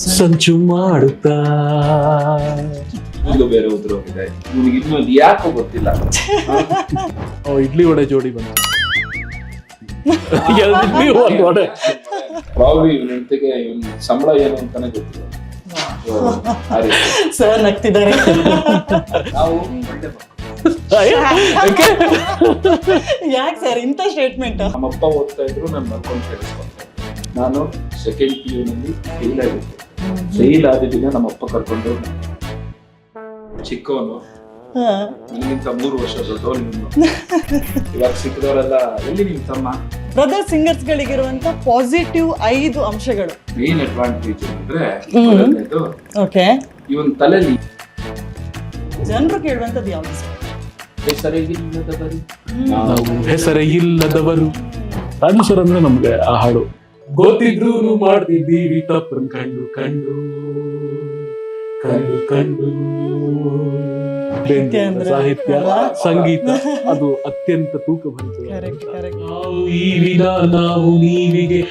ಸಂಚು ಮಾಡುತ್ತಾ ಒಂದು ಬೇರೆ ಉದ್ರೋಗಿದೆ ನಿಮಗೆ ಇನ್ನೊಂದು ಯಾಕೋ ಗೊತ್ತಿಲ್ಲ. ಇಡ್ಲಿ ವಡೆ ಜೋಡಿ ಬಂದ ಇಡ್ಲಿ ಒಂದು ವಡೆ ಪ್ರಾಬ್ಲಿ ಇವನ ಹೆಂಡತಿಗೆ ಇವನ್ ಸಂಬಳ ಏನು ಅಂತಾನೆ ಗೊತ್ತಿಲ್ಲ. ಆ ರೀತಿ. ಸರ್ ನಗ್ತಿದ್ದಾರೆ. ನಾವು ಒಳ್ಳೆ ಮಕ್ಕಳು. ಯಾಕೆ ಸರ್ ಇಂಥ ಸ್ಟೇಟ್ಮೆಂಟ್? ನಮ್ಮಪ್ಪ ಓದ್ತಾ ಇದ್ರು ನಾನು ನಡ್ಕೊಂಡು ಕೇಳಿಸ್ಕೊಂಡೆ. ನಾನು ಸೆಕೆಂಡ್ PU ನಲ್ಲಿ ಫೇಲ್ ಆಗಿದ್ದೆ. ಫೇಲ್ ಆದ ದಿನ ನಮ್ಮಪ್ಪ ಕರ್ಕೊಂಡು ಚಿಕ್ಕವನು ನಿನ್ಗಿಂತ 3 ವರ್ಷ ದೊಡ್ಡವನು ನೀನು. ಇವಾಗ ಸಿಕ್ಕದವರೆಲ್ಲ ಎಲ್ಲಿ ನಿಮ್ ತಮ್ಮ? ಬ್ರದರ್ ಸಿಂಗರ್ಸ್ ಗಳಿಗಿರುವಂತ ಪಾಸಿಟಿವ್ 5 ಅಂಶಗಳು. ಮೇನ್ ಅಡ್ವಾಂಟೇಜ್ ಅಂದ್ರೆ ಮೊದಲನೇದು, ಓಕೆ, ಇವನ್ ತಲೆಯಲ್ಲಿ ಜನರು ಕೇಳುವಂತದ್ದು ಯಾವ್ದು ಸರ್? ಹೆಸರಿಗಿಲ್ಲದವರು ನಾವು ಹೆಸರೇ ಇಲ್ಲದವರು. ರಾಜು ಸರ್ ಅಂದ್ರೆ ನಮ್ಗೆ ಆ ಹಾಡು ಗೊತ್ತಿದ್ರು ಮಾಡ್ತಿದ್ದೀವಿ ತಪ್ಪನ್ ಕಂಡು ಕಂಡು ಕಂಡು ಕಂಡು. ಸಾಹಿತ್ಯ ಸಂಗೀತ ಅದು ಅತ್ಯಂತ ತೂಕ ಭರಿತ. Correct correct. ನಾವು ಈ ವಿಧ ನಾವು ನೀವಿಗೆ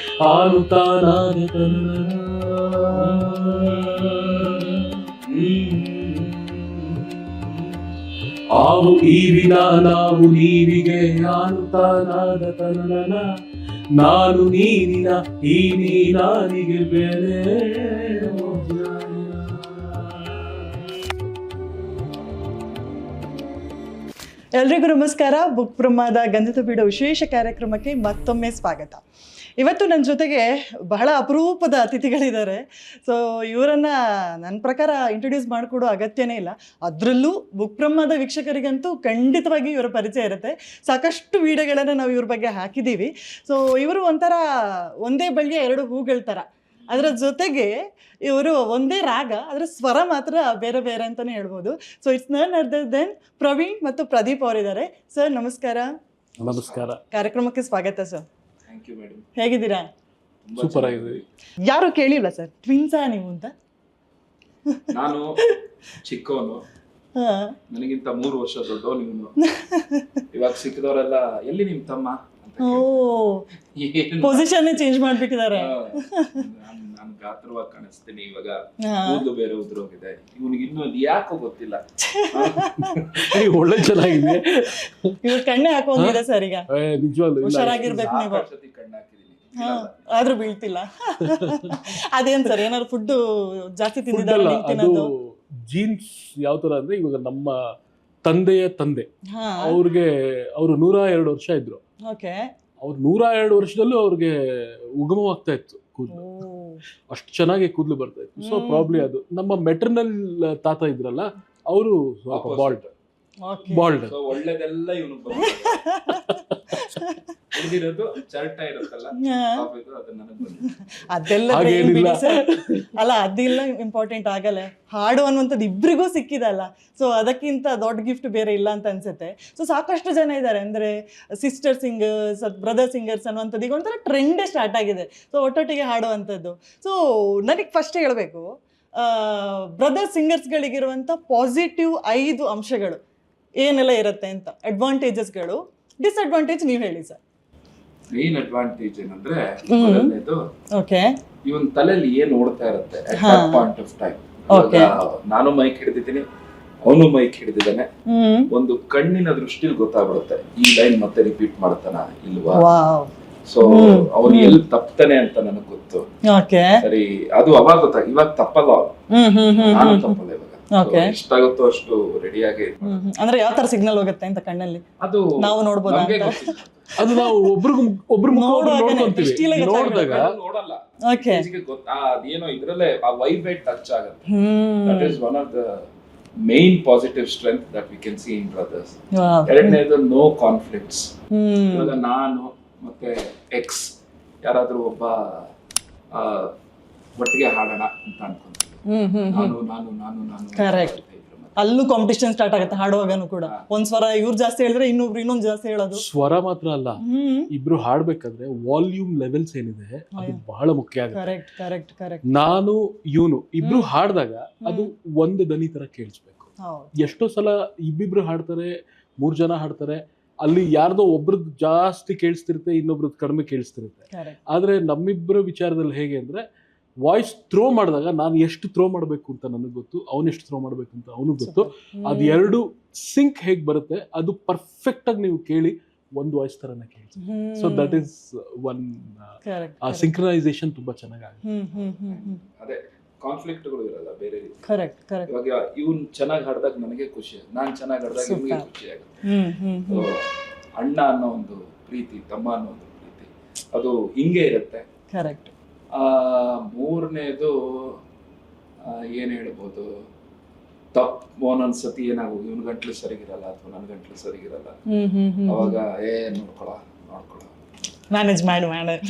ಆವು ಈ ವಿಧ ನಾವು ನೀವಿಗೆ ಆನುತ್ತಾನಾದ ತನನ ನಾನು ನೀನಿನ ಈ ನೀನಾನಿಗೆ ಬೇರೆ. ಎಲ್ರಿಗೂ ನಮಸ್ಕಾರ. ಬುಕ್ ಬ್ರಹ್ಮದ ಗಂಧದ ಬೀಡ ವಿಶೇಷ ಕಾರ್ಯಕ್ರಮಕ್ಕೆ ಮತ್ತೊಮ್ಮೆ ಸ್ವಾಗತ. ಇವತ್ತು ನನ್ನ ಜೊತೆಗೆ ಬಹಳ ಅಪರೂಪದ ಅತಿಥಿಗಳಿದ್ದಾರೆ. ಸೊ ಇವರನ್ನು ನನ್ನ ಪ್ರಕಾರ ಇಂಟ್ರೊಡ್ಯೂಸ್ ಮಾಡಿಕೊಡೋ ಅಗತ್ಯನೇ ಇಲ್ಲ. ಅದರಲ್ಲೂ ಬುಕ್ ಬ್ರಹ್ಮದ ವೀಕ್ಷಕರಿಗಂತೂ ಖಂಡಿತವಾಗಿ ಇವರ ಪರಿಚಯ ಇರುತ್ತೆ. ಸಾಕಷ್ಟು ವಿಡಿಯೋಗಳನ್ನು ನಾವು ಇವ್ರ ಬಗ್ಗೆ ಹಾಕಿದ್ದೀವಿ. ಸೊ ಇವರು ಒಂಥರ ಒಂದೇ ಬಳ್ಳಿಯ 2 ಹೂಗಳ ಥರ. ಅದರ ಜೊತೆಗೆ ಇವರು ಒಂದೇ ರಾಗ, ಅದರ ಸ್ವರ ಮಾತ್ರ ಬೇರೆ ಬೇರೆ ಅಂತಲೇ ಹೇಳ್ಬೋದು. So it's none other than Praveen ಮತ್ತು ಪ್ರದೀಪ್ ಅವರಿದ್ದಾರೆ. ಸರ್ ನಮಸ್ಕಾರ. ನಮಸ್ಕಾರ. ಕಾರ್ಯಕ್ರಮಕ್ಕೆ ಸ್ವಾಗತ ಸರ್. Thank you madam. ಹೇಗಿದ್ದೀರಾ? ಸೂಪರ್ ಆಗಿದೆ. ಯಾರು ಕೇಳಿಲ್ಲ ಸರ್ ಟ್ವಿನ್ಸಾ ನೀವು ಅಂತ? ನಾನು ಚಿಕ್ಕವನು, ಹಾಂ, ನನಗಿಂತ 3 ವರ್ಷ ದೊಡ್ಡವನು ಇವನು. ಇವಾಗ ಸಿಕ್ಕದವರೆಲ್ಲ ಎಲ್ಲಿ ನಿಮ್ ತಮ್ಮ ಅಂತ ಓ, ಏನು? ಪೊಸಿಷನ್ ಚೇಂಜ್ ಮಾಡ್ಬಿಟ್ಟಿದ್ದಾರೆ. ನಾನು ಗಾತ್ರವಾಗಿ ಕಾಣಿಸ್ತೀನಿ ಇವಾಗ. ಹಾ. ಕೂದಲು ಬೇರೆ ಉದ್ರೋಗಿದೆ. ಇವನಿಗೆ ಇನ್ನೊಂದು ಯಾಕೋ ಗೊತ್ತಿಲ್ಲ. ಒಳ್ಳೆ ಚೆನ್ನಾಗಿದೆ. ಇವ್ರು ಕಣ್ಣೆ ಹಾಕೋಂಗಿದೆ ಸರ್ ಈಗ. ನಿಜವಾಗ್ಲು ಹುಷಾರಾಗಿರ್ಬೇಕು ನೀವು. ಸಾಕಷ್ಟು ಸತಿ ಕಣ್ಣು ಹಾಕಿದೀನಿ. ಹಾ, ಆದ್ರೂ ಬೀಳ್ತಿಲ್ಲ. ಅದೇನ್ ಸರ್, ಏನಾದ್ರು ಫುಡ್ ಜಾಸ್ತಿ ತಿಂದಿದ್ದಾರೆ ನೀವು ಅದು ತಿನ್ನೋದು? ಜೀನ್ಸ್ ಯಾವ ತರ ಅಂದ್ರೆ ಇವಾಗ ನಮ್ಮ ತಂದೆಯ ತಂದೆ ಹಾ, ಅವರು 102 ವರ್ಷ ಇದ್ರು. ಓಕೆ. ಅವ್ರು 102 ವರ್ಷದಲ್ಲೂ ಅವ್ರಿಗೆ ಉಗಮವಾಗ್ತಾ ಇತ್ತು ಕೂದಲು. ಅಷ್ಟು ಚೆನ್ನಾಗಿ ಕೂದಲು ಬರ್ತಾ ಇತ್ತು. ಸೊ ಪ್ರಾಬ್ಲಿ ಅದು ನಮ್ಮ ಮೆಟರ್ನಲ್ ತಾತ ಇದ್ರಲ್ಲ, ಅವರು ಸ್ವಲ್ಪ ಬಾಲ್ಡ್. ಸೊ ಒಳ್ಳೇದೆಲ್ಲ ಇವನು ಉಳಿದಿರೋದು ಚರ್ಟ ಇರುತ್ತಲ್ಲ, ಕಾಫಿದು, ಅದು ನನಗೆ ಬಂದಿದೆ. ಅದೆಲ್ಲ ಹಾಗೇನಿಲ್ಲ. ಬಿಡಿ ಸರ್. ಅಲ್ಲ, ಅದೆಲ್ಲ ಇಂಪಾರ್ಟೆಂಟ್ ಆಗಲ್ಲ. ಹಾಡು ಅನ್ನುವಂಥದ್ದು ಇಬ್ಬರಿಗೂ ಸಿಕ್ಕಿದಲ್ಲ. ಸೊ ಅದಕ್ಕಿಂತ ದೊಡ್ಡ ಗಿಫ್ಟ್ ಬೇರೆ ಇಲ್ಲ ಅಂತ ಅನ್ಸುತ್ತೆ. ಸೊ ಸಾಕಷ್ಟು ಜನ ಇದ್ದಾರೆ, ಅಂದರೆ ಸಿಸ್ಟರ್ ಸಿಂಗರ್ಸ್, ಬ್ರದರ್ ಸಿಂಗರ್ಸ್ ಅನ್ನುವಂಥದ್ದು ಈಗ ಒಂಥರ ಟ್ರೆಂಡೇ ಸ್ಟಾರ್ಟ್ ಆಗಿದೆ. ಸೊ ಒಟ್ಟೊಟ್ಟಿಗೆ ಹಾಡುವಂಥದ್ದು. ಸೊ ನನಗೆ ಫಸ್ಟ್ ಹೇಳಬೇಕು, ಬ್ರದರ್ ಸಿಂಗರ್ಸ್ಗಳಿಗಿರುವಂಥ ಪಾಸಿಟಿವ್ 5 ಅಂಶಗಳು ಏನೆಲ್ಲ ಇರುತ್ತೆ ಅಂತ, ಅಡ್ವಾಂಟೇಜಸ್ಗಳು, ಡಿಸ್ಅಡ್ವಾಂಟೇಜ್ ನೀವು ಹೇಳಿ ಸರ್. ಮೇನ್ ಅಡ್ವಾಂಟೇಜ್ ಏನಂದ್ರೆ, ಮೊದಲನೇದು, ಓಕೆ, ಇವನ್ ತಲೆಯಲ್ಲಿ ಏನ್ ಓಡ್ತಾ ಇರುತ್ತೆ at that point of time. ನಾನು ಮೈಕ್ ಹಿಡಿದಿದ್ದೀನಿ, ಅವನು ಮೈಕ್ ಹಿಡಿದಿದ್ದಾನೆ. ಒಂದು ಕಣ್ಣಿನ ದೃಷ್ಟಿಲಿ ಗೊತ್ತಾಗ್ಬಿಡುತ್ತೆ ಈ ಲೈನ್ ಮತ್ತೆ ರಿಪೀಟ್ ಮಾಡ್ತಾನ ಇಲ್ವಾ. ಸೊ ಅವನು ಎಲ್ಲಿ ತಪ್ತಾನೆ ಅಂತ ನನಗ್ ಗೊತ್ತು. ಸರಿ, ಅದು ಅವಾಗ ಗೊತ್ತಾಗ. ಇವಾಗ ತಪ್ಪಲ್ಲ ಅವ್ನು, ನಾನು ತಪ್ಪಲ್ಲ ಇವಾಗ. ಎಷ್ಟಾಗುತ್ತೋ ಅಷ್ಟು ರೆಡಿಯಾಗಿ. ಅಂದ್ರೆ ಯಾವ ತರ ಸಿಗ್ನಲ್ ಹೋಗುತ್ತೆ ಅಂತ ಕಣ್ಣಲ್ಲಿ ಅದು ನಾವು ನೋಡ್ಬೋದು. ಅದು ನಾವು ಒಬ್ರು ನೋಡಿದಾಗ ನೋಡಲ್ಲ. ಓಕೆ, ಅದೇನೋ ಇದ್ರಲ್ಲೇ ಆ ವೈಬ್ರೇಟ್ ಟಚ್ ಆಗುತ್ತೆ. That is one of the main positive strength that we can see in brothers. ಎರಡನೇದು, ನೋ ಕಾನ್ಫ್ಲಿಕ್ಟ್ಸ್. ಇವಾಗ ನಾನು ಮತ್ತೆ ಎಕ್ಸ್ ಯಾರಾದ್ರೂ ಒಬ್ಬ ಒಟ್ಟಿಗೆ ಹಾಡೋಣ ಅಂತ ಅನ್ಕೊಂತೀನಿ. ಕರೆಕ್ಟ್. ಅಲ್ಲೂ ಕಾಂಪಿಟಿಷನ್ ಸ್ಟಾರ್ಟ್ ಆಗುತ್ತೆ ಹಾಡುವಾಗನು ಕೂಡ. ಒಂದ್ ಸ್ವರ ಇವ್ರು ಜಾಸ್ತಿ ಹೇಳಿದ್ರೆ ಇನ್ನೊಂದು ಜಾಸ್ತಿ ಹೇಳೋದು. ಸ್ವರ ಮಾತ್ರ ಅಲ್ಲ, ಇಬ್ರು ಹಾಡ್ಬೇಕಾದ್ರೆ ವಾಲ್ಯೂಮ್ ಲೆವೆಲ್ಸ್ ಏನಿದೆ ಅದು ಬಹಳ ಮುಖ್ಯ ಆಗುತ್ತೆ. Correct correct correct. ನಾನು ಇವನು ಇಬ್ರು ಹಾಡ್ದಾಗ ಅದು ಒಂದು ದನಿ ತರ ಕೇಳಿಸ್ಬೇಕು. ಎಷ್ಟೋ ಸಲ ಇಬ್ಬಿಬ್ರು ಹಾಡ್ತಾರೆ, 3 ಜನ ಹಾಡ್ತಾರೆ, ಅಲ್ಲಿ ಯಾರ್ದೋ ಒಬ್ರದ್ದು ಜಾಸ್ತಿ ಕೇಳಿಸ್ತಿರುತ್ತೆ, ಇನ್ನೊಬ್ರದ್ದು ಕಡಿಮೆ ಕೇಳಿಸ್ತಿರುತ್ತೆ. ಆದ್ರೆ ನಮ್ಮಿಬ್ಬರ ವಿಚಾರದಲ್ಲಿ ಹೇಗೆ ಅಂದ್ರೆ, ವಾಯ್ಸ್ ಥ್ರೋ ಮಾಡಿದಾಗ ನಾನು ಎಷ್ಟು ಥ್ರೋ ಮಾಡಬೇಕು ಅಂತ ನನಗೆ ಗೊತ್ತು, ಅವನು ಎಷ್ಟು ಥ್ರೋ ಮಾಡಬೇಕು ಅಂತ ಅವನಿಗೆ ಗೊತ್ತು. ಅದು ಎರಡು ಸಿಂಕ್ ಹೇಗೆ ಬರುತ್ತೆ ಅದು ಪರ್ಫೆಕ್ಟ್ ಆಗಿ ನೀವು ಕೇಳಿ ಒಂದು ವಾಯ್ಸ್ ತರನ ಕೇಳಿ. So that is one synchronisation ತುಂಬಾ ಚೆನ್ನಾಗಿ ಅದೇ ಕಾನ್ಫ್ಲಿಕ್ಟ್ಗಳು ಇರಲ್ಲ ಬೇರೆ ರೀತಿ. Correct correct. ಇವಾಗ ಇವ್ನು ಚೆನ್ನಾಗಿ ಹಾಡ್ದಾಗ ನನಗೆ ಖುಷಿ, ನಾನ್ ಚೆನ್ನಾಗಿ ಹಾಡ್ದಾಗ ಇವ್ನಿಗೆ ಖುಷಿ ಆಗುತ್ತೆ. ಅಣ್ಣ ಅನ್ನೋ ಒಂದು ಪ್ರೀತಿ, ತಮ್ಮ ಅನ್ನೋ ಒಂದು ಪ್ರೀತಿ ಅದು ಹಿಂಗೆ ಇರುತ್ತೆ. ಕರೆಕ್ಟ್. ಮೂರನೇದು ಏನ್ ಹೇಳ್ಬೋದು, ತಪ್ಪು ಒಂದೊಂದ್ಸತಿ ಏನಾಗೋದು ಇವನ್ ಗಂಟ್ಲು ಸರಿಗಿರಲ್ಲ ಅಥವಾ ನನ್ ಗಂಟ್ಲು ಸರಿಗಿರಲ್ಲ, ಅವಾಗ ನೋಡ್ಕೊಳ ಮ್ಯಾನೇಜ್ ಮಾಡಿ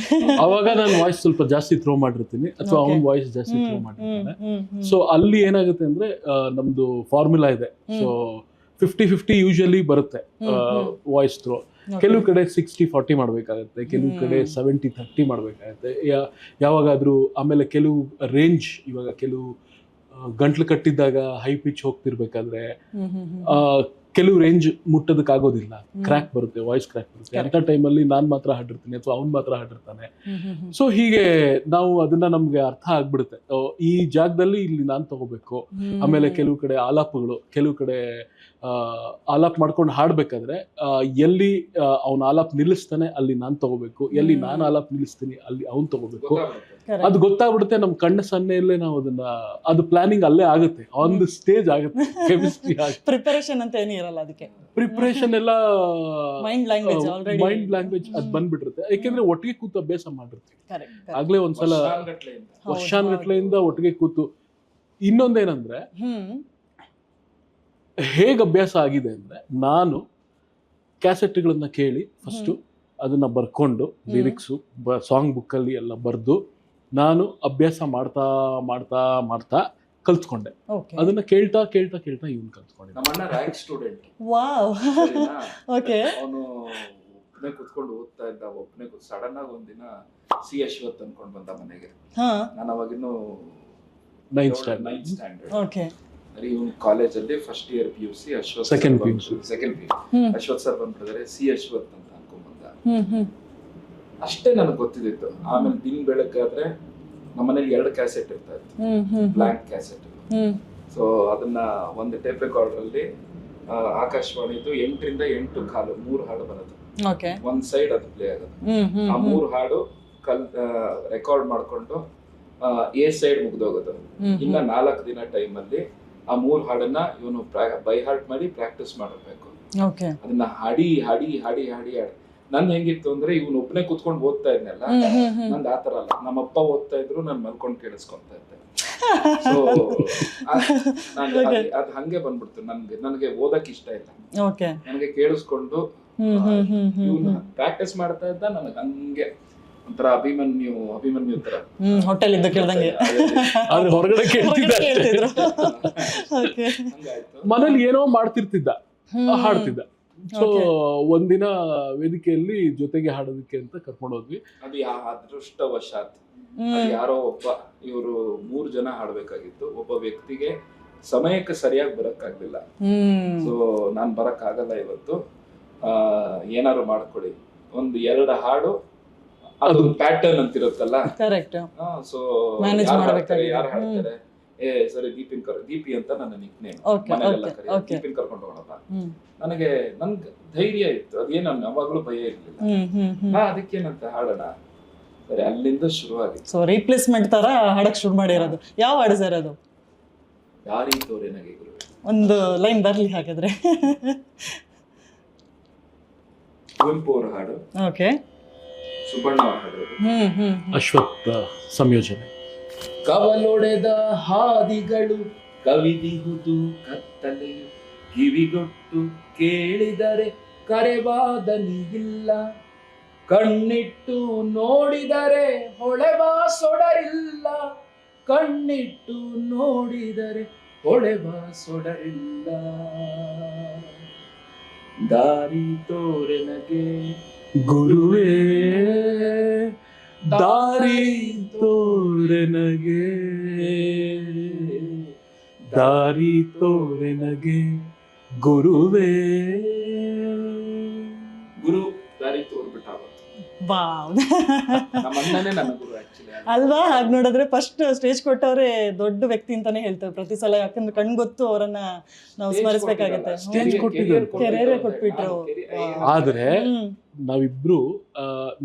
ಅವಾಗ ನಾನು ವಾಯ್ಸ್ ಸ್ವಲ್ಪ ಜಾಸ್ತಿ ಥ್ರೋ ಮಾಡಿರ್ತೀನಿ ಅಥವಾ ಅವ್ನ ವಾಯ್ಸ್ ಜಾಸ್ತಿ ಥ್ರೋ ಮಾಡಿರ್ತಾನೆ. ಸೊ ಅಲ್ಲಿ ಏನಾಗುತ್ತೆ ಅಂದ್ರೆ ನಮ್ದು ಫಾರ್ಮುಲಾ ಇದೆ. ಸೊ 50-50 ಯೂಶಲಿ ಬರುತ್ತೆ ವಾಯ್ಸ್ ಥ್ರೋ. ಕೆಲವು ಕಡೆ 60-40 ಮಾಡ್ಬೇಕಾಗತ್ತೆ, ಕೆಲವು ಕಡೆ 70-30 ಮಾಡ್ಬೇಕಾಗತ್ತೆ ಯಾವಾಗಾದ್ರೂ. ಆಮೇಲೆ ಕೆಲವು ರೇಂಜ್, ಇವಾಗ ಕೆಲವು ಗಂಟ್ಲು ಕಟ್ಟಿದ್ದಾಗ ಹೈ ಪಿಚ್ ಹೋಗ್ತಿರ್ಬೇಕಾದ್ರೆ ಕೆಲವು ರೇಂಜ್ ಮುಟ್ಟೋದಕ್ಕಾಗೋದಿಲ್ಲ, ಕ್ರ್ಯಾಕ್ ಬರುತ್ತೆ, ವಾಯ್ಸ್ ಕ್ರ್ಯಾಕ್ ಬರುತ್ತೆ. ಅಂತ ಟೈಮಲ್ಲಿ ನಾನು ಮಾತ್ರ ಹಾಡಿರ್ತೀನಿ ಅಥವಾ ಅವ್ನು ಮಾತ್ರ ಹಾಡಿರ್ತಾನೆ. ಸೊ ಹೀಗೆ ನಾವು ಅದನ್ನ ನಮ್ಗೆ ಅರ್ಥ ಆಗ್ಬಿಡುತ್ತೆ, ಈ ಜಾಗದಲ್ಲಿ ಇಲ್ಲಿ ನಾನು ತಗೋಬೇಕು. ಆಮೇಲೆ ಕೆಲವು ಕಡೆ ಆಲಾಪಗಳು, ಕೆಲವು ಕಡೆ ಆಲಾಪ್ ಮಾಡ್ಕೊಂಡು ಹಾಡ್ಬೇಕಾದ್ರೆ ಎಲ್ಲಿ ಅವ್ನ ಆಲಾಪ್ ನಿಲ್ಲಿಸ್ತಾನೆ ಅಲ್ಲಿ ನಾನ್ ತಗೋಬೇಕು, ಎಲ್ಲಿ ನಾನು ಆಲಾಪ್ ನಿಲ್ಲಿಸ್ತೀನಿ ಅಲ್ಲಿ ಅವ್ನ್ ತಗೋಬೇಕು. ಅದು ಗೊತ್ತಾಗ್ಬಿಡುತ್ತೆ. ನಮ್ ಕಣ್ಣ ಸನ್ನೆಯಲ್ಲೇ ನಾವು ಅದನ್ನ, ಅದು ಪ್ಲಾನಿಂಗ್ ಅಲ್ಲೇ ಆಗುತ್ತೆ, ಆನ್ ದ ಸ್ಟೇಜ್ ಆಗುತ್ತೆ. ಕೆಮಿಸ್ಟ್ರಿ ಪ್ರಿಪರೇಷನ್ ಅಂತ ಏನಿರಲ್ಲ ಅದಕ್ಕೆ. ಪ್ರಿಪರೇಷನ್ ಎಲ್ಲ ಮೈಂಡ್ ಲ್ಯಾಂಗ್ವೇಜ್ ಅದ್ ಬಂದ್ಬಿಟ್ಟಿರುತ್ತೆ. ಯಾಕೆಂದ್ರೆ ಒಟ್ಟಿಗೆ ಕೂತು ಅಭ್ಯಾಸ ಮಾಡಿರ್ತೀವಿ ಆಗ್ಲೇ ಒಂದ್ಸಲ ವರ್ಷಾನ್ಗಟ್ಲೆಯಿಂದ ಒಟ್ಟಿಗೆ ಕೂತು. ಇನ್ನೊಂದೇನಂದ್ರೆ ಹೇಗೆ ಅಭ್ಯಾಸ ಆಗಿದೆ ಅಂದ್ರೆ, ನಾನು ಕ್ಯಾಸೆಟ್ಗಳನ್ನ ಕೇಳಿ ಫಸ್ಟು ಅದನ್ನ ಬರ್ಕೊಂಡು ಲಿರಿಕ್ಸು ಸಾಂಗ್ ಬುಕ್ಕಲ್ಲಿ ಎಲ್ಲ ಬರೆದು ನಾನು ಅಭ್ಯಾಸ ಮಾಡ್ತಾ ಮಾಡ್ತಾ ಮಾಡ್ತಾ ಕಲ್ತ್ಕೊಂಡೆ. ಅದನ್ನ ಕೇಳ್ತಾ ಕೇಳ್ತಾ ಕೇಳ್ತಾ ಇವನ್ ಕಲ್ತ್ಕೊಂಡೆ. ನಮ್ಮಣ್ಣ ರ್ಯಾಂಕ್ ಸ್ಟೂಡೆಂಟ್. ಅವನು ಒಬ್ಬನೇ ಕುತ್ಕೊಂಡು ಓದ್ತಾ ಇದ್ದ. ಒಬ್ಬನೇ ಸಡನ್ ಆಗಿ ಒಂದಿನ ಸಿ ಅಶ್ವಥ್ ಅನ್ಕೊಂಡ್ ಬಂದ ಮನೆಗೆ. ನಾನು ಅವಾಗಿನ್ನು 9th ಸ್ಟ್ಯಾಂಡರ್ಡ್. ಇವನು ಕಾಲೇಜಲ್ಲಿ first year PUC, Ashwath second PU. Ashwath sir ಬಂದ್ಬಿಟ್ಟಿದ್ದಾರೆ, ಸಿ ಅಶ್ವಥ್ ಅಂತ ಅನ್ಕೊಂಡ್ ಬಂದ. ಅಷ್ಟೇ ನನಗೆ ಗೊತ್ತಿದ್ದು. ಆಮೇಲೆ ದಿನ ಬೆಳಗಾದ್ರೆ ನಮ್ಮನೇಲಿ 2 ಕ್ಯಾಸೆಟ್ ಇರ್ತಾ ಇತ್ತು, ಬ್ಲಾಂಕ್ ಕ್ಯಾಸೆಟ್. ಸೊ ಅದನ್ನ ಒಂದು ಟೇಪ್ ರೆಕಾರ್ಡರ್ ಅಲ್ಲಿ ಆಕಾಶವಾಣಿದು 8ರಿಂದ 8:15 3 ಹಾಡು ಬರೋದು. ಒಂದ್ ಸೈಡ್ ಅದು ಪ್ಲೇ ಆಗೋದು. ಆ 3 ಹಾಡು ರೆಕಾರ್ಡ್ ಮಾಡ್ಕೊಂಡು ಎ ಸೈಡ್ ಮುಗ್ದೋಗೋದು. ಇನ್ನ 4 ದಿನ ಟೈಮ್ ಅಲ್ಲಿ ಆ 3 ಹಾಡನ್ನ ಇವನು ಬೈ ಹಾರ್ಟ್ ಮಾಡಿ ಪ್ರಾಕ್ಟೀಸ್ ಮಾಡಬೇಕು. ಅದನ್ನ ಹಾಡಿ ಹಾಡಿ ಹಾಡಿ ಹಾಡಿ ಹಾಡಿ ನನ್ ಹೆಂಗಿತ್ತು ಅಂದ್ರೆ, ಇವನು ಒಬ್ಬನೇ ಕುತ್ಕೊಂಡು ಓದ್ತಾ ಇದ್ನಲ್ಲ, ನಂದು ಆತರ ಅಲ್ಲ. ನಮ್ಮಪ್ಪ ಓದ್ತಾ ಇದ್ರು, ನಾನು ಮಲ್ಕೊಂಡು ಕೇಳಿಸ್ಕೊಂತ ಇದ್ದೆ. ಸೊ ಅದ್ ಹಂಗೆ ಬಂದ್ಬಿಡ್ತು. ನನಗೆ ಓದಕ್ ಇಷ್ಟ ಇಲ್ಲ, ನನಗೆ ಕೇಳಿಸ್ಕೊಂಡು ಪ್ರಾಕ್ಟೀಸ್ ಮಾಡ್ತಾ ಇದ್ದ. ನನಗೆ ಹಂಗೆ ಒಂಥರ ಅಭಿಮನ್ಯು ತರ ಹೋಟೆಲ್ ಇದ್ದ ಕೇಳ್ದಂಗೆ ಹೊರಗಡೆ ಕೇಳ್ತಿದ್ರು. ಮನೇಲಿ ಏನೋ ಮಾಡ್ತಿರ್ತಿದ್ದ, ಹಾಡ್ತಿದ್ದ. ಸೊ ಒಂದಿನ ವೇದಿಕೆಯಲ್ಲಿ ಜೊತೆಗೆ ಹಾಡೋದಕ್ಕೆ ಅಂತ ಕರ್ಕೊಂಡು ಹೋದ್ವಿ. ಅದು ಅದೃಷ್ಟವಶಾತ್ ಯಾರೋ ಒಬ್ಬ, ಇವರು 3 ಜನ ಹಾಡ್ಬೇಕಾಗಿತ್ತು. ಒಬ್ಬ ವ್ಯಕ್ತಿಗೆ ಸಮಯಕ್ಕೆ ಸರಿಯಾಗಿ ಬರಕ್ಕಾಗ್ಲಿಲ್ಲ. ಸೊ ನಾನ್ ಬರಕ್ ಆಗಲ್ಲ ಇವತ್ತು, ಏನಾರು ಮಾಡ್ಕೊಡಿ, ಒಂದು 2 ಹಾಡು, ಅದು ಪ್ಯಾಟರ್ನ್ ಅಂತಿರುತ್ತಲ್ಲ. ಸೊ ಯಾರು ಹಾಡ್ತಾರೆ, ಸರಿ ದೀಪಿ ಅಂತ ನನ್ನ ನಿಕ್ ನೇಮ್, ಮನೆಯಲ್ಲ ದೀಪಿನ್ ಕರ್ಕೊಂಡು ಹೋಗೋಣ. ನನ್ಗೆ ಧೈರ್ಯ ಇತ್ತು, ಅದೇನು ಯಾವಾಗ್ಲೂ ಭಯ ಇರ್ಲಿಲ್ಲ. ಅದಕ್ಕೇನಂತ ಹಾಡೋಣ, ಸರಿ ಅಲ್ಲಿಂದ ಶುರುವಾಗಿತ್ತು. ಸೊ ರೀಪ್ಲೇಸ್ಮೆಂಟ್ ತರ ಹಾಡಕ್ ಶುರು ಮಾಡಿರೋದು. ಯಾವ ಹಾಡು ಸರ್ ಅದು? ದಾರಿ ತೋರೆ ನಗೆ ಗುರುವೆ. ಒಂದು ಲೈನ್ ಬರ್ಲಿ ಹಾಗಾದ್ರೆ. ಕುವೆಂಪು ಅವರ ಹಾಡು, ಸುಬ್ಬಣ್ಣ ಅವರ ಹಾಡು, ಅಶ್ವಥ್ ಸಂಯೋಜನೆ. ಕವಲೊಡೆದ ಹಾದಿಗಳು ಕವಿದಿಹುದು ಕತ್ತಲೆಯು, ಕಿವಿಗೊಟ್ಟು ಕೇಳಿದರೆ ಕರೆವಾದನಿಗಿಲ್ಲ, ಕಣ್ಣಿಟ್ಟು ನೋಡಿದರೆ ಹೊಳೆವ ಸೊಡರಿಲ್ಲ, ಕಣ್ಣಿಟ್ಟು ನೋಡಿದರೆ ಹೊಳೆವ ಸೊಡರಿಲ್ಲ. ದಾರಿ ತೋರೆ ನಗೆ ಗುರುವೇ, ದಾರಿ ತೋರೆ ನಗೆ, ದಾರಿ ತೋರೆ ನಗೆ ಗುರುವೇ. ಗುರು ದಾರಿ ತೋರ್ಬಿಟ್ಟ. ವಾವ್. ನಮ್ಮ ಅಣ್ಣನೇ ನನ್ನ ಗುರು ಆಕ್ಚುಲಿ. ಅಲ್ವಾ? ಹಾಗೆ ನೋಡಿದ್ರೆ ಫಸ್ಟ್ ಸ್ಟೇಜ್ ಕೊಟ್ಟವ್ರೆ ದೊಡ್ಡ ವ್ಯಕ್ತಿ ಅಂತಾನೆ ಹೇಳ್ತೇವೆ ಪ್ರತಿ ಸಲ, ಯಾಕಂದ್ರೆ ಕಣ್ ಗೊತ್ತು ಅವರನ್ನ ನಾವು ಸ್ಮರಿಸ್ಬೇಕಾಗತ್ತೆ. ಕೆರಿಯರ್ ಕೊಟ್ಬಿಟ್ರು. ಆದ್ರೆ ನಾವಿಬ್ರು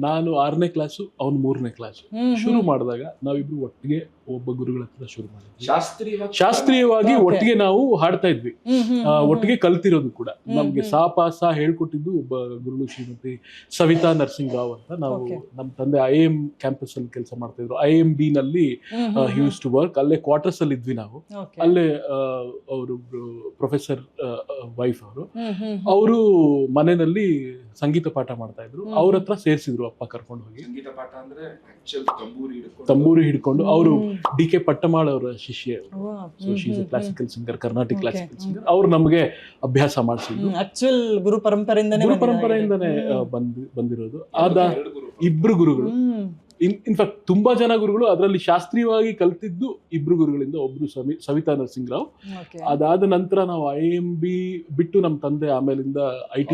ನಾನು 6ನೇ ಕ್ಲಾಸು ಅವ್ನು 3ನೇ ಕ್ಲಾಸು ಶುರು ಮಾಡಿದಾಗ ನಾವಿಬ್ರು ಒಟ್ಟಿಗೆ ಒಬ್ಬ ಗುರುಗಳ ಹತ್ರ ಶುರು ಮಾಡಿದ್ವಿ. ಶಾಸ್ತ್ರೀಯವಾಗಿ ಒಟ್ಟಿಗೆ ನಾವು ಹಾಡ್ತಾ ಇದ್ವಿ, ಒಟ್ಟಿಗೆ ಕಲ್ತಿರೋದು ಕೂಡ. ನಮ್ಗೆ ಸಾಪಾಸ ಹೇಳ್ಕೊಟ್ಟಿದ್ದು ಒಬ್ಬ ಗುರುಳು ಶ್ರೀಮತಿ ಸವಿತಾ ನರ್ಸಿಂಗ್ ರಾವ್ ಅಂತ. ನಾವು ನಮ್ಮ ತಂದೆ IIM ಕ್ಯಾಂಪಸ್ ಅಲ್ಲಿ ಕೆಲಸ ಮಾಡ್ತಾ ಇದ್ರು. IIMB ನಲ್ಲಿ ಯೂಸ್ ಟು ವರ್ಕ್. ಅಲ್ಲೇ ಕ್ವಾರ್ಟರ್ಸ್ ಅಲ್ಲಿ ಇದ್ವಿ ನಾವು. ಅಲ್ಲೇ ಅವರೊಬ್ರು ಪ್ರೊಫೆಸರ್ ವೈಫ್ ಅವರು ಮನೆಯಲ್ಲಿ ಸಂಗೀತ ಪಾಠ ಮಾಡ್ತಾ ಇದ್ರು. ಅವ್ರ ಹತ್ರ ಸೇರಿಸಿದ್ರು ಅಪ್ಪ ಕರ್ಕೊಂಡು ಹೋಗಿ. ಸಂಗೀತ ಪಾಠ ಅಂದ್ರೆ ತಂಬೂರಿ ಹಿಡ್ಕೊಂಡು. ಅವರು DK ಪಟ್ಟಮಾಳ್ ಅವರ ಶಿಷ್ಯ. So she is A classical singer, Carnatic classical singer. ಅವ್ರು ನಮ್ಗೆ ಅಭ್ಯಾಸ ಮಾಡಿಸಿದ್ರು. ಆಕ್ಚುಯಲ್ ಗುರು ಪರಂಪರೆಯಿಂದನೇ ಬಂದಿರೋದು. ಆದ ಇಬ್ರು ಗುರುಗಳು, ಇನ್ಫ್ಯಾಕ್ಟ್ ತುಂಬಾ ಜನ ಗುರುಗಳು, ಅದರಲ್ಲಿ ಶಾಸ್ತ್ರೀಯವಾಗಿ ಕಲ್ತಿದ್ದು ಇಬ್ರು ಗುರುಗಳಿಂದ. ಒಬ್ರು ಸವಿತಾ ನರ್ಸಿಂಗ್ ರಾವ್. ಅದಾದ ನಂತರ ನಾವು IIMB ಬಿಟ್ಟು ನಮ್ಮ ತಂದೆ ಆಮೇಲಿಂದ IT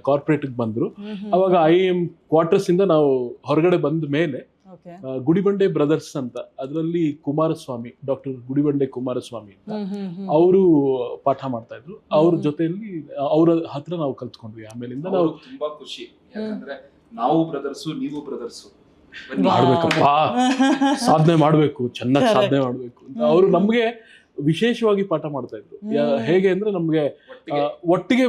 ಕಾರ್ಪೊರೇಟ್ ಬಂದ್ರು. ಅವಾಗ IIM ಕ್ವಾರ್ಟರ್ಸ್ ಇಂದ ನಾವು ಹೊರಗಡೆ ಬಂದ ಮೇಲೆ ಗುಡಿಬಂಡೆ ಬ್ರದರ್ಸ್ ಅಂತ, ಅದರಲ್ಲಿ ಕುಮಾರಸ್ವಾಮಿ, ಡಾಕ್ಟರ್ ಗುಡಿಬಂಡೆ ಕುಮಾರಸ್ವಾಮಿ ಅಂತ ಅವರು ಪಾಠ ಮಾಡ್ತಾ ಇದ್ರು. ಅವ್ರ ಜೊತೆಯಲ್ಲಿ ಅವ್ರ ಹತ್ರ ನಾವು ಕಲ್ತ್ಕೊಂಡ್ವಿ. ಆಮೇಲಿಂದ ನಾವು ತುಂಬಾ ಖುಷಿ, ಯಾಕಂದ್ರೆ ನಾವು ಬ್ರದರ್ಸು, ನೀವು ಬ್ರದರ್ಸು, ಮಾಡ್ಬೇಕಪ್ಪ, ಸಾಧನೆ ಮಾಡ್ಬೇಕು, ಚೆನ್ನಾಗಿ ಸಾಧನೆ ಮಾಡ್ಬೇಕು ಅಂತ ಅವರು ನಮ್ಗೆ ವಿಶೇಷವಾಗಿ ಪಾಠ ಮಾಡ್ತಾ ಇದ್ರು. ಹೇಗೆ ಅಂದ್ರೆ ನಮ್ಗೆ ಒಟ್ಟಿಗೆ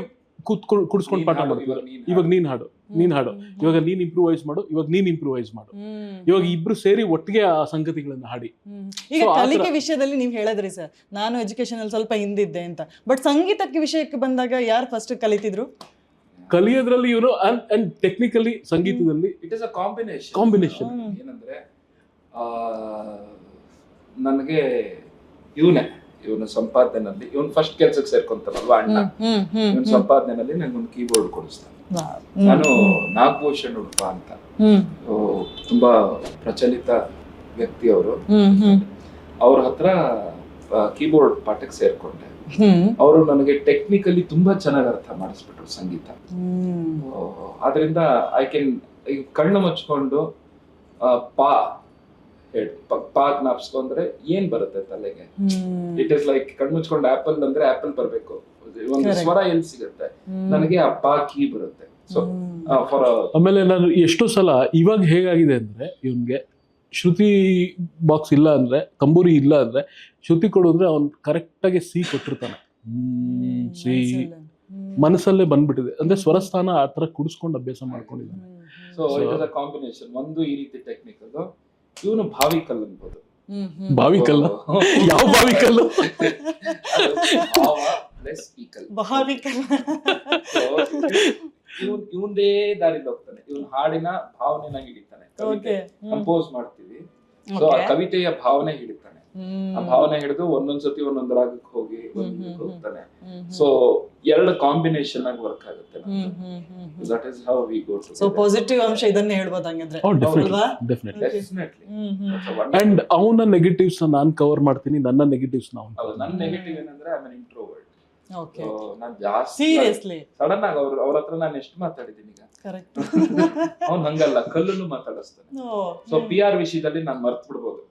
ಕುಡಿಸ್ಕೊಂಡು ಪಾಠ ಮಾಡ್ತಿದ್ರು. ಇವಾಗ ನೀನ್ ಹಾಡು, ಇವಾಗ ನೀನ್ ಇಂಪ್ರೂವೈಸ್ ಮಾಡು, ಇವಾಗ ನೀನ್ ಇಂಪ್ರೂವೈಸ್ ಮಾಡು, ಇವಾಗ ಇಬ್ರು ಸೇರಿ ಒಟ್ಟಿಗೆ ಆ ಸಂಗತಿಗಳನ್ನ ಹಾಡಿ. ಈಗ ಕಲಿಕೆ ವಿಷಯದಲ್ಲಿ ನೀವು ಹೇಳಿದ್ರಿ ಸರ್, ನಾನು ಎಜುಕೇಶನ್ ಅಲ್ಲಿ ಸ್ವಲ್ಪ ಹಿಂದಿದ್ದೆ ಅಂತ. ಬಟ್ ಸಂಗೀತಕ್ಕೆ ವಿಷಯಕ್ಕೆ ಬಂದಾಗ ಯಾರು ಫಸ್ಟ್ ಕಲಿತಿದ್ರು? ಕಲಿಯೋದ್ರಲ್ಲಿ ಇವನು ಅಂಡ್ ಟೆಕ್ನಿಕಲಿ ಸಂಗೀತದಲ್ಲಿ ಇಟ್ ಇಸ್ ಅ ಕಾಂಬಿನೇಷನ್. ಏನಂದ್ರೆ ನನಗೆ ಇವನು ಸಂಪಾದನೆಯಲ್ಲಿ ಇವನು ಫಸ್ಟ್ ಕೆಲ್ಸಕ್ಕೆ ಸೇರ್ಕೊಂತಾನಲ್ವಾ ಅಣ್ಣ, ಇವನ್ ಸಂಪಾದನೆಯಲ್ಲಿ ನಂಗೊಂದು ಕೀಬೋರ್ಡ್ ಕೊಡಿಸ್ತಾನೆ. ನಾನು ನಾಗಭೂಷಣ್ ಉಡುಪ ಅಂತ ತುಂಬಾ ಪ್ರಚಲಿತ ವ್ಯಕ್ತಿ ಅವರು. ಅವ್ರ ಹತ್ರ ಕೀಬೋರ್ಡ್ ಪಾಠಕ್ಕೆ ಸೇರ್ಕೊಂಡೆ. ಅವರು ನನಗೆ ಟೆಕ್ನಿಕಲಿ ತುಂಬಾ ಚೆನ್ನಾಗಿ ಅರ್ಥ ಮಾಡಿಸ್ಬಿಟ್ರು ಸಂಗೀತ. ಆದ್ರಿಂದ ಕಣ್ಣು ಮುಚ್ಕೊಂಡು ಪಾ ಜ್ಞಾಪಿಸ್ಕೊಂಡ್ರೆ ಏನ್ ಬರುತ್ತೆ ತಲೆಗೆ. ಇಟ್ ಇಸ್ ಲೈಕ್ ಕಣ್ಣು ಮುಚ್ಕೊಂಡು ಆಪಲ್ ಅಂದ್ರೆ ಆಪಲ್ ಬರ್ಬೇಕು, ಒಂದು ಸ್ವರ ಎಲ್ಲಿ ಸಿಗುತ್ತೆ, ನನಗೆ ಆ ಪಾ ಕೀ ಬರುತ್ತೆ. ಸೊ ಆಮೇಲೆ ನಾನು ಎಷ್ಟೋ ಸಲ ಇವಾಗ ಹೇಗಾಗಿದೆ ಅಂದ್ರೆ, ಇವನ್ಗೆ ಶ್ರುತಿ ಬಾಕ್ಸ್ ಇಲ್ಲ ಅಂದ್ರೆ, ತಂಬೂರಿ ಇಲ್ಲ ಅಂದ್ರೆ, ಶ್ರುತಿ ಕೊಡು ಅಂದ್ರೆ ಅವ್ನು ಕರೆಕ್ಟಾಗಿ ಸಿ ಕೊಟ್ಟಿರ್ತಾನೆ. ಸಿ ಮನಸ್ಸಲ್ಲೇ ಬಂದ್ಬಿಟ್ಟಿದೆ. ಅಂದ್ರೆ ಸ್ವರಸ್ಥಾನ ಆ ತರ ಕುಡಿಸ್ಕೊಂಡು ಅಭ್ಯಾಸ ಮಾಡ್ಕೊಂಡಿದ್ದಾನೆ. So it is a combination. ಒಂದು ಈ ರೀತಿ ಟೆಕ್ನಿಕಲ್, ಇವನು ಭಾವಿಕಲ್ ಅನ್ಬೋದು. ಭಾವಿಕಲ್ಲ? ಯಾವ ಭಾವಿಕಲ್ಲು? ಇವಂದೇ ದಾರಿಲಿ ಹೋಗ್ತಾನೆ. ಇವನ್ ಹಾಡಿನ ಭಾವನೆನ ಹಿಡಿತಾನೆ. ಕಂಪೋಸ್ ಮಾಡ್ತೀವಿ, ಸೊ ಆ ಕವಿತೆಯ ಭಾವನೆ ಹಿಡಿತಾನೆ. ಆ ಭಾವನೆ ಹಿಡಿದು ಒಂದೊಂದ್ಸತಿ ಒಂದೊಂದ್ ರಾಗಕ್ಕೆ ಹೋಗಿ ಹೋಗ್ತಾನೆ. ಸೊ ಎರಡು ಕಾಂಬಿನೇಷನ್ ಆಗಿ ವರ್ಕ್ ಆಗುತ್ತೆ. That is how we go to. So positive ಅಂಶ ಇದನ್ನೇ ಹೇಳ್ಬೋದು ಹಂಗಂದ್ರೆ. ಡೆಫಿನೆಟ್ಲಿ. ಅಂಡ್ ಅವನ ನೆಗೆಟಿವ್ಸ್ ನಾನು ಕವರ್ ಮಾಡ್ತೀನಿ, ನನ್ನ ನೆಗೆಟಿವ್ಸ್ ನನ್ನ ನೆಗೆಟಿವ್ ಏನಂದ್ರೆ I am an introvert. Okay, ನಾನು ಜಾಸ್ತಿ ಸೀರಿಯಸ್ಲಿ ಸಡನ್ ಆಗಿ ಅವ್ರ ಹತ್ರ ನಾನು ಎಷ್ಟು ಮಾತಾಡಿದ್ದೀನಿ ಈಗ. ಕರೆಕ್ಟ್. ಅವ್ನು ಹಂಗಲ್ಲ, ಕಲ್ಲನ್ನು ಮಾತಾಡಿಸ್ತಾನೆ. ಸೊ PR ವಿಷಯದಲ್ಲಿ ನಾನು ಮರ್ತ್ ಬಿಡ್ಬೋದು.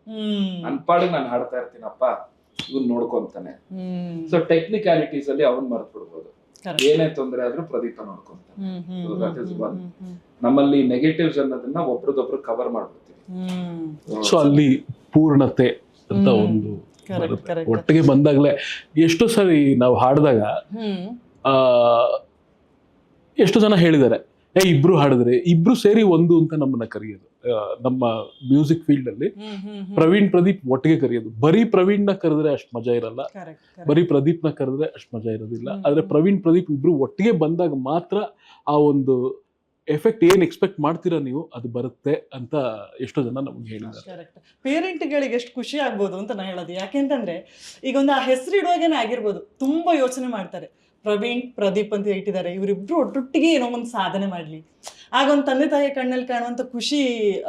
ನನ್ ಪಾಡಿಗೆ ನಾನು ಹಾಡ್ತಾ ಇರ್ತೀನಪ್ಪ, ಇವನ್ ನೋಡ್ಕೊಂತಾನೆ. ಸೊ ಟೆಕ್ನಿಕ್ಯಾಲಿಟೀಸ್ ಅಲ್ಲಿ ಅವನ್ ಮರ್ತ್ ಬಿಡ್ಬೋದು. ಏನೇ ತೊಂದರೆ ಆದ್ರೂ ಪ್ರದೀಪ ನೋಡ್ಕೊಂತಾನೆ. That is one. ನಮ್ಮಲ್ಲಿ ನೆಗೆಟಿವ್ಸ್ ಅನ್ನೋದನ್ನ ಒಬ್ರದೊಬ್ರು ಕವರ್ ಮಾಡ್ಬಿಡ್ತೀವಿ. ಸೊ ಅಲ್ಲಿ ಪೂರ್ಣತೆ ಅಂತ ಒಂದು ಒಟ್ಟಿಗೆ ಬಂದಾಗ್ಲೇ ಎಷ್ಟೋ ಸರಿ ನಾವು ಹಾಡಿದಾಗ ಎಷ್ಟೋ ಜನ ಹೇಳಿದ್ದಾರೆ, ಇಬ್ರು ಹಾಡಿದ್ರೆ ಇಬ್ರು ಸೇರಿ ಒಂದು ಅಂತ ನಮ್ಮನ್ನ ಕರೆಯೋದು. ನಮ್ಮ ಮ್ಯೂಸಿಕ್ ಫೀಲ್ಡ್ ಅಲ್ಲಿ ಪ್ರವೀಣ್ ಪ್ರದೀಪ್ ಒಟ್ಟಿಗೆ ಕರೆಯೋದು. ಬರೀ ಪ್ರವೀಣ್ ನ ಕರೆದ್ರೆ ಅಷ್ಟ್ ಮಜಾ ಇರಲ್ಲ, ಬರೀ ಪ್ರದೀಪ್ ನ ಕರೆದ್ರೆ ಅಷ್ಟ್ ಮಜಾ ಇರೋದಿಲ್ಲ. ಆದ್ರೆ ಪ್ರವೀಣ್ ಪ್ರದೀಪ್ ಇಬ್ರು ಒಟ್ಟಿಗೆ ಬಂದಾಗ ಮಾತ್ರ ಆ ಒಂದು ಎಫೆಕ್ಟ್ ಏನ್ ಎಕ್ಸ್ಪೆಕ್ಟ್ ಮಾಡ್ತೀರಾ ನೀವು ಅದು ಬರುತ್ತೆ ಅಂತ ಎಷ್ಟೋ ಜನ ನಮ್ಗೆ ಹೇಳಿದ್ದಾರೆ. ಪೇರೆಂಟ್ಗಳಿಗೆ ಎಷ್ಟು ಖುಷಿ ಆಗ್ಬೋದು ಅಂತ ನಾ ಹೇಳೋದು. ಯಾಕೆಂತಂದ್ರೆ ಈಗ ಒಂದು ಆ ಹೆಸರು ಇಡುವಾಗೇನೆ ಆಗಿರ್ಬೋದು, ತುಂಬಾ ಯೋಚನೆ ಮಾಡ್ತಾರೆ. ಪ್ರವೀಣ್ ಪ್ರದೀಪ್ ಅಂತ ಇಟ್ಟಿದ್ದಾರೆ, ಇವರಿಬ್ರು ಒಟ್ಟೊಟ್ಟಿಗೆ ಏನೋ ಒಂದು ಸಾಧನೆ ಮಾಡ್ಲಿ. ಆಗ ಒಂದು ತಂದೆ ತಾಯಿ ಕಣ್ಣಲ್ಲಿ ಕಾಣುವಂತ ಖುಷಿ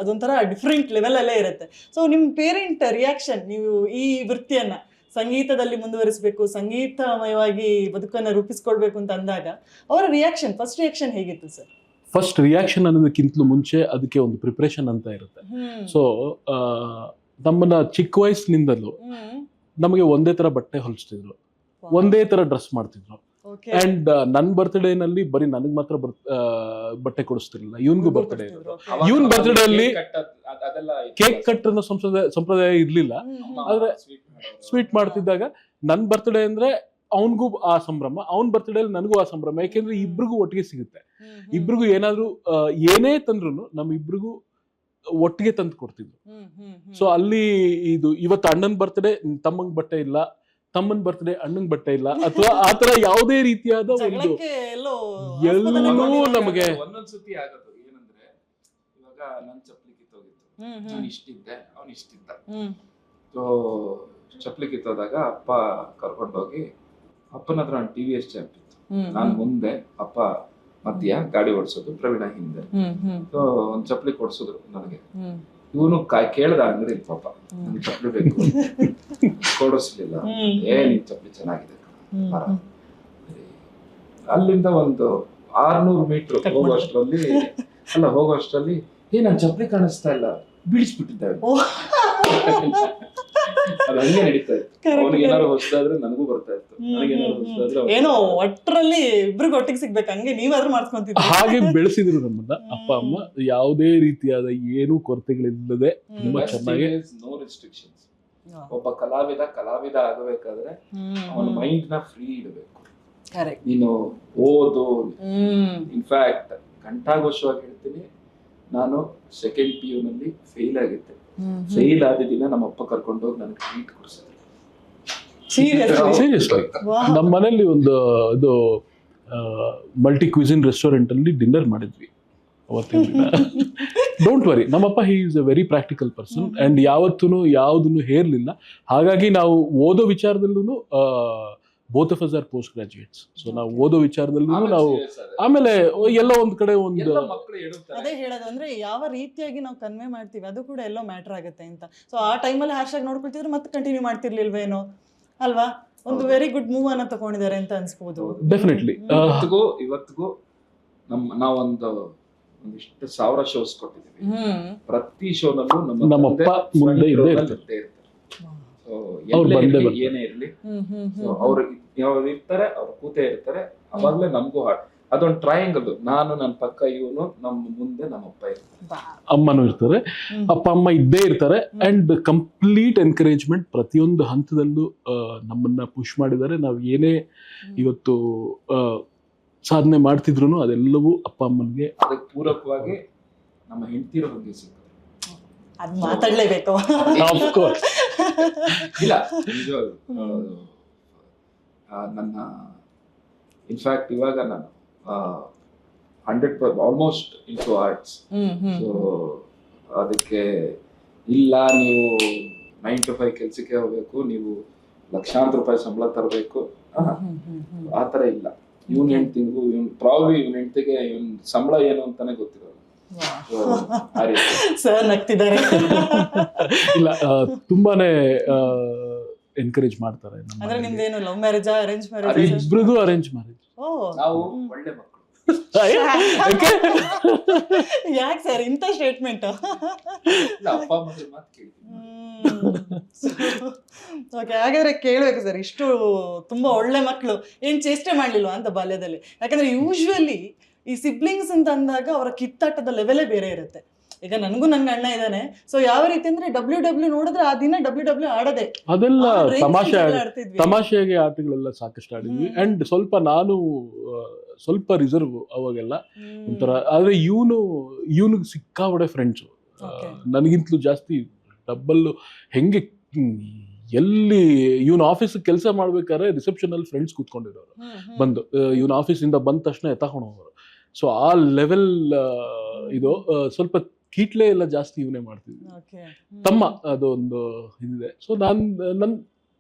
ಅದೊಂಥರ ಡಿಫ್ರೆಂಟ್ ಲೆವೆಲ್ ಅಲ್ಲೇ ಇರುತ್ತೆ. ಸೊ ನಿಮ್ ಪೇರೆಂಟ್ ರಿಯಾಕ್ಷನ್, ನೀವು ಈ ವೃತ್ತಿಯನ್ನ ಸಂಗೀತದಲ್ಲಿ ಮುಂದುವರಿಸಬೇಕು, ಸಂಗೀತಮಯವಾಗಿ ಬದುಕನ್ನ ರೂಪಿಸ್ಕೊಳ್ಬೇಕು ಅಂತ ಅಂದಾಗ ಅವರ ರಿಯಾಕ್ಷನ್, ಫಸ್ಟ್ ರಿಯಾಕ್ಷನ್ ಹೇಗಿತ್ತು ಸರ್? ಫಸ್ಟ್ ರಿಯಾಕ್ಷನ್ ಅನ್ನೋದಕ್ಕಿಂತಲೂ ಮುಂಚೆ ಅದಕ್ಕೆ ಒಂದು ಪ್ರಿಪ್ರೇಷನ್ ಅಂತ ಇರುತ್ತೆ. ಸೊ ನಮ್ಮನ್ನ ಚಿಕ್ಕ ವಯಸ್ಸಿನಿಂದಲೂ ನಮಗೆ ಒಂದೇ ತರ ಬಟ್ಟೆ ಹೊಲಿಸ್ತಿದ್ರು, ಒಂದೇ ತರ ಡ್ರೆಸ್ ಮಾಡ್ತಿದ್ರು. ಅಂಡ್ ನನ್ನ ಬರ್ತ್ಡೇನಲ್ಲಿ ಬರೀ ನನಗ್ ಮಾತ್ರ ಬಟ್ಟೆ ಕೊಡಿಸ್ತಿರ್ಲಿಲ್ಲ, ಇವನ್ಗೂ ಬರ್ತ್ಡೇ ಇರೋದು. ಇವನ್ ಬರ್ತ್ಡೇ ಅಲ್ಲಿ ಕೇಕ್ ಕಟ್ ಅನ್ನೋ ಸಂಪ್ರದಾಯ ಇರ್ಲಿಲ್ಲ, ಆದ್ರೆ ಸ್ವೀಟ್ ಮಾಡ್ತಿದ್ದಾಗ ನನ್ ಬರ್ತ್ಡೇ ಅಂದ್ರೆ ಅವನ್ಗೂ ಆ ಸಂಭ್ರಮ, ಅವನ್ ಬರ್ತ್ಡೇ ಅಲ್ಲಿ ನನಗೂ ಆ ಸಂಭ್ರಮ. ಯಾಕೆಂದ್ರೆ ಇಬ್ರಿಗೂ ಒಟ್ಟಿಗೆ ಸಿಗುತ್ತೆ. ಇಬ್ರಿಗೂ ಏನಾದ್ರು ಏನೇ ತಂದ್ರು ನಮ್ ಇಬ್ರಿಗೂ ಒಟ್ಟಿಗೆ ತಂದು ಕೊಡ್ತಿದ್ರು. ಸೊ ಅಲ್ಲಿ ಇದು ಇವತ್ತು ಅಣ್ಣನ್ ಬರ್ತ್ಡೇ ತಮ್ಮಂಗ್ ಬಟ್ಟೆ ಇಲ್ಲ, ತಮ್ಮನ್ ಬರ್ತ್ಡೇ ಅಣ್ಣಂಗ್ ಬಟ್ಟೆ ಇಲ್ಲ, ಅಥವಾ ಆತರ ಯಾವುದೇ ರೀತಿಯಾದ ಒಂದು ಎಲ್ಲೂ ನಮಗೆ ಒಂದೊಂದ್ಸತಿ ಆಗೋದು ಏನಂದ್ರೆ, ಇವಾಗ ನನ್ ಚಪ್ಪಲಿ ಕಿತ್ತೋಗಿತ್ತು, ನಾನು ಇಷ್ಟಿದ್ದೆ, ಅವ್ನು ಇಷ್ಟಿದ್ದ. ಸೊ ಚಪ್ಪಲಿ ಕಿತ್ತೋದಾಗ ಅಪ್ಪ ಕರ್ಕೊಂಡೋಗಿ, ಅಪ್ಪನ ಹತ್ರ ನಾನು ಟಿವಿ ಎಸ್ ಚಾಂಪ್ ಇತ್ತು, ನಾನ್ ಮುಂದೆ, ಅಪ್ಪ ಮಧ್ಯ ಗಾಡಿ ಓಡಿಸೋದು, ಪ್ರವೀಣ ಹಿಂದೆ. ಸೊ ಒಂದ್ ಚಪ್ಪಲಿ ಕೊಡ್ಸಿದ್ರು ನನಗೆ. ಇವನು ಕೇಳ್ದ ಅಂಗಡಿ, ಪಾಪ ನನ್ ಚಪ್ಪಲಿ ಬೇಕು, ಕೊಡಿಸ್ಲಿಲ್ಲ. ನಿನ್ ಚಪ್ಪಲಿ ಚೆನ್ನಾಗಿದೆ. ಅಲ್ಲಿಂದ ಒಂದು 600 ಮೀಟರ್ ಹೋಗೋಷ್ಟರಲ್ಲಿ ನನ್ ಚಪ್ಪಲಿ ಕಾಣಿಸ್ತಾ ಇಲ್ಲ, ಬೀಳಿಸ್ಬಿಟ್ಟಿದ್ದಾರೆ. ಅದು ಹಂಗೆ ನಡೀತಾ ಇತ್ತು. ಅವ್ನಿಗೆ ಏನಾದ್ರು ಹೊಸದಾದ್ರೆ ನನಗೂ ಬರ್ತಾ ಇತ್ತು, ನನಗೇನಾದ್ರು ಹೊಸದಾದ್ರೆ ಏನೋ ಒಟ್ಟರಲ್ಲಿ ಇಬ್ರಿಗೆ ಒಟ್ಟಿಗೆ ಸಿಗ್ಬೇಕು, ಹಂಗೆ ನೀವಾದ್ರೂ ಮಾಡ್ಸ್ಕೊಂತಿದ್ರು. ಹಾಗೆ ಬೆಳೆಸಿದ್ರು ನಮ್ಮನ್ನ ಅಪ್ಪ ಅಮ್ಮ. ಯಾವುದೇ ರೀತಿಯಾದ ಏನು ಕೊರತೆಗಳಿಲ್ಲದೆ ತುಂಬಾ ಚೆನ್ನಾಗಿ. No restrictions. ಒಬ್ಬ ಕಲಾವಿದ ಆಗಬೇಕಾದ್ರೆ ಅವನ ಮೈಂಡ್ ನ ಫ್ರೀ ಇಡಬೇಕು. ನೀನು ಓದು. ಇನ್ಫ್ಯಾಕ್ಟ್ ಘಂಟಾಘೋಷವಾಗಿ ಹೇಳ್ತೀನಿ, ನಾನು ಸೆಕೆಂಡ್ PU ನಲ್ಲಿ ಫೇಲ್ ಆಗಿದ್ದೆ. ಫೇಲ್ ಆದ ದಿನ ನಮ್ಮ ಅಪ್ಪ ಕರ್ಕೊಂಡೋಗಿ ನನಗೆ ಟ್ರೀಟ್ ಕೊಡಿಸಿದ್ರು. ಸೀರಿಯಸ್ಲಿ ನಮ್ಮ ಮನೇಲಿ ಒಂದು ಇದು ಮಲ್ಟಿ ಕ್ವಿಸಿನ್ ರೆಸ್ಟೋರೆಂಟ್ ಅಲ್ಲಿ ಡಿನ್ನರ್ ಮಾಡಿದ್ವಿ ಅವತ್ತಿನ ದಿನ. ಡೋಂಟ್ ವರಿ, ನಮ್ಮಪ್ಪ he is a very practical person and ಯಾವತ್ತೂ ಯಾವುದನ್ನು ಹೇರ್ಲಿಲ್ಲ. ಹಾಗಾಗಿ ನಾವು ಓದೋ ವಿಚಾರದಲ್ಲೂ both of us are post graduates. So ನಾವು ಓದೋ ವಿಚಾರದಲ್ಲೂ ನಾವು ಆಮೇಲೆ ಎಲ್ಲ ಒಂದ್ ಕಡೆ ಒಂದು ಅದೇ ಹೇಳೋದು ಅಂದ್ರೆ ಯಾವ ರೀತಿಯಾಗಿ ನಾವು ಕನ್ವೆ ಮಾಡ್ತೀವಿ ಅದು ಕೂಡ ಎಲ್ಲೋ ಮ್ಯಾಟರ್ ಆಗುತ್ತೆ ಅಂತ. ಸೊ ಆ ಟೈಮಲ್ಲಿ ಹ್ಯಾಶ್ ನೋಡ್ಕೊಳ್ತಿದ್ರೆ ಮತ್ತೆ ಕಂಟಿನ್ಯೂ ಮಾಡ್ತಿರ್ಲಿಲ್ವೇನೋ ಅಲ್ವಾ? ಒಂದು ವೆರಿ ಗುಡ್ ಮೂವ್ ಅನ್ನ ತಗೊಂಡಿದ್ದಾರೆ ಅಂತ ಅನ್ಸ್ಬೋದು. ಡೆಫಿನೆಟ್ಲಿ. ಇವತ್ತಿಗೂ ನಾವೊಂದು ಒಂದಿಷ್ಟು 1000 ಶೋಸ್ ಕೊಟ್ಟಿದ್ದೀವಿ. ಪ್ರತಿ ಶೋನಲ್ಲೂ ನಮ್ಮಪ್ಪ ಮುಂದೆ ಇದ್ದೇ ಇರ್ತಾರೆ. ಏನೇ ಇರ್ಲಿ ಅವ್ರು ಇರ್ತಾರೆ, ಅವ್ರು ಕೂತೇ ಇರ್ತಾರೆ. ಅವಾಗ್ಲೇ ನಮಗೂ ಅದೊಂದು ಟ್ರಯಾಂಗಲ್. ನಾನು ನನ್ನ ಪಕ್ಕ, ಇವನು ನಮ್ಮ ಮುಂದೆ ನಮ್ಮಪ್ಪ ಇರ್ತಾರೆ, ಅಮ್ಮನೂ ಇರ್ತಾರೆ, ಅಪ್ಪ ಅಮ್ಮ ಇದ್ದೇ ಇರ್ತಾರೆ. ಅಂಡ್ ಕಂಪ್ಲೀಟ್ ಎನ್ಕರೇಜ್ಮೆಂಟ್ ಪ್ರತಿಯೊಂದು ಹಂತದಲ್ಲೂ ನಮ್ಮನ್ನ ಪುಷ್ ಮಾಡಿದ್ದಾರೆ. ನಾವು ಏನೇ ಇವತ್ತು ಸಾಧನೆ ಮಾಡ್ತಿದ್ರು ಅದೆಲ್ಲವೂ ಅಪ್ಪ ಅಮ್ಮನಿಗೆ. ಅದಕ್ಕೆ ಪೂರಕವಾಗಿ ನಮ್ಮ ಹೆಂಡತಿರ ಬಗ್ಗೆ ಸಿಗ್ತದೆ. ಅದು ಮಾತಾಡ್ಲೇಬೇಕು. ಇಲ್ಲ, ನನ್ನ ಇನ್ಫ್ಯಾಕ್ಟ್ ಇವಾಗ ನಾನು 100% ಆಲ್ಮೋಸ್ಟ್ ಇಂಟು ಆರ್ಟ್ಸ್. ಸೊ ಅದಕ್ಕೆ ಇಲ್ಲ ನೀವು 9 to 5 ಕೆಲ್ಸಕ್ಕೆ ಹೋಗ್ಬೇಕು, ನೀವು ಲಕ್ಷಾಂತರ ರೂಪಾಯಿ ಸಂಬಳ ತರಬೇಕು, ಆತರ ಇಲ್ಲ. ಇವನ್ ಹೆಂಡ್ತಿಗೂ ಇವನ್ ಹೆಂಡ್ತಿಗೆ ಇವನ್ ಸಂಬಳ ಏನು ಅಂತಾನೆ ಗೊತ್ತಿರೋದು. ಸರ್ ನಗ್ತಿದ್ದಾರೆ. ಇಲ್ಲ, ತುಂಬಾನೇ ಎನ್ಕರೇಜ್ ಮಾಡ್ತಾರೆ. ಅಂದ್ರೆ ನಿಮ್ದೇನು ಲವ್ ಮ್ಯಾರೇಜಾ ಅರೇಂಜ್ ಮ್ಯಾರೇಜ್? ಇಬ್ರದು ಅರೇಂಜ್ ಮ್ಯಾರೇಜ್. ನಾವು ಒಳ್ಳೆ ಮಕ್ಕಳು. ಯಾಕೆ ಸರ್ ಇಂಥ ಸ್ಟೇಟ್ಮೆಂಟ್? ಅಪ್ಪ ಅಮ್ಮನ ಮಾತು ಕೇಳ್ತೀನಿ. ಓಕೆ, ಹಾಗಾದ್ರೆ ಕೇಳ್ಬೇಕು ಸರ್, ಇಷ್ಟು ತುಂಬಾ ಒಳ್ಳೆ ಮಕ್ಕಳು ಏನ್ ಚೇಷ್ಟೆ ಮಾಡ್ಲಿಲ್ವಾ ಅಂತ ಬಾಲ್ಯದಲ್ಲಿ? ಯಾಕಂದ್ರೆ ಯೂಶುವಲಿ ಈ ಸಿಬ್ಲಿಂಗ್ಸ್ ಅಂತ ಅಂದಾಗ ಅವರ ಕಿತ್ತಾಟದ ಲೆವೆಲೇ ಬೇರೆ ಇರುತ್ತೆ. ಈಗ ನನಗೂ ನನ್ನ ಅಣ್ಣ ಇದ್ದಾನೆ. ಸೊ ಯಾವ ರೀತಿ ಅಂದ್ರೆ WW ನೋಡಿದ್ರೆ ಆ ದಿನ WW ಆಡದೆ, ಅದೆಲ್ಲ ತಮಾಷೆಯಾಗಿ ಆಟಗಳೆಲ್ಲ ಸಾಕಷ್ಟು ಆಡಿದ್ವಿ. ಅಂಡ್ ನಾನು ಸ್ವಲ್ಪ ರಿಸರ್ವ್ ಅವಾಗೆಲ್ಲ ಒಂಥರ. ಆದ್ರೆ ಇವನಿಗೆ ಸಿಕ್ಕಾಬಡೆ ಫ್ರೆಂಡ್ಸು, ನನಗಿಂತಲೂ ಜಾಸ್ತಿ ಡಬ್ಬಲ್. ಹೆಂಗೆ ಎಲ್ಲಿ ಇವನ್ ಆಫೀಸ್ ಕೆಲಸ ಮಾಡ್ಬೇಕಾದ್ರೆ ರಿಸೆಪ್ಷನ್ ಅಲ್ಲಿ ಫ್ರೆಂಡ್ಸ್ ಕೂತ್ಕೊಂಡಿರೋರು ಬಂದು, ಇವನ್ ಆಫೀಸಿಂದ ಬಂದ ತಕ್ಷಣ ಎತ್ತಾಕೊಂಡು ಹೋಗೋರು. ಸೊ ಆ ಲೆವೆಲ್ ಇದು. ಸ್ವಲ್ಪ ಕೀಟ್ಲೆ ಎಲ್ಲ ಜಾಸ್ತಿ ಇವನೇ ಮಾಡ್ತಿದ್ವಿ. ತಮ್ಮ ಅದೊಂದು ಇದಿದೆ. ಸೊ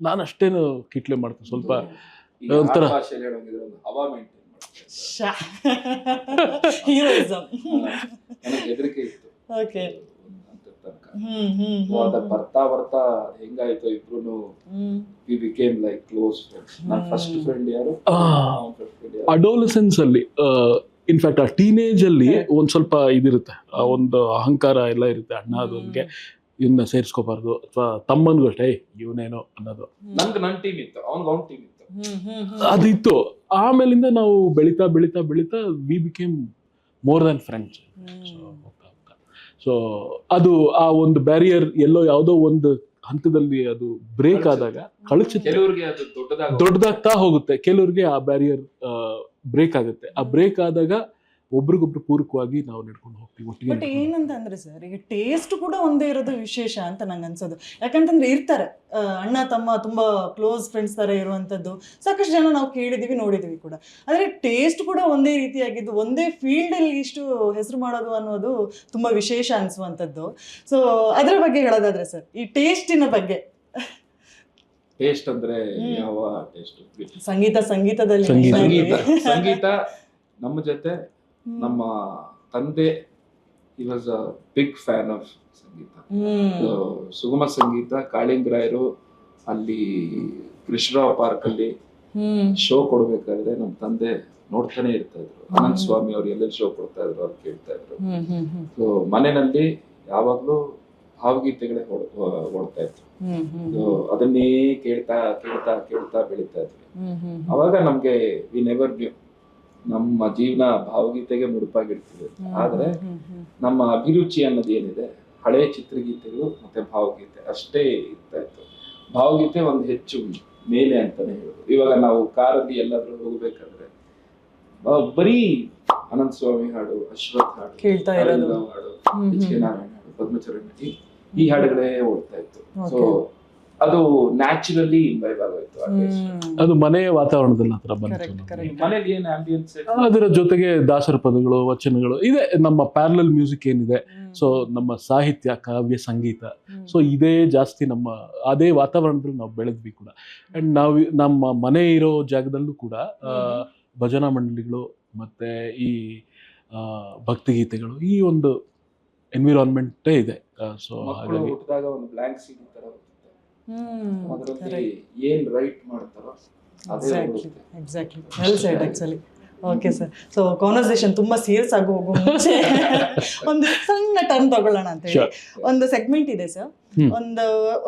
ನಾನು ಅಷ್ಟೇನು ಕೀಟ್ಲೆ ಮಾಡ್ತೀನಿ. ಸ್ವಲ್ಪ ಒಂಥರ ಹೆದರಿಕೆ ಇತ್ತು. ಬರ್ತಾ ಬರ್ತಾ ಹೆಂಗಾಯ್ತು, ಇಬ್ರು we became like close friends. ನನ್ನ ಫಸ್ಟ್ ಫ್ರೆಂಡ್ ಯಾರು? ಅಡೋಲಸೆನ್ಸ್ ಅಲ್ಲಿ ಇನ್ಫ್ಯಾಕ್ಟ್ ಆ ಟೀನೇಜ್ ಅಲ್ಲಿ ಒಂದ್ ಸ್ವಲ್ಪ ಇದಿರುತ್ತೆ, ಆ ಒಂದು ಅಹಂಕಾರ ಎಲ್ಲ ಇರುತ್ತೆ. ಅಣ್ಣ ಅದೊಂದಿಗೆ ಇವನ್ನ ಸೇರಿಸ್ಕೋಬಾರ್ದು, ಅಥವಾ ತಮ್ಮನ್ಗೂ ಅಷ್ಟೇ ಇವನೇನೋ ಅನ್ನೋದು. ನನ್ ಟೀಮ್ ಇತ್ತು, ಅವ್ನ್ ಟೀಮ್ ಇತ್ತು, ಅದಿತ್ತು. ಆಮೇಲಿಂದ ನಾವು ಬೆಳಿತಾ ಬೆಳಿತಾ ಬೆಳಿತಾ we became more than friends. So ಅದು ಆ ಒಂದು ಬ್ಯಾರಿಯರ್ ಎಲ್ಲೋ ಯಾವುದೋ ಒಂದು ಹಂತದಲ್ಲಿ ಅದು ಬ್ರೇಕ್ ಆದಾಗ ಕಳಚುತ್ತೆ, ಕೆಲವ್ರಿಗೆ ಅದು ದೊಡ್ಡದಾಗ್ತಾ ಹೋಗುತ್ತೆ, ಕೆಲವ್ರಿಗೆ ಆ ಬ್ಯಾರಿಯರ್ ಬ್ರೇಕ್ ಆಗುತ್ತೆ. ಆ ಬ್ರೇಕ್ ಆದಾಗ ಒಬ್ರಿಗೊಬ್ರು ಪೂರಕವಾಗಿ ನಾವು ನಡ್ಕೊಂಡು ಹೋಗ್ತೀವಿ ಒಟ್ಟಿಗೆ. ಬಟ್ ಏನಂತ ಅಂದ್ರೆ ಸರ್, ಈಗ ಟೇಸ್ಟ್ ಕೂಡ ಒಂದೇ ಇರೋದು ವಿಶೇಷ ಅಂತ ನಂಗೆ ಅನ್ಸೋದು. ಯಾಕಂತಂದ್ರೆ ಇರ್ತಾರೆ ಅಣ್ಣ ತಮ್ಮ ತುಂಬಾ ಕ್ಲೋಸ್ ಫ್ರೆಂಡ್ಸ್ ತರ ಇರುವಂತದ್ದು ಸಾಕಷ್ಟು ಜನ ನಾವು ಕೇಳಿದೀವಿ, ನೋಡಿದೀವಿ ಕೂಡ. ಆದ್ರೆ ಟೇಸ್ಟ್ ಕೂಡ ಒಂದೇ ರೀತಿಯಾಗಿದ್ದು, ಒಂದೇ ಫೀಲ್ಡ್ ಅಲ್ಲಿ ಇಷ್ಟು ಹೆಸರು ಮಾಡೋದು ಅನ್ನೋದು ತುಂಬಾ ವಿಶೇಷ ಅನ್ಸುವಂಥದ್ದು. ಸೊ ಅದ್ರ ಬಗ್ಗೆ ಹೇಳೋದಾದ್ರೆ ಸರ್, ಈ ಟೇಸ್ಟಿನ ಬಗ್ಗೆ. ಟೇಸ್ಟ್ ಅಂದ್ರೆ ಯಾವ ಟೇಸ್ಟ್? ಸಂಗೀತದಲ್ಲಿ ಸಂಗೀತ ನಮ್ಮ ಜೊತೆ ನಮ್ಮ ತಂದೆ he was a big fan of ಸಂಗೀತ. ಸುಗಮ ಸಂಗೀತ ಕಾಳಿಂಗರಾಯರು ಅಲ್ಲಿ ಕೃಷ್ಣರಾವ್ ಪಾರ್ಕ್ ಅಲ್ಲಿ ಶೋ ಕೊಡ್ಬೇಕಾದ್ರೆ ನಮ್ಮ ತಂದೆ ನೋಡ್ತಾನೆ ಇರ್ತಾ ಇದ್ರು. ಅನಂತ ಸ್ವಾಮಿ ಅವ್ರು ಎಲ್ಲೆಲ್ಲಿ ಶೋ ಕೊಡ್ತಾ ಇದ್ರು ಅವ್ರು ಕೇಳ್ತಾ ಇದ್ರು. ಸೊ ಮನೆಯಲ್ಲಿ ಯಾವಾಗ್ಲೂ ಭಾವಗೀತೆಗಳೇ ಓಡ್ತಾ ಇತ್ತು. ಸೊ ಅದನ್ನೇ ಕೇಳ್ತಾ ಕೇಳ್ತಾ ಕೇಳ್ತಾ ಬೆಳೀತಾ ಇದ್ವಿ. ಅವಾಗ ನಮ್ಗೆ ವಿ ನೆವರ್ ನ್ಯೂ ನಮ್ಮ ಜೀವನ ಭಾವಗೀತೆಗೆ ಮುಡುಪಾಗಿರ್ತೀವಿ. ಆದ್ರೆ ನಮ್ಮ ಅಭಿರುಚಿ ಅನ್ನೋದು ಏನಿದೆ, ಹಳೆ ಚಿತ್ರಗೀತೆಗಳು ಮತ್ತೆ ಭಾವಗೀತೆ ಅಷ್ಟೇ ಇರ್ತಾ ಇತ್ತು. ಭಾವಗೀತೆ ಒಂದು ಹೆಚ್ಚು ಮೇಲೆ ಅಂತಾನೆ ಹೇಳೋದು. ಇವಾಗ ನಾವು ಕಾರಲ್ಲಿ ಎಲ್ಲಾದ್ರೂ ಹೋಗ್ಬೇಕಾದ್ರೆ ಬರೀ ಅನಂತ ಸ್ವಾಮಿ ಹಾಡು, ಅಶ್ವಥ್ ಹಾಡು, ಹಾಡು, ಎಚ್ ಕೆ ನಾರಾಯಣ ಹಾಡು, ಪದ್ಮಚರಣ್ ಈ ಹಾಡುಗಳೇ ಓಡ್ತಾ ಇತ್ತು. ಸೊ ಅದು ನ್ಯಾಚುರಲಿ ಇಂಬೈಬ್ ಆಗೋಯ್ತು. ಅದು ಮನೆಯ ವಾತಾವರಣದಲ್ಲಿ ಆ ಥರ ಬಂತು. ಮನೇಲಿ ಏನ್ ಆಂಬಿಯನ್ಸ್, ಅದರ ಜೊತೆಗೆ ದಾಸರ ಪದಗಳು, ವಚನಗಳು ಇದೆ. ನಮ್ಮ ಪ್ಯಾರಲಲ್ ಮ್ಯೂಸಿಕ್ ಏನಿದೆ, ಸೊ ನಮ್ಮ ಸಾಹಿತ್ಯ, ಕಾವ್ಯ, ಸಂಗೀತ, ಸೊ ಇದೇ ಜಾಸ್ತಿ ನಮ್ಮ ಅದೇ ವಾತಾವರಣದಲ್ಲಿ ನಾವು ಬೆಳೆದ್ವಿ ಕೂಡ. ಅಂಡ್ ನಾವು ನಮ್ಮ ಮನೆ ಇರೋ ಜಾಗದಲ್ಲೂ ಕೂಡ ಭಜನಾ ಮಂಡಳಿಗಳು ಮತ್ತೆ ಈ ಭಕ್ತಿಗೀತೆಗಳು, ಈ ಒಂದು ಎನ್ವಿರಾನ್ಮೆಂಟೇ ಇದೆ. ಸೊ ಹಾಗಾಗಿ ಹುಟ್ಟಿದಾಗ ಒಂದು ಬ್ಲಾಂಕ್ ಸೀಟ್ ತರ ಅದರಲ್ಲಿ ಏನ್ ರೈಟ್ ಮಾಡ್ತಾರೋ ಅದೇ exactly well shed actually. Okay sir, so conversation ತುಂಬಾ ಸೀರಿಯಸ್ ಆಗಿ ಹೋಗೋ ಮುಂಚೆ ಒಂದು ಸಣ್ಣ ಟರ್ನ್ ತಗೊಳ್ಳೋಣ ಅಂತ ಹೇಳಿ ಒಂದು ಸೆಗ್ಮೆಂಟ್ ಇದೆ ಸರ್.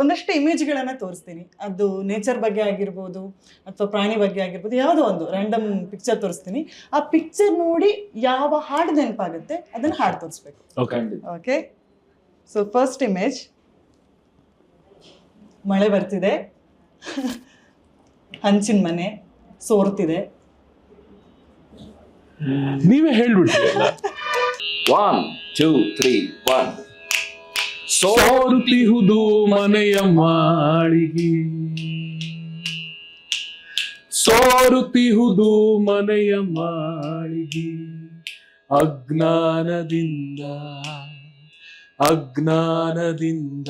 ಒಂದಷ್ಟು ಇಮೇಜ್ಗಳನ್ನ ತೋರಿಸ್ತೀನಿ. ಅದು ನೇಚರ್ ಬಗ್ಗೆ ಆಗಿರ್ಬೋದು ಅಥವಾ ಪ್ರಾಣಿ ಬಗ್ಗೆ ಆಗಿರ್ಬೋದು, ಯಾವುದೋ ಒಂದು ರ್ಯಾಂಡಮ್ ಪಿಕ್ಚರ್ ತೋರಿಸ್ತೀನಿ. ಆ ಪಿಕ್ಚರ್ ನೋಡಿ ಯಾವ ಹಾಡು ನೆನಪಾಗುತ್ತೆ ಅದನ್ನ ಹಾಡು ತೋರಿಸ್ಬೇಕು. ಓಕೆ, ಸೊ ಫಸ್ಟ್ ಇಮೇಜ್, ಮಳೆ ಬರ್ತಿದೆ, ಹಂಚಿನ ಮನೆ ಸೋರ್ತಿದೆ. ನೀವೇ ಹೇಳ್ಬಿಡ್ತೀವಿ. 1 2 3 1 ಸೋರುತಿಹುದು ಮನೆಯ ಮಾಳಿಗೆ, ಸೋರುತಿಹುದು ಮನೆಯ ಮಾಳಿಗೆ, ಅಜ್ಞಾನದಿಂದ ಅಜ್ಞಾನದಿಂದ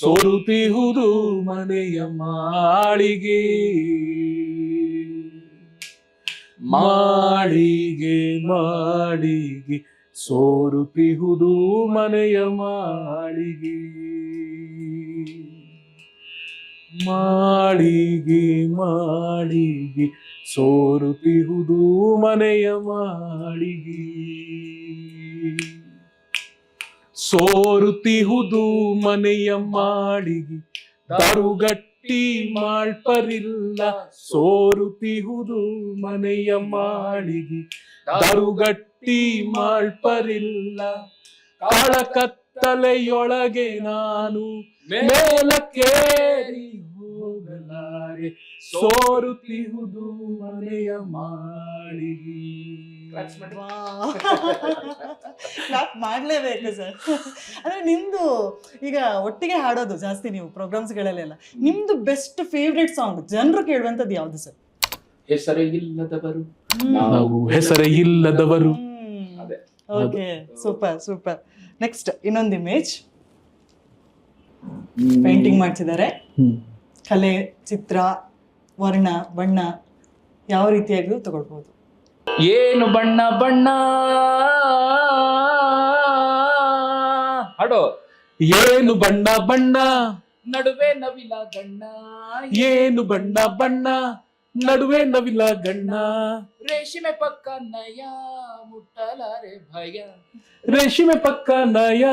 ಸೋರುತಿಹುದು ಮನೆಯ ಮಾಳಿಗೆ, ಮಾಳಿಗೆ ಮಾಳಿಗೆ ಸೋರುತಿಹುದು ಮನೆಯ ಮಾಳಿಗೆ, ಮಾಳಿಗೆ ಮಾಳಿಗೆ ಸೋರುತಿಹುದು ಮನೆಯ ಮಾಳಿಗೆ, ಸೋರುತಿಹುದು ಮನೆಯ ಮಾಳಿಗೆ, ದಾರುಗಟ್ಟಿ ಮಾಳ್ಪರಿಲ್ಲ, ಸೋರುತಿಹುದು ಮನೆಯ ಮಾಳಿಗೆ, ದಾರುಗಟ್ಟಿ ಮಾಳ್ಪರಿಲ್ಲ, ಕಾಳ ಕತ್ತಲೆಯೊಳಗೆ ನಾನು ಮೇಲಕ್ಕೇರಿ ಹೋಗಲಾರೆ, ಸೋರುತಿಹುದು ಮನೆಯ ಮಾಳಿಗೆ. ಕ್ಲಾಪ್ ಮಾಡ್ಲೇಬೇಕು ಸರ್. ಅಂದ್ರೆ ನಿಮ್ದು ಈಗ ಒಟ್ಟಿಗೆ ಹಾಡೋದು ಜಾಸ್ತಿ ನೀವು ಪ್ರೋಗ್ರಾಮ್ಸ್ಗಳಲ್ಲೆಲ್ಲ, ನಿಮ್ದು ಬೆಸ್ಟ್ ಫೇವ್ರೆಟ್ ಸಾಂಗ್ ಜನರು ಕೇಳುವಂಥದ್ದು ಯಾವ್ದು ಸರ್? ಹೆಸರೇ ಇಲ್ಲದವರು ನಾವು ಹೆಸರೇ ಇಲ್ಲದವರು. Okay, super super. ನೆಕ್ಸ್ಟ್ ಇನ್ನೊಂದು ಇಮೇಜ್, ಪೇಂಟಿಂಗ್ ಮಾಡ್ತಿದ್ದಾರೆ. ಕಲೆ, ಚಿತ್ರ, ವರ್ಣ, ಬಣ್ಣ ಯಾವ ರೀತಿಯಾಗಿಯೂ ತಗೊಳ್ಬಹುದು. ಏನು ಬಣ್ಣ ಬಣ್ಣ ಹಾಡೋ, ಏನು ಬಣ್ಣ ಬಣ್ಣ ನಡುವೆ ನವಿಲ ಗಣ್ಣ, ಏನು ಬಣ್ಣ ಬಣ್ಣ ನಡುವೆ ನವಿಲ ಗಣ್ಣ ರೇಷ್ಮೆ ಪಕ್ಕ ನಯ ಮುಟ್ಟಲಾರೆ ಭಯ ರೇಷ್ಮೆ ಪಕ್ಕ ನಯ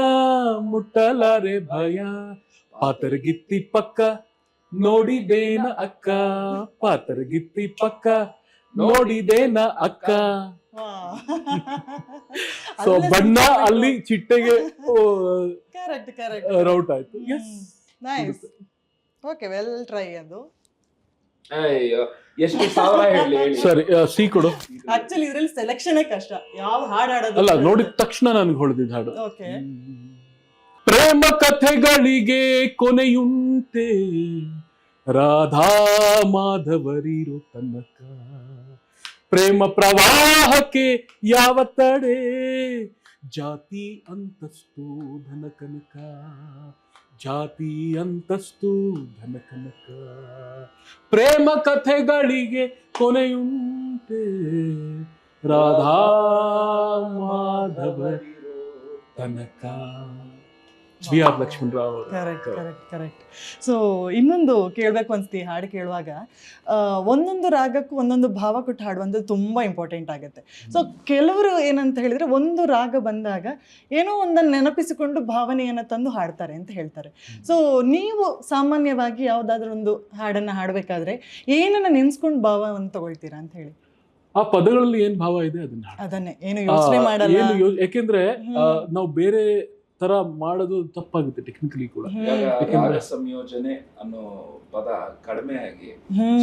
ಮುಟ್ಟಲಾರೆ ಭಯ ಪಾತರಗಿತ್ತಿ ಪಕ್ಕ ನೋಡಿದೇನ ಅಕ್ಕ ಪಾತರಗಿತ್ತಿ ಪಕ್ಕ ನೋಡಿದೇನ ಅಕ್ಕ. ಸೊ ಬಣ್ಣ ಅಲ್ಲಿ ಚಿಟ್ಟೆಗೆ ಕರೆಕ್ಟ್ ಕರೆಕ್ಟ್ ರೌಟ್ ಆಯ್ತು. ನೈಸ್. Okay, well try. ಅದು ಅಯ್ಯೋ ಎಷ್ಟು ಸಾವಿರ ಹೇಳಿ ಸರಿ, ಸಿ ಕೊಡು. ಆಕ್ಚುಲಿ ಇದ್ರಲ್ಲಿ ಸೆಲೆಕ್ಷನ್ ಕಷ್ಟ, ಯಾವ ಹಾಡು ಹಾಡೋದು ಅಲ್ಲ, ನೋಡಿದ ತಕ್ಷಣ ನನಗೆ ಹೊಳೆದಿದ್ದ ಹಾಡು. ಓಕೆ. ಪ್ರೇಮ ಕಥೆಗಳಿಗೆ ಕೊನೆಯುಂಟೆ ರಾಧಾ ಮಾಧವರಿರೋ ತನಕ, ಪ್ರೇಮ ಪ್ರವಾಹಕ್ಕೆ ಯಾವ ತಡೆ ಜಾತಿ ಅಂತಸ್ತು ಧನ ಕನಕ, ಜಾತಿ ಅಂತಸ್ತು ಧನ ಕನಕ, ಪ್ರೇಮ ಕಥೆಗಳಿಗೆ ಕೊನೆಯುಂಟೆ ರಾಧಾ ಮಾಧವರಿರೋ ತನಕ. B R Lakshmanrao. Correct correct correct. So ಇನ್ನೊಂದು ಕೇಳಬೇಕು ಅನ್ಸ್ತಿ, ಹಾಡು ಕೇಳುವಾಗ ಒಂದೊಂದು ರಾಗಕ್ಕೂ ಒಂದೊಂದು ಭಾವ ಕೊಟ್ಟು ಹಾಡುವಂಥದ್ದು ತುಂಬ ಇಂಪಾರ್ಟೆಂಟ್ ಆಗುತ್ತೆ. ಸೊ ಕೆಲವರು ಏನಂತ ಹೇಳಿದರೆ, ಒಂದು ರಾಗ ಬಂದಾಗ ಏನೋ ಒಂದನ್ನು ನೆನಪಿಸಿಕೊಂಡು ಭಾವನೆಯನ್ನು ತಂದು ಹಾಡ್ತಾರೆ ಅಂತ ಹೇಳ್ತಾರೆ. ಸೊ ನೀವು ಸಾಮಾನ್ಯವಾಗಿ ಯಾವುದಾದ್ರೂ ಒಂದು ಹಾಡನ್ನು ಹಾಡಬೇಕಾದ್ರೆ ಏನನ್ನು ನೆನೆಸ್ಕೊಂಡು ಭಾವವನ್ನು ತಗೊಳ್ತೀರಾ ಅಂತ ಹೇಳಿ? ಆ ಪದಗಳಲ್ಲಿ ಏನ್ ಭಾವ ಇದೆ ಅದನ್ನೇ ಏನು ಯೋಚನೆ ಮಾಡಲ್ಲ. ಯಾಕೆಂದ್ರೆ ನಾವು ಬೇರೆ ತರ ಮಾಡೋದು ತಪ್ಪಾಗುತ್ತೆ ಟೆಕ್ನಿಕಲಿ ಕೂಡ. ರಾಗ ಸಂಯೋಜನೆ ಅನ್ನೋ ಪದ ಕಡಿಮೆ ಆಗಿ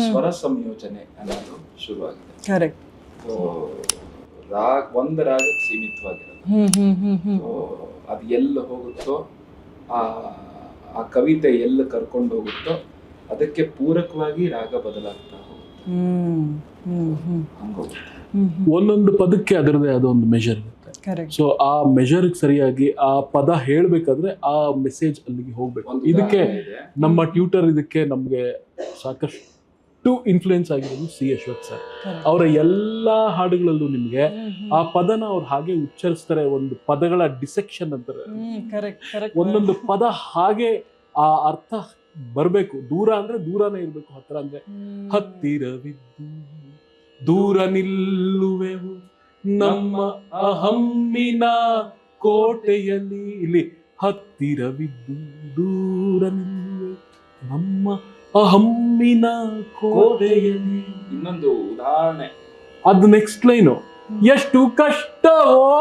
ಸ್ವರ ಸಂಯೋಜನೆ ಅನ್ನೋದು ಶುರುವಾಗಿದೆ. ಕರೆಕ್ಟ್. ಒಂದು ರಾಗಕ್ಕೆ ಸೀಮಿತವಾಗಿರೋದು. ಅದು ಎಲ್ಲ ಹೋಗುತ್ತೋ, ಆ ಕವಿತೆ ಎಲ್ಲ ಕರ್ಕೊಂಡು ಹೋಗುತ್ತೋ, ಅದಕ್ಕೆ ಪೂರಕವಾಗಿ ರಾಗ ಬದಲಾಗ್ತಾ ಹೋಗುತ್ತೆ. ಒಂದೊಂದು ಪದಕ್ಕೆ ಅದರದೇ ಆದ ಒಂದು ಮೆಜರ್ ಇರುತ್ತೆ. ಸೊ ಆ ಮೆಜರ್ ಸರಿಯಾಗಿ ಆ ಪದ ಹೇಳ್ಬೇಕಾದ್ರೆ ಆ ಮೆಸೇಜ್ ಅಲ್ಲಿಗೆ ಹೋಗ್ಬೇಕು. ಇದಕ್ಕೆ ನಮ್ಮ ಟ್ಯೂಟರ್ ಇದಕ್ಕೆ ನಮ್ಗೆ ಸಾಕಷ್ಟು ಇನ್ಫ್ಲೂಯೆನ್ಸ್ ಆಗಿರೋದು ಸಿ ಅಶ್ವಥ್ ಸರ್. ಅವರ ಎಲ್ಲಾ ಹಾಡುಗಳಲ್ಲೂ ನಿಮ್ಗೆ ಆ ಪದನ ಅವ್ರು ಹಾಗೆ ಉಚ್ಚರಿಸ್ತಾರೆ. ಒಂದು ಪದಗಳ ಡಿಸೆಕ್ಷನ್ ಅಂತಾರೆ. ಒಂದೊಂದು ಪದ ಹಾಗೆ ಆ ಅರ್ಥ ಬರ್ಬೇಕು. ದೂರ ಅಂದ್ರೆ ದೂರನೇ ಇರ್ಬೇಕು, ಹತ್ತಿರ ಅಂದ್ರೆ ಹತ್ತಿರವಿದ್ದು ದೂರ ನಿಲ್ಲುವೆವು ನಮ್ಮ ಅಹಮ್ಮಿನ ಕೋಟೆಯಲ್ಲಿ. ಇಲ್ಲಿ ಹತ್ತಿರವಿದ್ದು ದೂರ ನಿಲ್ಲುವೆ ನಮ್ಮ ಅಹಮ್ಮಿನ ಕೋಟೆಯಲ್ಲಿ. ಇನ್ನೊಂದು ಉದಾಹರಣೆ, ಅದು ನೆಕ್ಸ್ಟ್ ಲೈನು. ಎಷ್ಟು ಕಷ್ಟವೋ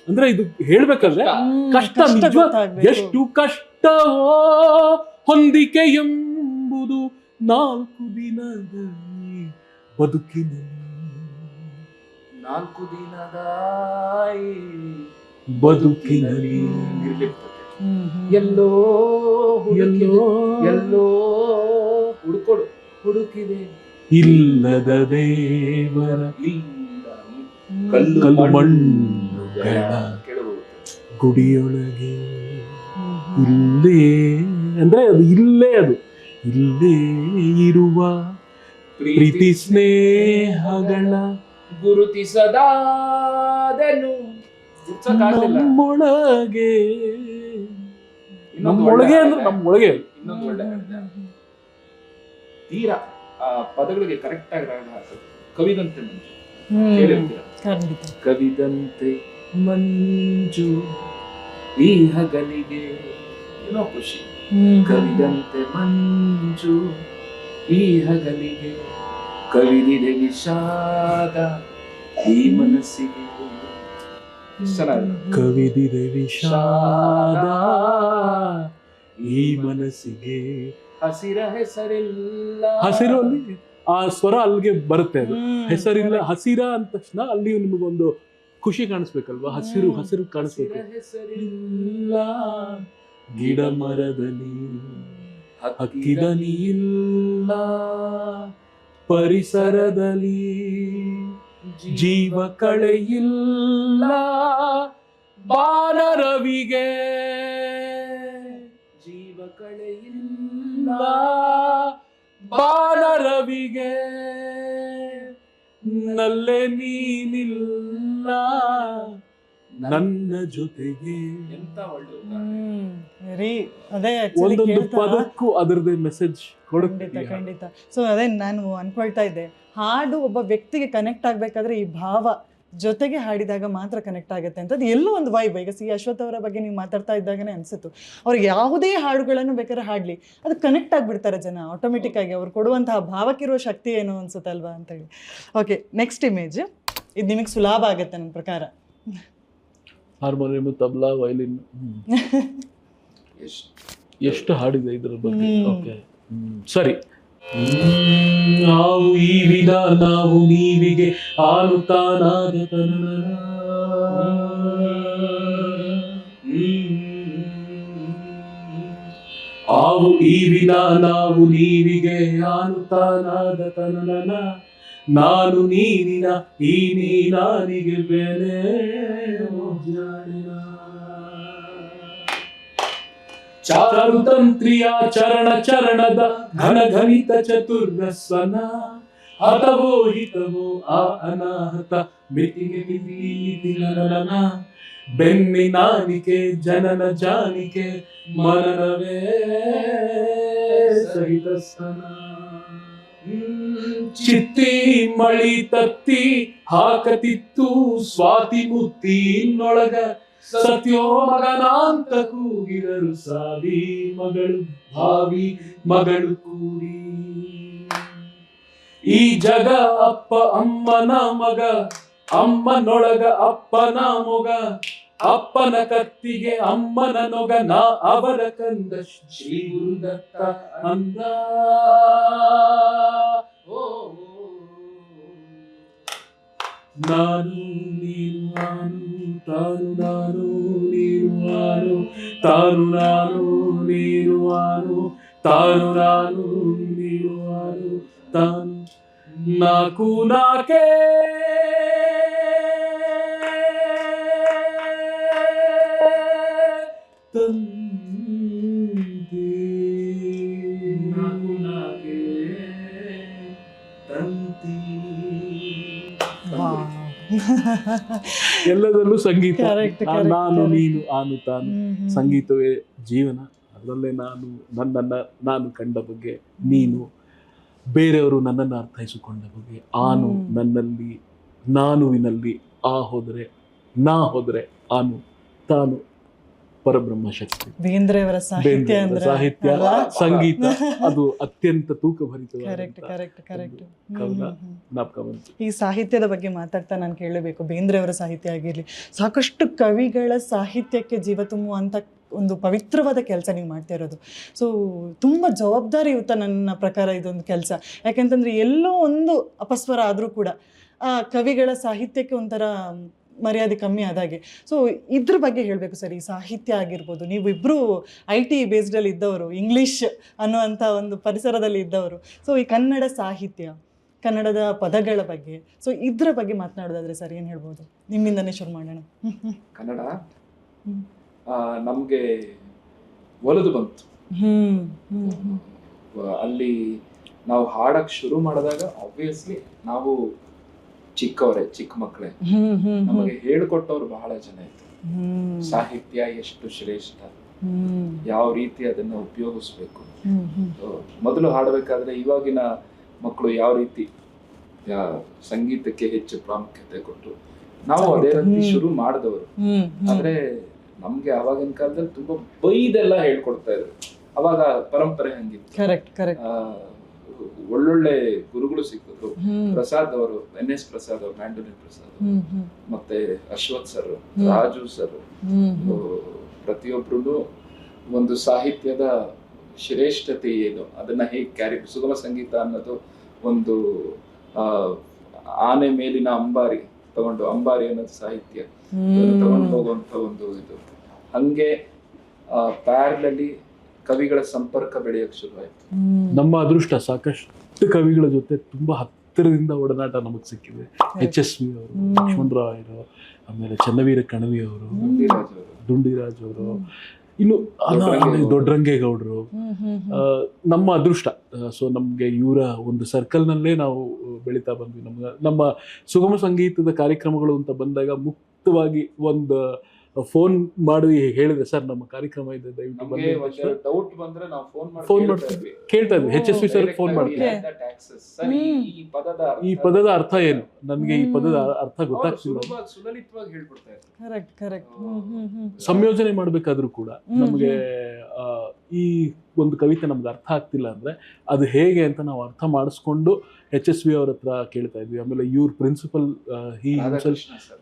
ಅಂದ್ರೆ ಇದು ಹೇಳ್ಬೇಕಾದ್ರೆ ಕಷ್ಟ ನಿಜ. ಎಷ್ಟು ಕಷ್ಟವೋ ಹೊಂದಿಕೆ ಎಂಬುದು 4 ದಿನದಲ್ಲಿ ಬದುಕಿನಲ್ಲಿ, 4 ದಿನದ ಬದುಕಿನಲ್ಲಿ ಎಲ್ಲೋ ಎಲ್ಲೋ ಎಲ್ಲೋ ಹುಡುಕಿದೆ ಇಲ್ಲದ ದೇವರ ಕಲ್ಲು ಮಣ್ಣುಗಳ ಗುಡಿಯೊಳಗೆ. ಇಲ್ಲೇ ಅಂದ್ರೆ ಅದು ಇಲ್ಲೇ, ಅದು ಇಲ್ಲೇ ಇರುವ ಪ್ರೀತಿ ಸ್ನೇಹಗಳ ಗುರುತಿಸದಾದನು ನಮ್ಮೊಳಗೆ. ನಮ್ಮೊಳಗೆ ಅಂದ್ರೆ ನಮ್ಮೊಳಗೆ. ಇನ್ನೊಂದು ಒಳ್ಳೆ ತೀರಾ ಆ ಪದಗಳಿಗೆ ಕರೆಕ್ಟ್ ಆಗಿ ರಾಗ ಹಾಕೋದು. ಕವಿದಂತೆ ಮಂಜು ಕೇಳಿರ್ತೀರ? ಕವಿದಂತೆ ಮಂಜು ಈ ಹಗಲಿಗೆ ಏನೋ ಖುಷಿ. ಕವಿದಂತೆ ಮಂಜು ಈ ಹಗಲಿಗೆ ಕವಿದಿದೆ ವಿಷಾದ ಈ ಮನಸ್ಸಿಗೆ. ಕವಿದಿದೆ ವಿಷಾದ ಈ ಮನಸ್ಸಿಗೆ. ಹಸಿರ ಹೆಸರಿಲ್ಲ. ಹಸಿರು ಅಲ್ಲಿ ಆ ಸ್ವರ ಅಲ್ಲಿಗೆ ಬರುತ್ತೆ. ಅದು ಹೆಸರಿಲ್ಲ, ಹಸಿರ ಅಂದ ತಕ್ಷಣ ಅಲ್ಲಿ ನಿಮಗೊಂದು ಖುಷಿ ಕಾಣಿಸ್ಬೇಕಲ್ವಾ? ಹಸಿರು ಹಸಿರು ಕಾಣಿಸ್ಬೇಕು. ಹೆಸರಿಲ್ಲ ಗಿಡ ಮರದಲ್ಲಿ ಹಕ್ಕಿದನಿ ಇಲ್ಲ, ಪರಿಸರದಲ್ಲಿ ಜೀವ ಕಳೆಯಿಲ್ಲ, ಬಾನರವಿಗೆ ಜೀವ ಕಳೆಯಿಲ್ಲ, ಬಾನರವಿಗೆ ನಲ್ಲೆ ನೀನಿಲ್ಲ, ನನ್ನ ಜೊತೆಗೆ. ಎಂತ ಒಳ್ಳೆ ಉದಾಹರಣೆ. ವೆರಿ ಅದೇ actually ಒಂದೊಂದು ಕೇಳ್ತಾ ಪದಕ್ಕೂ ಅದರದೇ ಮೆಸೇಜ್ ಕೊಡುತ್ತೆ. ಖಂಡಿತ. ಸೊ ಅದೇ ನಾನು ಅನ್ಕೊಳ್ತಾ ಇದ್ದೆ, ಹಾಡು ಒಬ್ಬ ವ್ಯಕ್ತಿಗೆ ಕನೆಕ್ಟ್ ಆಗ್ಬೇಕಾದ್ರೆ ಈ ಭಾವ ಜೊತೆಗೆ ಹಾಡಿದಾಗ ಮಾತ್ರ ಕನೆಕ್ಟ್ ಆಗುತ್ತೆ ಅಂತ. ಅದು ಎಲ್ಲೋ ಒಂದು ವೈಬ್. ಈಗ ಸಿ ಅಶ್ವಥ್ ಅವರ ಬಗ್ಗೆ ನೀವು ಮಾತಾಡ್ತಾ ಇದ್ದಾಗನೇ ಅನ್ಸಿತ್ತು, ಅವ್ರಿಗೆ ಯಾವುದೇ ಹಾಡುಗಳನ್ನು ಬೇಕಾದ್ರೆ ಹಾಡ್ಲಿ ಅದು ಕನೆಕ್ಟ್ ಆಗಿಬಿಡ್ತಾರೆ ಜನ ಆಟೋಮೆಟಿಕ್ ಆಗಿ. ಅವ್ರು ಕೊಡುವಂತಹ ಭಾವಕ್ಕಿರುವ ಶಕ್ತಿ ಏನು ಅನ್ಸುತ್ತಲ್ವಾ ಅಂತೇಳಿ. Okay, next image. ಇದು ನಿಮಗೆ ಸುಲಭ ಆಗುತ್ತೆ ನನ್ನ ಪ್ರಕಾರ. Harmonium, tabla, violin. ಎಷ್ಟು ಹಾಡಿದೆ ಇದರ ಬಗ್ಗೆ. ಓಕೆ, ಸರಿ. ನಾವು ಈ ವಿಧ ನಾವು ನೀವಿಗೆ ಆನುತ್ತಾನಾದ ತನನ. ಆವು ಈ ವಿಧ ನಾವು ನೀವಿಗೆ ಆನುತ್ತಾನಾದ ತನನ. ನಾನು ನೀನಿನ ಈ ನೀನಾನಿಗೆ ಬೆಲೆ ಚಾರುತಂತ್ರಿಯ ಚರಣ ಚರಣದ ಘನಘನಿತ ಚತುರ್ರಸ್ವನ. ಹತವೋ ಹಿತವೋ ಆ ಅನಾಹತ ಮಿತಿಗೆ ಮಿತಿಲನ. ಬೆನ್ನಿನಾನಿಕೆ ಜನನ ಜಾನಿಕೆ ಮನನವೇ ಸಹಿತಸ್ತನ. ಚಿತ್ತಿ ಮಳಿ ತತ್ತಿ ಹಾಕತಿತ್ತು ಸ್ವಾತಿ ಮುತ್ತಿನೊಳಗ. ಸತ್ಯೋ ಮಗನಾಂತ ಕೂಗಿದರು ಸಾವಿ ಮಗಳು ಭಾವಿ ಮಗಳು ಕೂಡಿ. ಈ ಜಗ ಅಪ್ಪ ಅಮ್ಮನ ಮಗ, ಅಮ್ಮನೊಳಗ ಅಪ್ಪನ ಮೊಗ. ಅಪ್ಪನ ಕತ್ತಿಗೆ ಅಮ್ಮನ ನೊಗ, ನಾ ಅವರ ಕಂದ ಶ್ರೀ ಗುರುದತ್ತ ಅಂದ. ನಾನು ನೀನು ನಾನು ತಾನು ನಾನು ನೀನು ನಾನು ತಾನು ನಾನು ನೀನು ನಾನು ತಾನು ನಾನು ನೀನು ನಾನು ತಾನು ನಾಕು ನಾಕೆ. ತಂದೆ ನಾಕು ನಾಕೆ ತಂತಿ. ಎಲ್ಲದರಲ್ಲೂ ಸಂಗೀತ. ನಾನು ನೀನು ಆನು ತಾನು. ಸಂಗೀತವೇ ಜೀವನ. ಅದರಲ್ಲೇ ನಾನು ನನ್ನನ್ನು ನಾನು ಕಂಡ ಬಗ್ಗೆ, ನೀನು ಬೇರೆಯವರು ನನ್ನನ್ನು ಅರ್ಥೈಸಿಕೊಂಡ ಬಗ್ಗೆ, ಆನು ನನ್ನಲ್ಲಿ ನಾನುವಿನಲ್ಲಿ, ಆ ಹೋದರೆ ನಾ ಹೋದರೆ ಆನು, ತಾನು ಪರಬ್ರಹ್ಮ ಶಕ್ತಿ. ಬೇಂದ್ರೆಯವರ ಸಾಹಿತ್ಯ ಸಂಗೀತ ಅದು ಅತ್ಯಂತ ತೂಕಭರಿತವಾದ. ಈ ಸಾಹಿತ್ಯದ ಬಗ್ಗೆ ಮಾತಾಡ್ತಾ ನಾನು ಕೇಳಬೇಕು. ಬೇಂದ್ರೆಯವರ ಸಾಹಿತ್ಯ ಆಗಿರ್ಲಿ, ಸಾಕಷ್ಟು ಕವಿಗಳ ಸಾಹಿತ್ಯಕ್ಕೆ ಜೀವ ತುಂಬುವಂತ ಒಂದು ಪವಿತ್ರವಾದ ಕೆಲಸ ನೀವು ಮಾಡ್ತಾ ಇರೋದು. ಸೊ ತುಂಬ ಜವಾಬ್ದಾರಿಯುತ ನನ್ನ ಪ್ರಕಾರ ಇದೊಂದು ಕೆಲಸ. ಯಾಕೆಂತಂದ್ರೆ ಎಲ್ಲೋ ಒಂದು ಅಪಸ್ವರ ಆದರೂ ಕೂಡ ಆ ಕವಿಗಳ ಸಾಹಿತ್ಯಕ್ಕೆ ಒಂಥರ ಮರ್ಯಾದೆ ಕಮ್ಮಿ ಆದಾಗೆ. ಸೊ ಇದ್ರ ಬಗ್ಗೆ ಹೇಳಬೇಕು ಸರ್. ಈ ಸಾಹಿತ್ಯ ಆಗಿರ್ಬೋದು, ನೀವು ಇಬ್ಬರು IT ಬೇಸ್ಡಲ್ಲಿ ಇದ್ದವರು, ಇಂಗ್ಲೀಷ್ ಅನ್ನುವಂಥ ಒಂದು ಪರಿಸರದಲ್ಲಿ ಇದ್ದವರು. ಸೊ ಈ ಕನ್ನಡ ಸಾಹಿತ್ಯ, ಕನ್ನಡದ ಪದಗಳ ಬಗ್ಗೆ, ಸೊ ಇದ್ರ ಬಗ್ಗೆ ಮಾತನಾಡೋದಾದ್ರೆ ಸರ್ ಏನು ಹೇಳ್ಬೋದು? ನಿಮ್ಮಿಂದನೇ ಶುರು ಮಾಡೋಣ. ಕನ್ನಡ ನಮಗೆ ಒಲಿದು ಬಂತು. ಅಲ್ಲಿ ನಾವು ಹಾಡಕ್ ಶುರು ಮಾಡಿದಾಗ ಆಬ್ವಿಯಸ್ಲಿ ನಾವು ಚಿಕ್ಕವರೇ, ಚಿಕ್ಕ ಮಕ್ಕಳೇ. ನಮಗೆ ಹೇಳಿಕೊಟ್ಟವ್ರು ಬಹಳ ಜನ ಇದ್ರು. ಸಾಹಿತ್ಯ ಎಷ್ಟು ಶ್ರೇಷ್ಠ, ಯಾವ ರೀತಿ ಅದನ್ನ ಉಪಯೋಗಿಸ್ಬೇಕು. ಮೊದಲು ಹಾಡಬೇಕಾದ್ರೆ ಇವಾಗಿನ ಮಕ್ಕಳು ಯಾವ ರೀತಿ ಸಂಗೀತಕ್ಕೆ ಹೆಚ್ಚು ಪ್ರಾಮುಖ್ಯತೆ ಕೊಟ್ಟು ನಾವು ಅದೇ ರೀತಿ ಶುರು ಮಾಡಿದವರು. ಆದ್ರೆ ನಮ್ಗೆ ಅವಾಗಿನ ಕಾಲದಲ್ಲಿ ತುಂಬಾ ಬೈದೆಲ್ಲ ಹೇಳ್ಕೊಡ್ತಾ ಇದ್ರು. ಅವಾಗ ಪರಂಪರೆ ಹಂಗಿತ್ತು. ಒಳ್ಳೊಳ್ಳೆ ಗುರುಗಳು ಸಿಕ್ಕಿದ್ರು. ಪ್ರಸಾದ್ ಅವರು, NS ಪ್ರಸಾದ್ ಅವರು, ಮ್ಯಾಂಡೋಲಿನ್ ಪ್ರಸಾದ್, ಮತ್ತೆ ಅಶ್ವಥ್ ಸರ್, ರಾಜು ಸರ್, ಪ್ರತಿಯೊಬ್ರು ಒಂದು ಸಾಹಿತ್ಯದ ಶ್ರೇಷ್ಠತೆ ಏನು, ಅದನ್ನ ಹೇಗೆ ಕ್ಯಾರಿ, ಸುಗಮ ಸಂಗೀತ ಅನ್ನೋದು ಒಂದು ಆನೆ ಮೇಲಿನ ಅಂಬಾರಿ ತಗೊಂಡು, ಅಂಬಾರಿ ಅನ್ನೋದು ಸಾಹಿತ್ಯ ತಗೊಂಡು ಹೋಗುವಂತ ಒಂದು ಇದು. ಹಂಗೆ ಪ್ಯಾರಲಲ್ಲಿ ಕವಿಗಳ ಸಂಪರ್ಕ ಬೆಳೆಯಕ್ಕೆ ಶುರುವಾಯಿತು. ನಮ್ಮ ಅದೃಷ್ಟ, ಸಾಕಷ್ಟು ಕವಿಗಳ ಜೊತೆ ತುಂಬಾ ಹತ್ತಿರದಿಂದ ಒಡನಾಟ ನಮಗೆ ಸಿಕ್ಕಿದೆ. HSV ಅವರು, ಲಕ್ಷ್ಮಣರಾಯರು, ಆಮೇಲೆ ಚನ್ನವೀರ ಕಣವಿ ಅವರು, ದುಂಡಿರಾಜ್ ಅವರು, ಇನ್ನು ದೊಡ್ಡರಂಗೇಗೌಡರು. ನಮ್ಮ ಅದೃಷ್ಟ. ಸೊ ನಮ್ಗೆ ಇವರ ಒಂದು ಸರ್ಕಲ್ನಲ್ಲೇ ನಾವು ಬೆಳೀತಾ ಬಂದ್ವಿ. ನಮ್ಮ ಸುಗಮ ಸಂಗೀತದ ಕಾರ್ಯಕ್ರಮಗಳು ಅಂತ ಬಂದಾಗ ಸಖತ್ತವಾಗಿ ಒಂದು ಫೋನ್ ಮಾಡಿ ಹೇಳಿದ್ರೆ ಸರ್ ನಮ್ಮ ಕಾರ್ಯಕ್ರಮ ಇದೆ ದಯವಿಟ್ಟು ಬನ್ನಿ ನಮ್ಗೆ ಅಂತ ಒಂದು ತಕ್ಷಣ ಡೌಟ್ ಬಂದ್ರೆ ನಾವು ಫೋನ್ ಫೋನ್ ಮಾಡ್ತೀವಿ, ಕೇಳ್ತಾ ಇದ್ವಿ. HSV ಸರ್ ಫೋನ್ ಮಾಡ್ತೀವಿ, ಈ ಪದದ ಅರ್ಥ ಏನು, ನನ್ಗೆ ಈ ಪದದ ಅರ್ಥ ಗೊತ್ತಾಗ್ತಿಲ್ಲ. ಸುಲಲಿತವಾಗಿ ಹೇಳ್ಕೊಡ್ತಾ ಇದ್ದಾರೆ. Correct correct. ಸಂಯೋಜನೆ ಮಾಡ್ಬೇಕಾದ್ರೂ ಕೂಡ ನಮ್ಗೆ ಈ ಒಂದು ಕವಿತೆ ನಮ್ಗೆ ಅರ್ಥ ಆಗ್ತಿಲ್ಲ ಅಂದ್ರೆ ಅದು ಹೇಗೆ ಅಂತ ನಾವು ಅರ್ಥ ಮಾಡಿಸ್ಕೊಂಡು HSV ಅವ್ರ ಹತ್ರ ಕೇಳ್ತಾ ಇದ್ವಿ. ಆಮೇಲೆ ಇವ್ರ ಪ್ರಿನ್ಸಿಪಲ್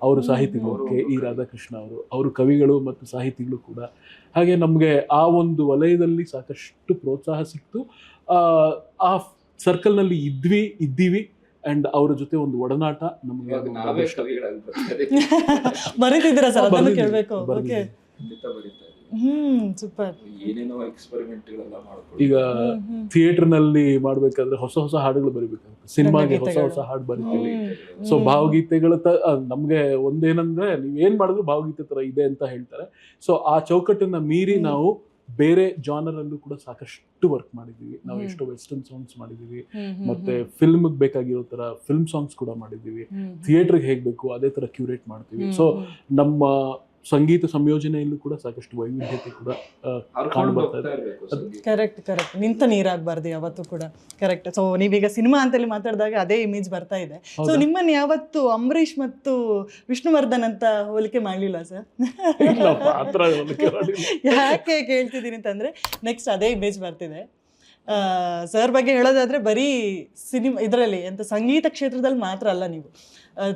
ಅವರು ಸಾಹಿತಿಗಳು KE ರಾಧಾಕೃಷ್ಣ ಅವರು ಕವಿಗಳು ಮತ್ತು ಸಾಹಿತಿಗಳು ಕೂಡ. ಹಾಗೆ ನಮ್ಗೆ ಆ ಒಂದು ವಲಯದಲ್ಲಿ ಸಾಕಷ್ಟು ಪ್ರೋತ್ಸಾಹ ಸಿಕ್ತು. ಆ ಸರ್ಕಲ್ ನಲ್ಲಿ ಇದ್ದೀವಿ ಅಂಡ್ ಅವ್ರ ಜೊತೆ ಒಂದು ಒಡನಾಟ ನಮ್ಗೆ ಬರೀತಿದ್ದೀರಾ ಸರ್? ಅದನ್ನು ಕೇಳ್ಬೇಕು. Okay, super. ಏನೇನೋ ಎಕ್ಸ್ಪೆರಿಮೆಂಟ್ಗಳೆಲ್ಲ ಮಾಡ್ಕೊಂಡು ಈಗ ಥಿಯೇಟರ್ ನಲ್ಲಿ ಮಾಡ್ಬೇಕಾದ್ರೆ ಹೊಸ ಹಾಡುಗಳು ಬರಿಬೇಕಾಗುತ್ತೆ, ಸಿನಿಮಾಗೆ ಹೊಸ ಹಾಡು ಬರಿತೀವಿ. ಸೊ ಭಾವಗೀತೆಗಳ ನಮ್ಗೆ ಒಂದೇನಂದ್ರೆ ನೀವೇನ್ ಮಾಡಿದ್ರು ಭಾವಗೀತೆ ತರ ಇದೆ ಅಂತ ಹೇಳ್ತಾರೆ. ಸೊ ಆ ಚೌಕಟ್ಟನ್ನ ಮೀರಿ ನಾವು ಬೇರೆ ಜಾನರ್ ಅಲ್ಲೂ ಕೂಡ ಸಾಕಷ್ಟು ವರ್ಕ್ ಮಾಡಿದೀವಿ. ನಾವು ಎಷ್ಟೋ ವೆಸ್ಟರ್ನ್ ಸಾಂಗ್ಸ್ ಮಾಡಿದೀವಿ, ಮತ್ತೆ ಫಿಲ್ಮ್ ಬೇಕಾಗಿರೋ ತರ ಫಿಲ್ಮ್ ಸಾಂಗ್ಸ್ ಕೂಡ ಮಾಡಿದೀವಿ. ಥಿಯೇಟರ್ಗೆ ಹೇಗ್ ಬೇಕು ಅದೇ ತರ ಕ್ಯೂರೇಟ್ ಮಾಡ್ತೀವಿ. ಸೊ ನಮ್ಮ ಸಂಗೀತ ಸಂಯೋಜನೆಯಲ್ಲೂ ಕೂಡ ಸಾಕಷ್ಟು ವೈವಿಧ್ಯತೆ ಕೂಡ ಕಾಣ್ ಬರ್ತಾ ಇದೆ. Correct correct. ನಿಂತ ನೀರಾಗಬಾರ್ದು ಯಾವತ್ತೂ ಕೂಡ. ಕರೆಕ್ಟ್. ಸೊ ನೀವೀಗ ಸಿನಿಮಾ ಅಂತೇಳಿ ಮಾತಾಡಿದಾಗ ಅದೇ ಇಮೇಜ್ ಬರ್ತಾ ಇದೆ. ಸೊ ನಿಮ್ಮನ್ನ ಯಾವತ್ತು ಅಂಬರೀಷ್ ಮತ್ತು ವಿಷ್ಣುವರ್ಧನ್ ಅಂತ ಹೋಲಿಕೆ ಮಾಡ್ಲಿಲ್ಲ ಸರ್? ಯಾಕೆ ಕೇಳ್ತಿದ್ದೀನಿ ಅಂತಂದ್ರೆ ನೆಕ್ಸ್ಟ್ ಅದೇ ಇಮೇಜ್ ಬರ್ತಿದೆ. ಸರ್ ಬಗ್ಗೆ ಹೇಳೋದಾದ್ರೆ ಬರೀ ಇದರಲ್ಲಿ ಎಂತ ಸಂಗೀತ ಕ್ಷೇತ್ರದಲ್ಲಿ ಮಾತ್ರ ಅಲ್ಲ, ನೀವು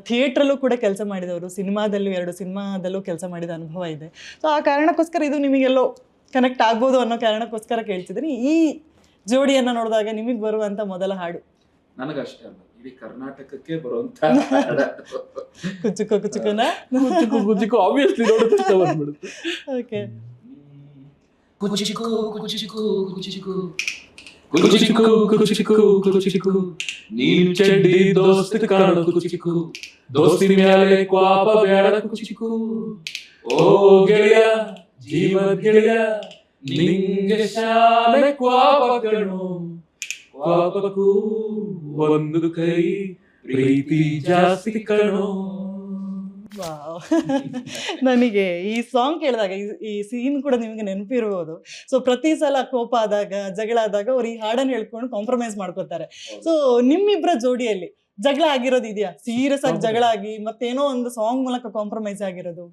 ಥಿಯೇಟ್ರಲ್ಲೂ ಕೂಡ ಕೆಲಸ ಮಾಡಿದವರು, ಸಿನಿಮಾದಲ್ಲೂ 2 ಸಿನಿಮಾದಲ್ಲೂ ಕೆಲಸ ಮಾಡಿದ ಅನುಭವ ಇದೆ. ಸೊ ಆ ಕಾರಣಕ್ಕೋಸ್ಕರ ಇದು ನಿಮಗೆಲ್ಲೋ ಕನೆಕ್ಟ್ ಆಗ್ಬೋದು ಅನ್ನೋ ಕಾರಣಕ್ಕೋಸ್ಕರ ಕೇಳ್ತಿದ್ದೀನಿ. ಈ ಜೋಡಿಯನ್ನು ನೋಡಿದಾಗ ನಿಮಗೆ ಬರುವಂತ ಮೊದಲ ಹಾಡು? ನನಗಷ್ಟೇ ಅಲ್ಲ, ಇಡೀ ಕರ್ನಾಟಕಕ್ಕೆ ಬರುವಂತ ಕುಚುಕು ಕುಚುಕುನ ಕುಚುಕು ಆಬ್ವಿಯಸ್ಲಿ ನೋಡುತ್ತೆ. ಓಕೆ. ಕುಚುಕು ಕುಚುಕು ಕುಚುಕು ಕುಚುಕು ಕುಚುಕು ಕುಚುಕು ನೀನು ಚಡ್ಡಿ ದೋಸ್ತ ಕಾಣು ಕುಚುಕು ದೋಸ್ತಿ ಮ್ಯಾಲೆ ಕ್ವಾಪ ಬ್ಯಾಡ ಕುಚುಕು ಓ ಗೆಳೆಯ ಜೀವದ ಗೆಳೆಯ ನಿಂಗೆ ಶಾಲೆ ಕ್ವಾಪ ಕಣು ಕ್ವಾಪಕ್ಕೂ ಒಂದು ಕೈ ಪ್ರೀತಿ ಜಾಸ್ತಿ ಕಣು. ನನಗೆ ಈ ಸಾಂಗ್ ಕೇಳಿದಾಗ ಈ ಸೀನ್ ಕೂಡ ನಿಮಗೆ ನೆನಪಿರ್ಬೋದು. ಸೊ ಪ್ರತಿ ಸಲ ಕೋಪ ಆದಾಗ, ಜಗಳ ಆದಾಗ ಅವ್ರು ಈ ಹಾಡನ್ನು ಹೇಳ್ಕೊಂಡು ಕಾಂಪ್ರಮೈಸ್ ಮಾಡ್ಕೋತಾರೆ. ಸೊ ನಿಮ್ಮಿಬ್ಬರ ಜೋಡಿಯಲ್ಲಿ ಜಗಳ ಆಗಿರೋದು ಇದೆಯಾ? ಸೀರಿಯಸ್ ಆಗಿ ಜಗಳ ಆಗಿ ಮತ್ತೇನೋ ಒಂದು ಸಾಂಗ್ ಮೂಲಕ ಕಾಂಪ್ರಮೈಸ್ ಆಗಿರೋದು?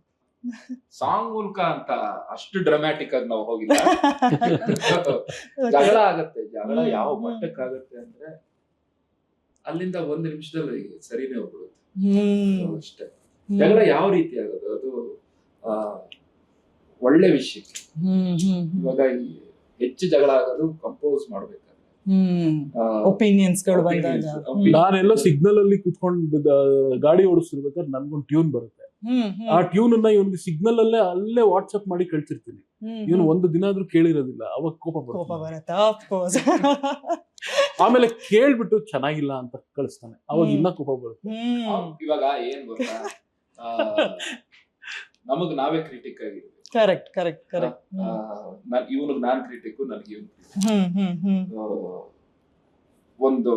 ಸಾಂಗ್ ಮೂಲಕ ಅಂತ ಅಷ್ಟು ಡ್ರಾಮ್ಯಾಟಿಕ್ ಆಗಿ ನಾವು ಹೋಗಿಲ್ಲ. ಜಗಳ ಆಗತ್ತೆ. ಜಗಳ ಯಾವ ಮಟ್ಟಕ್ಕಾಗತ್ತೆ ಅಂದ್ರೆ ಅಲ್ಲಿಂದ 1 ನಿಮಿಷದಲ್ಲಿ ಸರಿನೇ ಹೋಗ್ಬಿಡುತ್ತೆ ಅಷ್ಟೇ. ಜಗಳ ಯಾವ ರೀತಿ ಆಗೋದು ಅದು ಒಳ್ಳೆ ವಿಷಯ. ಇವಾಗ ಹೆಚ್ಚು ಜಗಳ ಆಗೋದು ಕಂಪೋಸ್ ಮಾಡ್ಬೇಕಾದ್ರೆ ಒಪಿನಿಯನ್ಸ್ಗಳು ಬಂದಾಗ. ನಾನೆಲ್ಲ ಸಿಗ್ನಲ್ ಅಲ್ಲಿ ಕುತ್ಕೊಂಡು ಗಾಡಿ ಓಡಿಸ್ತಿರ್ಬೇಕಾದ್ರೆ ನನ್ಗೊಂದು ಟ್ಯೂನ್ ಬರುತ್ತೆ. ಆ ಟ್ಯೂನ್ ಅನ್ನ ಇವನಿಗೆ ಸಿಗ್ನಲ್ ಅಲ್ಲೇ ವಾಟ್ಸ್ಆಪ್ ಮಾಡಿ ಕಳ್ಸಿರ್ತೀನಿ. ಇವನು 1 ದಿನ ಆದ್ರೂ ಕೇಳಿರೋದಿಲ್ಲ. ಅವಾಗ ಕೋಪ ಬರುತ್ತೆ. ಆಮೇಲೆ ಕೇಳ್ಬಿಟ್ಟು ಚೆನ್ನಾಗಿಲ್ಲ ಅಂತ ಕಳಿಸ್ತಾನೆ. ಅವಾಗ ಇನ್ನ ಕೋಪ ಬರುತ್ತೆ. ಇವಾಗ ಏನ್ ಗೊತ್ತಾ, ನಮಗ್ ನಾವೇ ಕ್ರಿಟಿಕ್ ಆಗಿರ್ಬೇಕು. Correct correct correct. ಇವನಿಗೆ ನಾನ್ ಕ್ರಿಟಿಕ್, ನನಗೆ ಒಂದು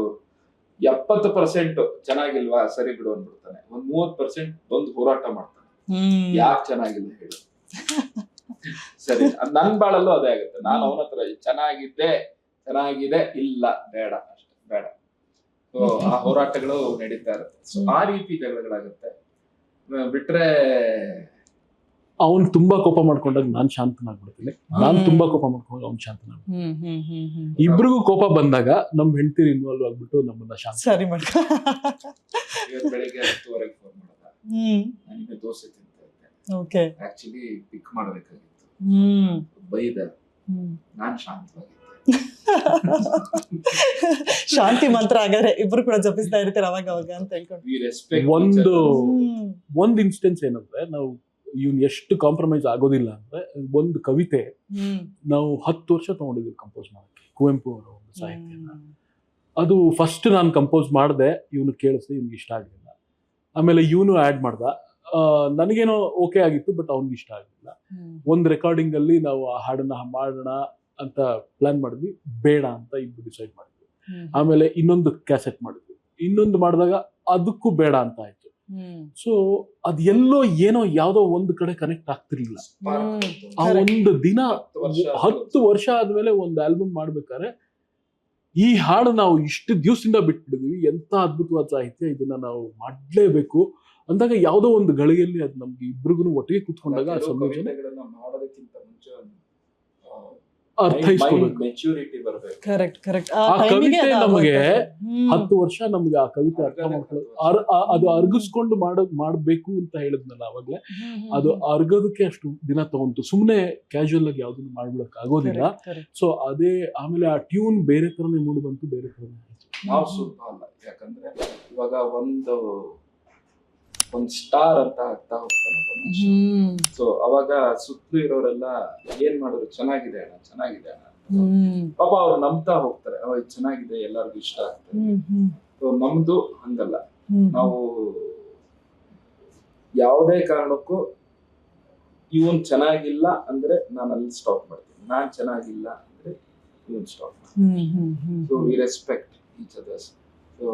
70% ಚೆನ್ನಾಗಿಲ್ವಾ ಸರಿ ಬಿಡು ಅಂದ್ಬಿಡ್ತಾನೆ. 30% ಬಂದು ಹೋರಾಟ ಮಾಡ್ತಾನೆ, ಯಾಕೆ ಚೆನ್ನಾಗಿಲ್ಲ ಹೇಳು. ಸರಿ, ನನ್ ಬಾಳಲ್ಲೂ ಅದೇ ಆಗುತ್ತೆ. ನಾನು ಅವನ ಹತ್ರ ಚೆನ್ನಾಗಿದೆ ಇಲ್ಲ ಬೇಡ ಅಷ್ಟೇ ಬೇಡ. ಆ ಹೋರಾಟಗಳು ನಡೀತಾ ಇರುತ್ತೆ. ಸೊ ಆ ರೀತಿ ಜಗಳಗಳಾಗುತ್ತೆ. ಬಿಟ್ರೆ ಅವ್ನು ತುಂಬಾ ಕೋಪ ಮಾಡ್ಕೊಂಡಾಗ ನಾನ್ ಶಾಂತನಾಗ್ಬಿಡ್ತೀನಿ, ನಾನು ತುಂಬಾ ಕೋಪ ಮಾಡ್ಕೊಂಡಾಗ ಅವ್ನು ಶಾಂತನಾಗ್ಬಿಡ್ತೀನಿ. ಇಬ್ರಿಗೂ ಕೋಪ ಬಂದಾಗ ನಮ್ ಹೆಂಡತಿ ಇನ್ವಾಲ್ವ್ ಆಗ್ಬಿಟ್ಟು ನಮ್ಮನ್ನ ಶಾಂತ ಸರಿ ಮಾಡ್ಕೊ. ಬೆಳಿಗ್ಗೆ 10:00 ಫೋನ್ ಮಾಡಿದ, ನನಗೆ ದೋಸೆ ತಿಂತ ಇದ್ದೆ. ಓಕೆ, ಆಕ್ಚುಲಿ ಪಿಕ್ ಮಾಡಬೇಕಾಗಿತ್ತು, ಬೈದ, ನಾನ್ ಶಾಂತವಾಗಿದ್ದೆ. ಶಾಂತಿ ಮಂತ್ರ ಹಾಗಾದ್ರೆ ಇಬ್ರು ಕೂಡ ಜಪಿಸ್ತಾ ಇರ್ತೀರ ಅವಾಗ ಅವಾಗ ಅಂತ ಹೇಳ್ಕೊಂಡು. ಒಂದ್ ಇನ್ಸ್ಟೆನ್ಸ್ ಏನಂದ್ರೆ, ನಾವು ಇವ್ನು ಎಷ್ಟು ಕಾಂಪ್ರಮೈಸ್ ಆಗೋದಿಲ್ಲ ಅಂದ್ರೆ, ಒಂದು ಕವಿತೆ ನಾವು 10 ವರ್ಷ ತಗೊಂಡಿದ್ವಿ ಕಂಪೋಸ್ ಮಾಡಕ್ಕೆ, ಕುವೆಂಪು ಅವರ ಒಂದು ಸಾಹಿತ್ಯನ. ಅದು ಫಸ್ಟ್ ನಾನು ಕಂಪೋಸ್ ಮಾಡಿದೆ, ಇವನು ಕೇಳಿಸ್ದೆ, ಇವ್ನಿಗೆ ಇಷ್ಟ ಆಗಲಿಲ್ಲ. ಆಮೇಲೆ ಇವನು ಆ್ಯಡ್ ಮಾಡ್ದ, ನನಗೇನೋ ಓಕೆ ಆಗಿತ್ತು, ಬಟ್ ಅವ್ನಿಗೆ ಇಷ್ಟ ಆಗಲಿಲ್ಲ. ಒಂದು ರೆಕಾರ್ಡಿಂಗ್ ಅಲ್ಲಿ ನಾವು ಆ ಹಾಡನ್ನ ಮಾಡೋಣ ಅಂತ ಪ್ಲಾನ್ ಮಾಡಿದ್ವಿ, ಬೇಡ ಅಂತ ಇಬ್ರು ಡಿಸೈಡ್ ಮಾಡಿದ್ವಿ. ಆಮೇಲೆ ಇನ್ನೊಂದು ಕ್ಯಾಸೆಟ್ ಮಾಡಿದ್ವಿ, ಇನ್ನೊಂದು ಮಾಡಿದಾಗ ಅದಕ್ಕೂ ಬೇಡ ಅಂತ ಆಯ್ತು. ಸೊ ಅದೆಲ್ಲೋ ಏನೋ ಯಾವ್ದೋ ಒಂದು ಕಡೆ ಕನೆಕ್ಟ್ ಆಗ್ತಿರ್ಲಿಲ್ಲ. ಆ ಒಂದು ದಿನ 10 ವರ್ಷ ಆದ್ಮೇಲೆ ಒಂದು ಆಲ್ಬಮ್ ಮಾಡ್ಬೇಕಾದ್ರೆ ಈ ಹಾಡು ನಾವು ಇಷ್ಟು ದಿವಸದಿಂದ ಬಿಟ್ಬಿಡಿದೀವಿ, ಎಂತ ಅದ್ಭುತವಾದ ಸಾಹಿತ್ಯ, ಇದನ್ನ ನಾವು ಮಾಡ್ಲೇಬೇಕು ಅಂದಾಗ ಯಾವ್ದೋ ಒಂದು ಗಳಿಗೆಯಲ್ಲಿ ಅದು ನಮ್ಗೆ ಇಬ್ರಿಗೂ ಒಟ್ಟಿಗೆ ಕುತ್ಕೊಂಡಾಗ ಮಾಡೋದಕ್ಕಿಂತ ಮುಂಚೆ ಅರ್ಥೈಸ್ಕೋಬೇಕು. ಮೆಚುರಿಟಿ ಬರಬೇಕು. ಆ ಕವಿತೆ ನಮಗೆ 10 ವರ್ಷ ನಮ್ಗೆ ಆ ಕವಿತೆ ಅರ್ಥ ಮಾಡ್ಕೊಳ್ಳೋದು, ಅದು ಅರ್ಗಿಸ್ಕೊಂಡು ಮಾಡ್ಬೇಕು ಅಂತ ಹೇಳಿದ್ನಲ್ಲ ಅವಾಗ್ಲೇ, ಅದು ಅರ್ಗೋದಕ್ಕೆ ಅಷ್ಟು ದಿನ ತಗೊಂತು. ಸುಮ್ನೆ ಕ್ಯಾಶುವಲ್ ಆಗಿ ಯಾವ್ದನ್ನು ಮಾಡ್ಬಿಡಕ್ ಆಗೋದಿಲ್ಲ. ಸೊ ಅದೇ ಆಮೇಲೆ ಆ ಟ್ಯೂನ್ ಬೇರೆ ತರನೇ ಮೂಡಿ ಬಂತು, ಬೇರೆ ತರನೇ ನಾವು ಸುಲಭ ಅಲ್ಲ. ಯಾಕಂದ್ರೆ ಇವಾಗ ಒಂದು ಸ್ಟಾರ್ ಅಂತ ಆಗ್ತಾ ಹೋಗ್ತಾನೆ. ಸೊ ಅವಾಗ ಸುತ್ತಲೂ ಇರೋರೆಲ್ಲ ಏನ್ ಮಾಡಿದ್ರು, ಚೆನ್ನಾಗಿದೆ ಅಣ್ಣ, ಚೆನ್ನಾಗಿದೆ ಅಣ್ಣ, ಪಾಪ ಅವ್ರು ನಂಬ್ತಾ ಹೋಗ್ತಾರೆ, ಇದು ಚೆನ್ನಾಗಿದೆ, ಎಲ್ಲರಿಗೂ ಇಷ್ಟ ಆಗ್ತದೆ. ಸೊ ನಮ್ದು ಹಂಗಲ್ಲ. ನಾವು ಯಾವುದೇ ಕಾರಣಕ್ಕೂ ಇವನ್ ಚೆನ್ನಾಗಿಲ್ಲ ಅಂದ್ರೆ ನಾನು ಅಲ್ಲಿ ಸ್ಟಾಪ್ ಮಾಡ್ತೀನಿ, ನಾನ್ ಚೆನ್ನಾಗಿಲ್ಲ ಅಂದ್ರೆ ಇವನ್ ಸ್ಟಾಪ್ ಮಾಡ್ತೀನಿ. So we respect each others. So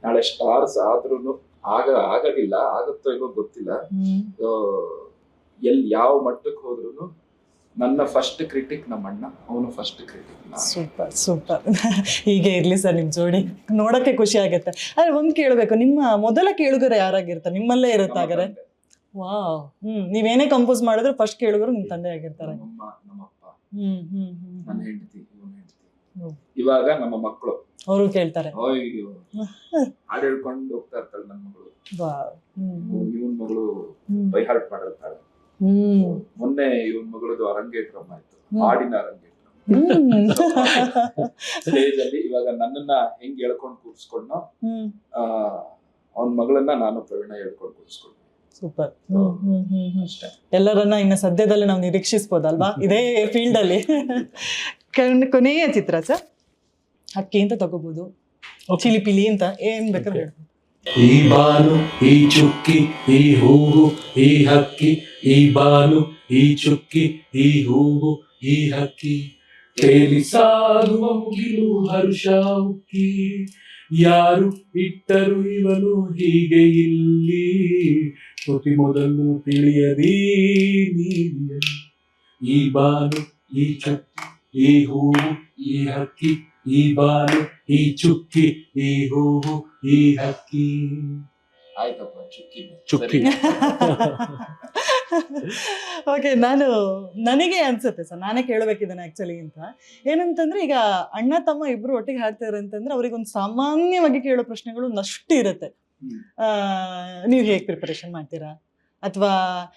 ನಾಳೆ ಸ್ಟಾರ್ಸ್ ಆದ್ರೂನು ಆಗೋದಿಲ್ಲ, ಆಗುತ್ತೋ ಇಲ್ಲೋ ಗೊತ್ತಿಲ್ಲ. ಯಾವ ಮಟ್ಟಕ್ಕೆ ಹೋದ್ರು ನನ್ನ ಫಸ್ಟ್ ಕ್ರಿಟಿಕ್ ನಮ್ಮ ಅಣ್ಣ, ಅವನು ಫಸ್ಟ್ ಕ್ರಿಟಿಕ್. ಸೂಪರ್ ಹೀಗೆ ಇರ್ಲಿ ಸರ್ ನಿಮ್ ಜೋಡಿ, ನೋಡಕ್ಕೆ ಖುಷಿ ಆಗತ್ತೆ. ಆದ್ರೆ ಒಂದ್ ಕೇಳ್ಬೇಕು, ನಿಮ್ಮ ಮೊದಲ ಕೇಳುಗರು ಯಾರಾಗಿರ್ತಾರೆ? ನಿಮ್ಮಲ್ಲೇ ಇರುತ್ತಾಗಾರೆ? ವಾವ್. ನೀವೇನೇ ಕಂಪೋಸ್ ಮಾಡಿದ್ರು ಫಸ್ಟ್ ಕೇಳುಗರು ನಿಮ್ ತಂದೆ ಆಗಿರ್ತಾರೆ? ನಮ್ಮಪ್ಪ, ನನ್ನ ಹೆಂಡತಿ, ಇವಾಗ ನಮ್ಮ ಮಕ್ಕಳು ಅವರು ಕೇಳ್ತಾರೆ. ಅಯ್ಯೋ ಹಾಡು ಹೇಳ್ಕೊಂಡು ಹೋಗ್ತಾ ಇರ್ತಾಳೆ ನನ್ನ ಮಗಳು. ಇವನ್ ಮಗಳು ಬೈ ಹಾರ್ಟ್ ಮಾಡಿರ್ತಾಳೆ. ಮೊನ್ನೆ ಇವನ್ ಮಗಳದು ಅರಂಗೇಟ್ರಂ ಆಯ್ತು, ಹಾಡಿನ ಅರಂಗೇಟ್ರಂ ಸ್ಟೇಜ್ ಅಲ್ಲಿ. ಇವಾಗ ನನ್ನನ್ನ ಹೆಂಗ್ ಹೇಳ್ಕೊಂಡು ಕೂರ್ಸ್ಕೊಂಡು ಅವನ್ ಮಗಳನ್ನ ನಾನು ಪ್ರವೀಣ ಹೇಳ್ಕೊಂಡು ಕೂರ್ಸ್ಕೊಂಡು. ಸೂಪರ್. ಎಲ್ಲರನ್ನ ಇನ್ನ ಸದ್ಯದಲ್ಲೇ ನಾವು ನಿರೀಕ್ಷಿಸಬಹುದಲ್ವಾ ಇದೇ ಫೀಲ್ಡ್ ಅಲ್ಲಿ? ಕೊನೆಯ ಚಿತ್ರ ಸರ್, ಹಕ್ಕಿ ಅಂತ ತಗೋಬಹುದು, ಚಿಲಿಪಿಲಿ ಅಂತ, ಏನ್ ಬೇಕಾದ್ರೆ ಹೇಳ್ಬೋದು. ಈ ಬಾನು, ಈ ಚುಕ್ಕಿ, ಈ ಹೂವು, ಈ ಹಕ್ಕಿ, ಈ ಬಾನು, ಈ ಚುಕ್ಕಿ, ಈ ಹೂವು, ಈ ಹಕ್ಕಿ, ತೇಲಿ ಸಾಗುವ ಮುಗಿಲು ಹರ್ಷ ಉಕ್ಕಿ, ಯಾರು ಇಟ್ಟರು ಇವನು ಹೀಗೆ ಇಲ್ಲಿ, ಶ್ರುತಿ ಮೊದಲು ತಿಳಿಯದಿ ನೀರಿಯಲಿ. ಈ ಬಾನು, ಈ ಚುಕ್ಕಿ, ಈ ಹೂವು, ಈ ಹಕ್ಕಿ, ಈ ಬಾನು, ಈ ಚುಕ್ಕಿ, ಈ ಹೂವು, ಈ ಹಕ್ಕಿ. ಆಯ್ತಪ್ಪ, ಚುಕ್ಕಿ. ಓಕೆ, ನನಗೆ ಅನ್ಸುತ್ತೆ ಸರ್, ನಾನೇ ಕೇಳಬೇಕಿದ್ದಾನೆ ಆಕ್ಚುಲಿ ಅಂತ. ಏನಂತಂದ್ರೆ ಈಗ ಅಣ್ಣ ತಮ್ಮ ಇಬ್ರು ಒಟ್ಟಿಗೆ ಹಾಡ್ತಾರೆ ಅಂತಂದ್ರೆ ಅವ್ರಿಗೆ ಒಂದು ಸಾಮಾನ್ಯವಾಗಿ ಕೇಳೋ ಪ್ರಶ್ನೆಗಳು ಒಂದಷ್ಟು ಇರುತ್ತೆ. ನೀವು ಹೇಗೆ ಪ್ರಿಪರೇಷನ್ ಮಾಡ್ತೀರಾ, ಅಥವಾ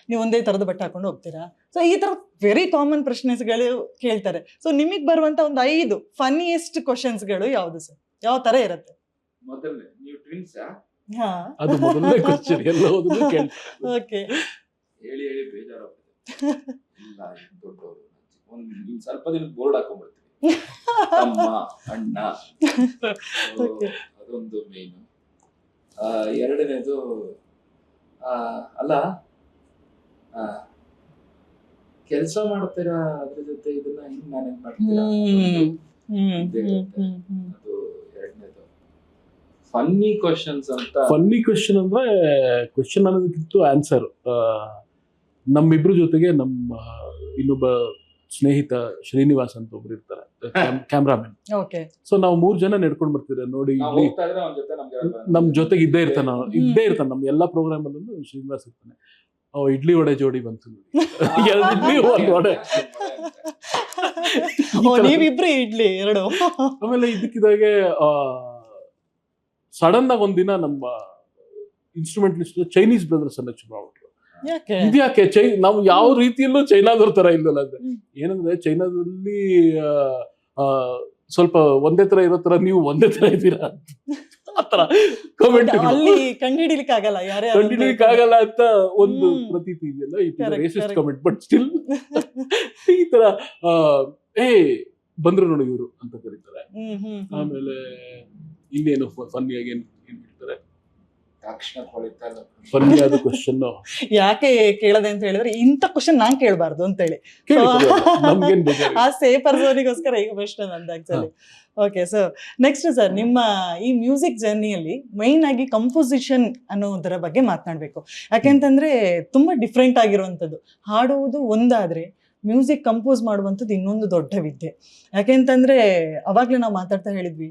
ನೀವು ಒಂದೇ ತರದ ಬಟ್ಟೆ ಹಾಕೊಂಡು ಹೋಗ್ತೀರಾ? ಸೊ ಈ ತರ ವೆರಿ ಕಾಮನ್ ಪ್ರಶ್ನೆಗಳು ಕೇಳ್ತಾರೆ. ಸೊ ನಿಮಗ್ ಬರುವಂತ ಒಂದು 5 ಫನ್ನಿಯೆಸ್ಟ್ ಕ್ವಶನ್ಸ್ಗಳು ಯಾವ್ದು ಸರ್? ಯಾವ ತರ ಇರುತ್ತೆ? ಮೊದಲನೇ, ನೀವು ಟ್ವಿನ್ಸ್? ಅದು ಮೊದಲನೇ ಕ್ವೆಶ್ಚನ್ ಎಲ್ಲೋದ್ರು ಕೇಳಿ. ಓಕೆ, ಹೇಳಿ ಬೇಜಾರಾಗ್ತದೆ. ಇಲ್ಲ, ದೊಡ್ಡವರು ಒಂದು ಸ್ವಲ್ಪ ದಿನ ಬೋರ್ಡ್ ಹಾಕೊಂಡ್ಬಿಡ್ತೀವಿ, ಅಮ್ಮ ಅಣ್ಣ, ಅದೊಂದು ಮೇನ್. ಎರಡನೇದು ಅಲ್ಲ, ಕೆಲಸ ಮಾಡ್ತೀರಾ, ಅದ್ರ ಜೊತೆ ಇದನ್ನ ಹಿಂಗ್ ಮ್ಯಾನೇಜ್ ಮಾಡ್ತೀರಾ, ಅದು ಎರಡನೇದು. ಫನ್ನಿ ಕ್ವಶನ್ಸ್ ಅಂತ, ಫನ್ನಿ ಕ್ವಶನ್ ಅಂದ್ರೆ ಕ್ವಶನ್ ಅನ್ನೋದಕ್ಕಿಂತ ಆನ್ಸರ್. ನಮ್ಮಿಬ್ರ ಜೊತೆಗೆ ನಮ್ಮ ಇನ್ನೊಬ್ಬ ಸ್ನೇಹಿತ ಶ್ರೀನಿವಾಸ್ ಅಂತ ಒಬ್ರು ಇರ್ತಾರೆ, ಕ್ಯಾಮ್ರಾಮನ್. ಸೊ ನಾವು 3 ಜನ ನಡ್ಕೊಂಡ್ ಬರ್ತೀರ ನೋಡಿ, ನಮ್ ಜೊತೆಗೆ ಇದ್ದೇ ಇರ್ತಾನ ನಮ್ ಎಲ್ಲಾ ಪ್ರೋಗ್ರಾಮ್ ಅಲ್ಲೂ ಶ್ರೀನಿವಾಸ್ ಇರ್ತಾನೆ. ಇಡ್ಲಿ ವಡೆ ಜೋಡಿ ಬಂತು ನೋಡಿ, ಇಡ್ಲಿ ವಡೆ, ನೀವಿಬ್ರು ಇಡ್ಲಿ ಎರಡು. ಆಮೇಲೆ ಇದಕ್ಕಿದಾಗೆ ಸಡನ್ ಆಗಿ ಒಂದಿನ ನಮ್ಮ ಇನ್ಸ್ಟ್ರೂಮೆಂಟಲಿಸ್ಟ್ ಚೈನೀಸ್ ಬ್ರದರ್ಸ್ ಅನ್ನ ಹಚ್ಚಿ ಮಾಡ್ಬಿಟ್ರು. ಇದ್ಯಾಕೆ ನಾವು ಯಾವ ರೀತಿಯಲ್ಲೂ ಚೈನಾದವ್ರ ತರ ಇಲ್ಲಲ್ಲ. ಏನಂದ್ರೆ ಚೈನಾದಲ್ಲಿ ಸ್ವಲ್ಪ ಒಂದೇ ತರ ಇರೋ ತರ ನೀವು ಒಂದೇ ತರ ಇದ್ದೀರಾ, ಆತರ ಕಮೆಂಟ್ ಕಂಡುಹಿಡಿಲಿಕ್ಕೆ ಆಗಲ್ಲ ಅಂತ ಒಂದು ಪ್ರತೀತಿ ಇದೆಯಲ್ಲ, ರೇಸಿಸ್ಟ್ ಕಮೆಂಟ್. ಬಟ್ ಸ್ಟಿಲ್ ಈ ತರ ಬಂದ್ರು ನೋಡಿ ಇವರು ಅಂತ ಕರೀತಾರೆ. ಆಮೇಲೆ ಇನ್ನೇನು ಫನ್ನಿಯಾಗಿ ಏನ್ ಹೇಳ್ತಾರೆ, ತಕ್ಷಣ ಹೊಳಿತಲ್ಲ. ಫನ್ನಿ ಆದ ಕ್ವಶನ್ ಯಾಕೆ ಕೇಳದೆ ಅಂತ ಹೇಳಿದ್ರೆ ಇಂಥ ಕ್ವಶನ್ ನಾನ್ ಕೇಳಬಾರ್ದು ಅಂತ ಹೇಳಿ ನಮ್ಗೇನ್ ಬೇಜಾರು. ಆ ಸೇಫ್ ಪರ್ಸನಿಗೋಸ್ಕರ ಈಗ ಪ್ರಶ್ನೆ ನಂದು actually. Okay, so next sir, ನಿಮ್ಮ ಈ ಮ್ಯೂಸಿಕ್ ಜರ್ನಿಯಲ್ಲಿ ಮೈನ್ ಆಗಿ ಕಂಪೋಸಿಷನ್ ಅನ್ನೋದರ ಬಗ್ಗೆ ಮಾತನಾಡಬೇಕು. ಯಾಕೆಂತಂದ್ರೆ ತುಂಬಾ ಡಿಫ್ರೆಂಟ್ ಆಗಿರುವಂಥದ್ದು. ಹಾಡುವುದು ಒಂದಾದ್ರೆ ಮ್ಯೂಸಿಕ್ ಕಂಪೋಸ್ ಮಾಡುವಂಥದ್ದು ಇನ್ನೊಂದು ದೊಡ್ಡ ವಿದ್ಯೆ. ಯಾಕೆಂತಂದ್ರೆ ಅವಾಗಲೇ ನಾವು ಮಾತಾಡ್ತಾ ಹೇಳಿದ್ವಿ,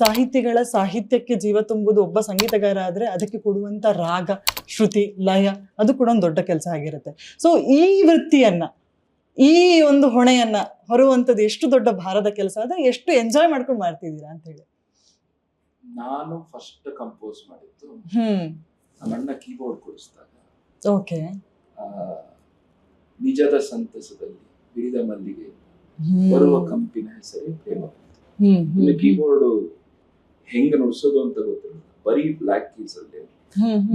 ಸಾಹಿತ್ಯಗಳ ಸಾಹಿತ್ಯಕ್ಕೆ ಜೀವ ತುಂಬುವುದು ಒಬ್ಬ ಸಂಗೀತಗಾರ ಆದ್ರೆ ಅದಕ್ಕೆ ಕೊಡುವಂಥ ರಾಗ, ಶ್ರುತಿ, ಲಯ ಅದು ಕೂಡ ಒಂದು ದೊಡ್ಡ ಕೆಲಸ ಆಗಿರುತ್ತೆ. ಸೊ ಈ ವೃತ್ತಿಯನ್ನ, ಈ ಒಂದು ಹೊಣೆಯನ್ನ ಹೊರುವಂಥದ್ದು ಎಷ್ಟು ದೊಡ್ಡ ಭಾರದ ಕೆಲಸ, ಅದ ಎಷ್ಟು ಎಂಜಾಯ್ ಮಾಡ್ಕೊಂಡು ಮಾಡ್ತಿದ್ದೀರಾ ಅಂತ ಹೇಳಿ. ನಾನು ಫಸ್ಟ್ ಕಂಪೋಸ್ ಮಾಡಿದ್ದು ನಮ್ಮ ಅಣ್ಣ ಕೀಬೋರ್ಡ್ ಕೊಡಿಸಿದಾಗ. ಓಕೆ. ನಿಜದ ಸಂತಸದಲ್ಲಿ ಬಿರಿದ ಮಲ್ಲಿಗೆ ಬರುವ ಕಂಪಿನ ಹೆಸರೇ ಪ್ರೇಮ. ಇಲ್ಲಿ ಕೀಬೋರ್ಡ್ ಹೆಂಗ ನುಡಿಸೋದು ಅಂತ ಗೊತ್ತಿಲ್ಲ, ಬರೀ ಬ್ಲಾಕ್ ಕೀಸ್ ಅಲ್ಲಿ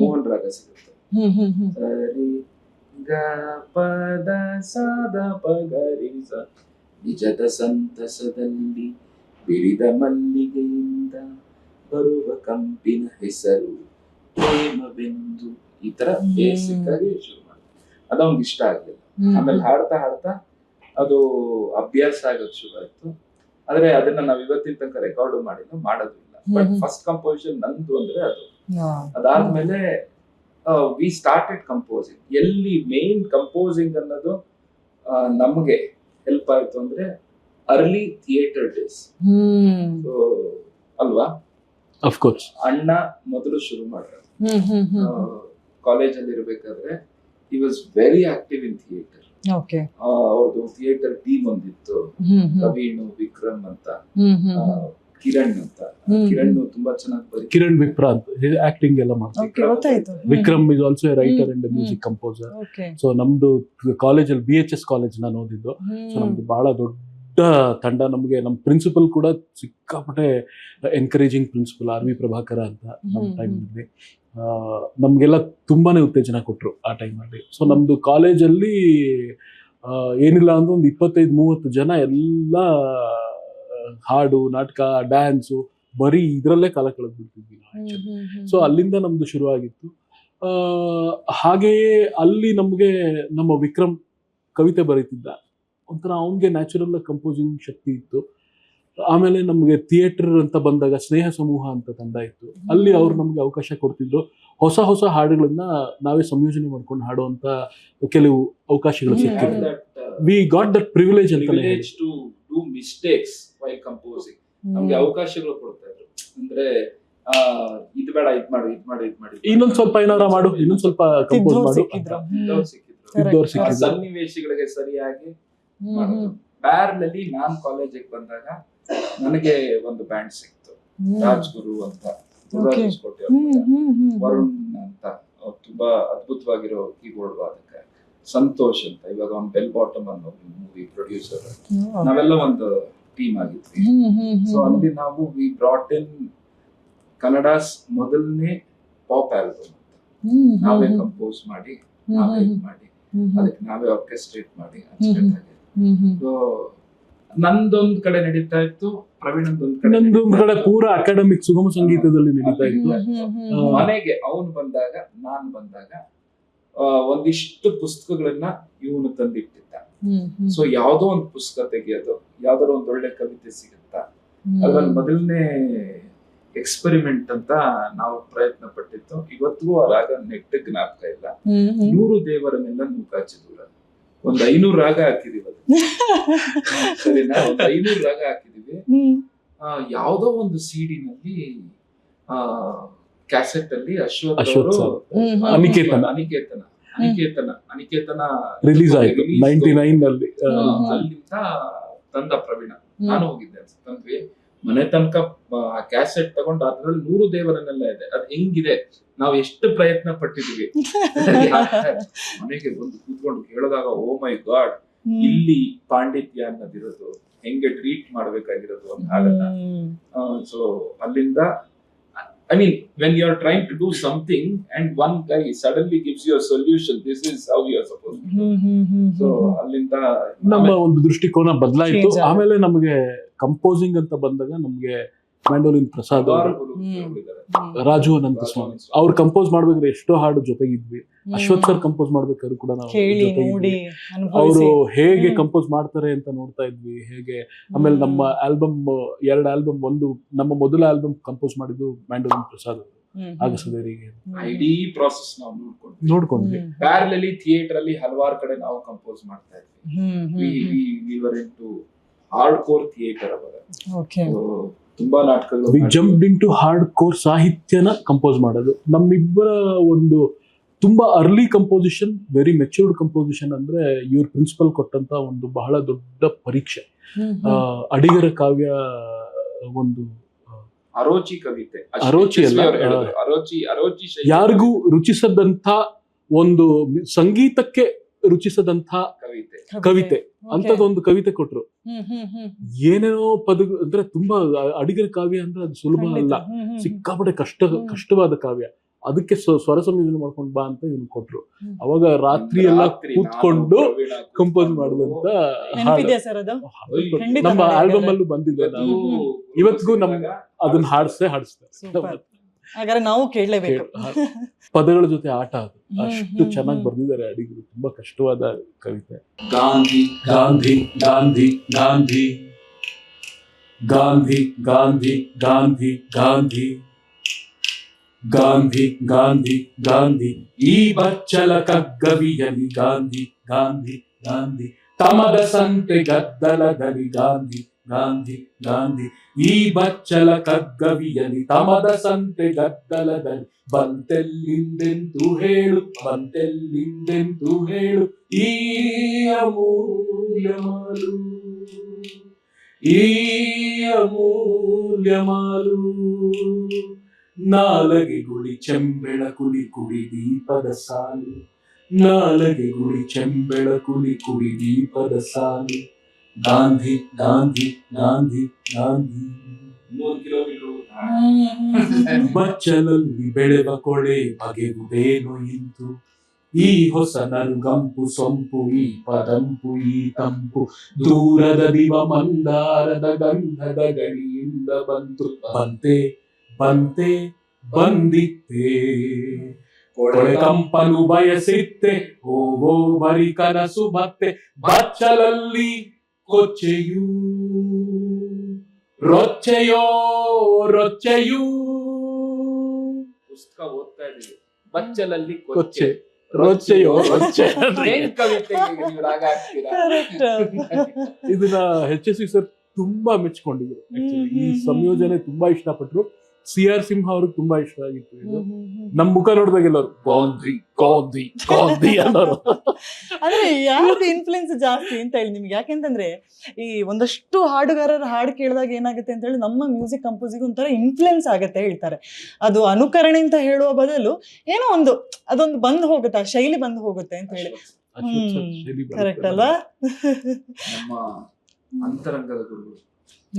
ಮೋಹನ್ ರಾಗ ಸಿಗುತ್ತೆ. ಸರಿ ಗ ಪದ ಸಾದ ಪಗರಿ ಸ, ನಿಜದ ಸಂತಸದಲ್ಲಿ ಬಿರಿದ ಮಲ್ಲಿಗೆಯಿಂದ ಬರುವ ಕಂಪಿನ ಹೆಸರು ಪ್ರೇಮವೆಂದು. ಈ ತರ ಬೇಸಿಕ್ ಆಗಿ ಶುರು ಮಾಡಿ. ಅದೊಂದು ಇಷ್ಟ ಆಗ್ಲಿಲ್ಲ. ಆಮೇಲೆ ಹಾಡ್ತಾ ಹಾಡ್ತಾ ಅದು ಅಭ್ಯಾಸ ಆಗೋದು ಶುರು ಆಯ್ತು. ಆದ್ರೆ ಅದನ್ನ ನಾವ್ ಇವತ್ತಿನ ತನಕ ರೆಕಾರ್ಡ್ ಮಾಡಿಲ್ಲ, ಮಾಡೋದು ಇಲ್ಲ. ಬಟ್ ಫಸ್ಟ್ ಕಂಪೋಸಿಷನ್ ನಂದು ಅಂದ್ರೆ ಅದು. ಅದಾದ್ಮೇಲೆ ವಿ ಸ್ಟಾರ್ಟೆಡ್ ಕಂಪೋಸಿಂಗ್. ಎಲ್ಲಿ ಮೇನ್ ಕಂಪೋಸಿಂಗ್ ಅನ್ನೋದು ನಮ್ಗೆ ಹೆಲ್ಪ್ ಆಯ್ತು ಅಂದ್ರೆ ಅರ್ಲಿ ಥಿಯೇಟರ್ ಡೇಸ್ ಅಲ್ವಾ. ಅಫ್ಕೋರ್ಸ್ ಅಣ್ಣ ಮೊದಲು ಶುರು ಮಾಡಿದ್ರು ಕಾಲೇಜಲ್ಲಿ ಇರ್ಬೇಕಾದ್ರೆ. he was very active in theater. Okay. ಅವ್ರದ್ದು ಥಿಯೇಟರ್ ಟೀಮ್ ಒಂದಿತ್ತು, ಕವೀಣು, ವಿಕ್ರಮ್ ಅಂತ, ಕಿರಣ್ ಅಂತ. ಕಿರಣ್ ತುಂಬಾ ಚೆನ್ನಾಗಿ ಕಿರಣ್ ವಿಪ್ರ ಅಂತ ಆಕ್ಟಿಂಗ್ ಎಲ್ಲ ಮಾಡ್ತಾರೆ. Vikram is also A writer and music composer. So ನಮ್ದು ಕಾಲೇಜಲ್ಲಿ BHS ಕಾಲೇಜ್ ನಾನು ಓದಿದ್ದು. ಸೊ ನಮ್ದು ಬಹಳ ದೊಡ್ಡ ತಂಡ. ನಮ್ಗೆ ನಮ್ಮ ಪ್ರಿನ್ಸಿಪಲ್ ಕೂಡ ಸಿಕ್ಕಾಪಟ್ಟೆ ಎನ್ಕರೇಜಿಂಗ್ ಪ್ರಿನ್ಸಿಪಲ್, RV ಪ್ರಭಾಕರ ಅಂತ. ನಮ್ಮ ಟೈಮಲ್ಲಿ ನಮ್ಗೆಲ್ಲ ತುಂಬಾನೇ ಉತ್ತೇಜನ ಕೊಟ್ರು ಆ ಟೈಮಲ್ಲಿ. ಸೊ ನಮ್ದು ಕಾಲೇಜಲ್ಲಿ ಏನಿಲ್ಲ ಅಂದ್ರೆ ಒಂದು 25-30 ಜನ ಎಲ್ಲ ಹಾಡು, ನಾಟಕ, ಡ್ಯಾನ್ಸು, ಬರೀ ಇದ್ರಲ್ಲೇ ಕಾಲ ಕಳೆದ್ಬಿಡ್ತಿದ್ವಿ ನಾವು. ಸೊ ಅಲ್ಲಿಂದ ನಮ್ದು ಶುರು ಆಗಿತ್ತು. ಹಾಗೆಯೇ ಅಲ್ಲಿ ನಮ್ಗೆ ನಮ್ಮ ವಿಕ್ರಮ್ ಕವಿತೆ ಬರೀತಿದ್ದ. ಒಂಥರ ಅವನಿಗೆ ನ್ಯಾಚುರಲ್ ಕಂಪೋಸಿಂಗ್ ಶಕ್ತಿ ಇತ್ತು. ಆಮೇಲೆ ನಮ್ಗೆ ಥಿಯೇಟರ್ ಅಂತ ಬಂದಾಗ ಸ್ನೇಹ ಸಮೂಹ ಅಂತ ತಂಡ ಇತ್ತು. ಅಲ್ಲಿ ಅವ್ರು ನಮ್ಗೆ ಅವಕಾಶ ಕೊಡ್ತಿದ್ರು. ಹೊಸ ಹೊಸ ಹಾಡುಗಳನ್ನ ನಾವೇ ಸಂಯೋಜನೆ ಮಾಡ್ಕೊಂಡು ಹಾಡುವಂತ ಕೆಲವು ಅವಕಾಶಗಳು ಸಿಕ್ಕಿದ್ರು. ವಿ ಗಾಟ್ ದಟ್ ಪ್ರಿವಿಲೇಜ್ ಅಂತ to do mistakes while composing. ನಮ್ಗೆ ಅವಕಾಶಗಳು ಕೊಡ್ತಾ ಇದ್ರು. ಅಂದ್ರೆ ಇದು ಬೇಡ, ಇದ್ ಮಾಡು, ಇದ್ ಮಾಡಿ, ಇದ್ ಮಾಡಿ, ಇನ್ನೊಂದ್ ಸ್ವಲ್ಪ ಏನಾರ ಮಾಡು, ಇನ್ನೊಂದ್ ಸ್ವಲ್ಪ ಕಂಪೋಸ್ ಮಾಡು. ಸಿಕ್ಕಿದ್ರು ಸನ್ನಿವೇಶಗಳಿಗೆ ಸರಿಯಾಗಿ ಮಾಡೋದು. ಬ್ಯಾರ್ನಲ್ಲಿ ನಾನ್ ಕಾಲೇಜಿಗೆ ಬಂದಾಗ ನನಗೆ ಒಂದು ಬ್ಯಾಂಡ್ ಸಿಕ್ತು, ರಾಜ್ಗುರು ಅಂತ, ವರುಣ್ ಅಂತ, ತುಂಬಾ ಅದ್ಭುತವಾಗಿರೋ ಕೀಬೋರ್ಡ್ ವಾದಕ. ಸಂತೋಷ್ ಅಂತ, ಇವಾಗ ಅವ್ನು ಬೆಲ್ ಬಾಟಮ್ ಅನ್ನೋ ಮೂವಿ ಪ್ರೊಡ್ಯೂಸರ್. ನಾವೆಲ್ಲ ಒಂದು ಟೀಮ್ ಆಗಿದ್ವಿ. ಸೊ ಅಲ್ಲಿ ನಾವು ವಿ ಬ್ರಾಟ್ ಇನ್ ಕನ್ನಡಸ್ ಮೊದಲನೇ ಪಾಪ್ ಆಲ್ಬಮ್ ಅಂತ. ನಾವೇ ಕಂಪೋಸ್ ಮಾಡಿ, ನಾವೇ ಮಾಡಿ, ಅದಕ್ಕೆ ನಾವೇ ಆರ್ಕೆಸ್ಟ್ರೇಟ್ ಮಾಡಿ ಅಚ್ಚುಕಟ್ಟಾಗಿ. ಸೊ ನಂದೊಂದ್ ಕಡೆ ನಡೀತಾ ಇತ್ತು, ಪ್ರವೀಣ್ ಒಂದೊಂದ್ ಕಡೆ ಪೂರಾ ಅಕಾಡೆಮಿಕ್ ಸುಗಮ ಸಂಗೀತದಲ್ಲಿ ನಡೀತಾ ಇತ್ತು. ಮನೆಗೆ ಅವನು ಬಂದಾಗ, ನಾನ್ ಬಂದಾಗ ಒಂದಿಷ್ಟು ಪುಸ್ತಕಗಳನ್ನ ಇವನು ತಂದಿಟ್ಟಿದ್ದ. ಸೊ ಯಾವ್ದೋ ಒಂದು ಪುಸ್ತಕ ತೆಗಿಯೋದು, ಯಾವ್ದಾದ್ರು ಒಂದ್ ಒಳ್ಳೆ ಕವಿತೆ ಸಿಗುತ್ತಾ, ಅದ್ರಲ್ಲಿ ಮೊದಲನೇ ಎಕ್ಸ್ಪೆರಿಮೆಂಟ್ ಅಂತ ನಾವು ಪ್ರಯತ್ನ ಪಟ್ಟಿತ್ತು. ಇವತ್ತಿಗೂ ಆ ರಾಗ ನೆಟ್ಟ ಜ್ಞಾಪಕ ಇಲ್ಲ. 100 ದೇವರನ್ನೆಲ್ಲ ನೂಕಾಚಿ ದೂರ, ಒಂದ್ 500 ರಾಗ ಹಾಕಿದೀವಿ. ಅದು ಸರಿನಾ, ಒಂದ್ 500 ರಾಗ ಹಾಕಿದೀವಿ. ಯಾವ್ದೋ ಒಂದು ಸಿಡಿನಲ್ಲಿ ಕ್ಯಾಸೆಟ್ ಅಲ್ಲಿ ಅಶ್ವಥ್ ಅನಿಕೇತನ ರಿಲೀಸ್ ಆಯ್ತು 99 ನಲ್ಲಿ. ಅಲ್ಲಿಂದ ತಂದ ಪ್ರವೀಣ, ನಾನು ಹೋಗಿದ್ದೆ ತಂದ್ವಿ. ಮನೆ ತನಕ ಆ ಕ್ಯಾಸೆಟ್ ತಗೊಂಡು ಅದ್ರಲ್ಲಿ 100 ದೇವರನ್ನೆಲ್ಲ ಇದೆ. ಅದ್ ಹೆಂಗಿದೆ, ನಾವ್ ಎಷ್ಟು ಪ್ರಯತ್ನ ಪಟ್ಟಿದ್ವಿ. ಮನೆಗೆ ಬಂದು ಕೂತ್ಕೊಂಡು ಕೇಳಿದಾಗ ಓ ಮೈ ಗಾಡ್, ಇಲ್ಲಿ ಪಾಂಡಿತ್ಯ ಅನ್ನೋದಿರೋದು, ಹೆಂಗೆ ಟ್ರೀಟ್ ಮಾಡ್ಬೇಕಾಗಿರೋದು ಅಂತ ಹಾಗಲ್ಲ. ಸೊ ಅಲ್ಲಿಂದ I mean, when you are trying to do something and one guy suddenly gives you a solution, this is how you are supposed to do. So ಅಲ್ಲಿಂದ ನಮ್ಮ ಒಂದು ದೃಷ್ಟಿಕೋನ ಬದಲಾಯಿತು. ಆಮೇಲೆ ನಮಗೆ ಕಂಪೋಸಿಂಗ್ ಅಂತ ಬಂದಾಗ ನಮ್ಗೆ ಮ್ಯಾಂಡೋಲಿನ್ ಪ್ರಸಾದ್ ಅವರು, ರಾಜು ಅನಂತ ಸ್ವಾಮಿ ಅವ್ರು ಕಂಪೋಸ್ ಮಾಡ್ಬೇಕಾದ್ರೆ ಎಷ್ಟೋ ಹಾಡು ಜೊತೆಗಿದ್ವಿ. ಅಶ್ವಥ್ ಸರ್ ಕಂಪೋಸ್ ಮಾಡ್ಬೇಕಾದ್ರು ಕೂಡ ನಾವು ಕೇಳಿ ನೋಡಿ ಜೊತೆಗಿದ್ವಿ. ಅನುಭವಿಸಿ. ಅವರು ಹೇಗೆ ಕಂಪೋಸ್ ಮಾಡ್ತಾರೆ ಅಂತ ನೋಡ್ತಾ ಇದ್ವಿ. ಹೇಗೆ ಆಮೇಲೆ ನಮ್ಮ ಆಲ್ಬಮ್ 2 ಆಲ್ಬಮ್, ಒಂದು ನಮ್ಮ ಮೊದಲ ಆಲ್ಬಮ್ ಕಂಪೋಸ್ ಮಾಡಿದ್ದು ಮ್ಯಾಂಡೋಲಿನ್ ಪ್ರಸಾದ್ ಅವರು ಆಗಸದೇರಿಗೆ. ಇಡೀ ಪ್ರಾಸೆಸ್ ನಾವು ನೋಡ್ಕೊಂಡ್ವಿ. ಪ್ಯಾರಲಲಿ ಥಿಯೇಟರ್ ಅಲ್ಲಿ ಹಲವಾರು ಕಡೆ ನಾವು ಕಂಪೋಸ್ ಮಾಡ್ತಾ ಇದ್ವಿ. We were into hard core theatre ಅವಾಗ. ತುಂಬಾ ನಾಟಕಗಳು. We jumped into hard core ಸಾಹಿತ್ಯನ ಕಂಪೋಸ್ ಮಾಡೋದು. ನಮ್ಮಿಬ್ಬರ ಒಂದು ತುಂಬಾ early composition, very matured composition ಅಂದ್ರೆ ಇವ್ರ ಪ್ರಿನ್ಸಿಪಲ್ ಕೊಟ್ಟಂತ ಒಂದು ಬಹಳ ದೊಡ್ಡ ಪರೀಕ್ಷೆ. ಅಡಿಗರ ಕಾವ್ಯ ಒಂದು ಅರೋಚಿ ಕವಿತೆ, ಅರೋಚಿ ಅಲ್ಲ, ಅರೋಚಿ ಯಾರಿಗೂ ರುಚಿಸದಂತ ಒಂದು ಸಂಗೀತಕ್ಕೆ ರುಚಿಸದಂತ ಕವಿತೆ ಅಂತದೊಂದು ಕವಿತೆ ಕೊಟ್ರು. ಏನೇನೋ ಪದ ಅಂದ್ರೆ ತುಂಬಾ ಅಡಿಗರ ಕಾವ್ಯ ಅಂದ್ರೆ ಅದು ಸುಲಭ ಅಲ್ಲ, ಸಿಕ್ಕಾಪಟ್ಟೆ ಕಷ್ಟವಾದ ಕಾವ್ಯ. ಅದಕ್ಕೆ ಸ್ವರ ಸಂಯೋಜನೆ ಮಾಡ್ಕೊಂಡು ಬಾ ಅಂತ ಇವ್ನು ಕೊಟ್ರು. ಅವಾಗ ರಾತ್ರಿ ಎಲ್ಲ ಕೂತ್ಕೊಂಡು ಕಂಪೋಸ್ ಮಾಡಿದಂತ ನಮ್ಮ ಆಲ್ಬಮ್ ಅಲ್ಲೂ ಬಂದಿದೆ. ನಾವು ಇವತ್ತಿಗೂ ಅದನ್ನ ಹಾಡಿಸ್ತೇವೆ. ಹಾಗಾದ್ರೆ ನಾವು ಕೇಳಲೇಬೇಕು. ಪದಗಳ ಜೊತೆ ಆಟ ಅದು ಅಷ್ಟು ಚೆನ್ನಾಗಿ ಬರ್ದಿದ್ದಾರೆ ಅಡಿಗರು. ತುಂಬಾ ಕಷ್ಟವಾದ ಕವಿತೆ. ಗಾಂಧಿ ಗಾಂಧಿ ಗಾಂಧಿ ಗಾಂಧಿ ಗಾಂಧಿ ಗಾಂಧಿ ಗಾಂಧಿ ಗಾಂಧಿ ಗಾಂಧಿ ಗಾಂಧಿ ಗಾಂಧಿ ಈ ಬಚ್ಚಲ ಕಗ್ಗವಿಯಲಿ ಗಾಂಧಿ ಗಾಂಧಿ ಗಾಂಧಿ ತಮದ ಸಂತೆ ಗದ್ದಲದಲ್ಲಿ ಗಾಂಧಿ ಗಾಂಧಿ ಗಾಂಧಿ ಈ ಬಚ್ಚಲ ಕಗ್ಗವಿಯಲಿ ತಮದ ಸಂತೆ ಗದ್ದಲದಲ್ಲಿ ಬಂತೆಲ್ಲಿಂದೆಂದು ಹೇಳು, ಬಂತೆಲ್ಲಿಂದೆಂದು ಹೇಳು ಈ ಅಮೂಲ್ಯ ಮಾಲು, ಈ ಅಮೂಲ್ಯ ಮಾಲು. ನಾಲಗೆ ಗುಳಿ ಚೆಂಬೆಳ ಕುಳಿ ಕುಡಿ ದೀಪದ ಸಾಲು, ನಾಲಗೆ ಗುಳಿ ಚೆಂಬೆಳ ಕುಳಿ ಕುಡಿ ದೀಪದ ಸಾಲು. ಗಾಂಧಿ ಗಾಂಧಿ ಗಾಂಧಿ ಗಾಂಧಿ 3 ಕಿಲೋಮೀಟರ್ ಬಚ್ಚಲಲ್ಲಿ ಬೆಳೆವ ಕೊಳೆ ಬಗೆಗುವುದೇನೋ ಇಂತು. ಈ ಹೊಸ ನರುಗಂಪು ಸೊಂಪು, ಈ ಪದಂಪು, ಈ ತಂಪು ದೂರದ ದಿವ ಮಂದಾರದ ಗಂಧದ ಗಡಿಯಿಂದ ಬಂತು. ಬಂತೆ ಬಂತೆ ಬಂದಿತ್ತೆ ಕೊಳೆ ಕಂಪನು ಬಯಸಿತ್ತೆ, ಓವೋ ಬರಿ ಕನಸು ಮತ್ತೆ ಬಚ್ಚಲಲ್ಲಿ ಕೊಚ್ಚೆಯೂ ರೊಚ್ಚೆಯೋ ರೊಚ್ಚೆಯೂ. ಪುಸ್ತಕ ಓದ್ತಾ ಇದೀವಿ, ಬಚ್ಚಲಲ್ಲಿ ಕೊಚ್ಚೆ ರೊಚ್ಚೆಯೋ ರೊಚ್ಚೆ. ಇದನ್ನ HSV ಸರ್ ತುಂಬಾ ಮೆಚ್ಕೊಂಡಿದ್ರು. ಈ ಸಂಯೋಜನೆ ತುಂಬಾ ಇಷ್ಟಪಟ್ರು. CR ಸಿಂಹ ಅವ್ರಿಗೆ ತುಂಬಾ ಇಷ್ಟ ಆಗಿತ್ತು ಇದು. ನಮ್ ಮುಖ ನೋಡಿದಾಗ ಎಲ್ಲರೂ ಗಾಂಧಿ ಗಾಂಧಿ ಗಾಂಧಿ ಅನ್ನೋರು. ಅಂದ್ರೆ ಯಾವ್ದು ಇನ್ಫ್ಲುಯೆನ್ಸ್ ಜಾಸ್ತಿ ಅಂತ ಹೇಳಿ ನಿಮ್ಗೆ? ಯಾಕೆಂತಂದ್ರೆ ಈ ಒಂದಷ್ಟು ಹಾಡುಗಾರರ ಹಾಡು ಕೇಳಿದಾಗ ಏನಾಗುತ್ತೆ ಅಂತ ಹೇಳಿ ನಮ್ಮ ಮ್ಯೂಸಿಕ್ ಕಂಪೋಸಿಗೆ ಒಂಥರ ಇನ್ಫ್ಲುಯೆನ್ಸ್ ಆಗುತ್ತೆ ಹೇಳ್ತಾರೆ. ಅದು ಅನುಕರಣೆ ಅಂತ ಹೇಳುವ ಬದಲು ಏನೋ ಒಂದು ಅದೊಂದು ಬಂದು ಹೋಗುತ್ತೆ, ಆ ಶೈಲಿ ಬಂದು ಹೋಗುತ್ತೆ ಅಂತ ಹೇಳಿ. ಕರೆಕ್ಟ್ ಅಲ್ವಾ? ನಮ್ಮ ಅಂತರಂಗದ ಗುರುಗಳು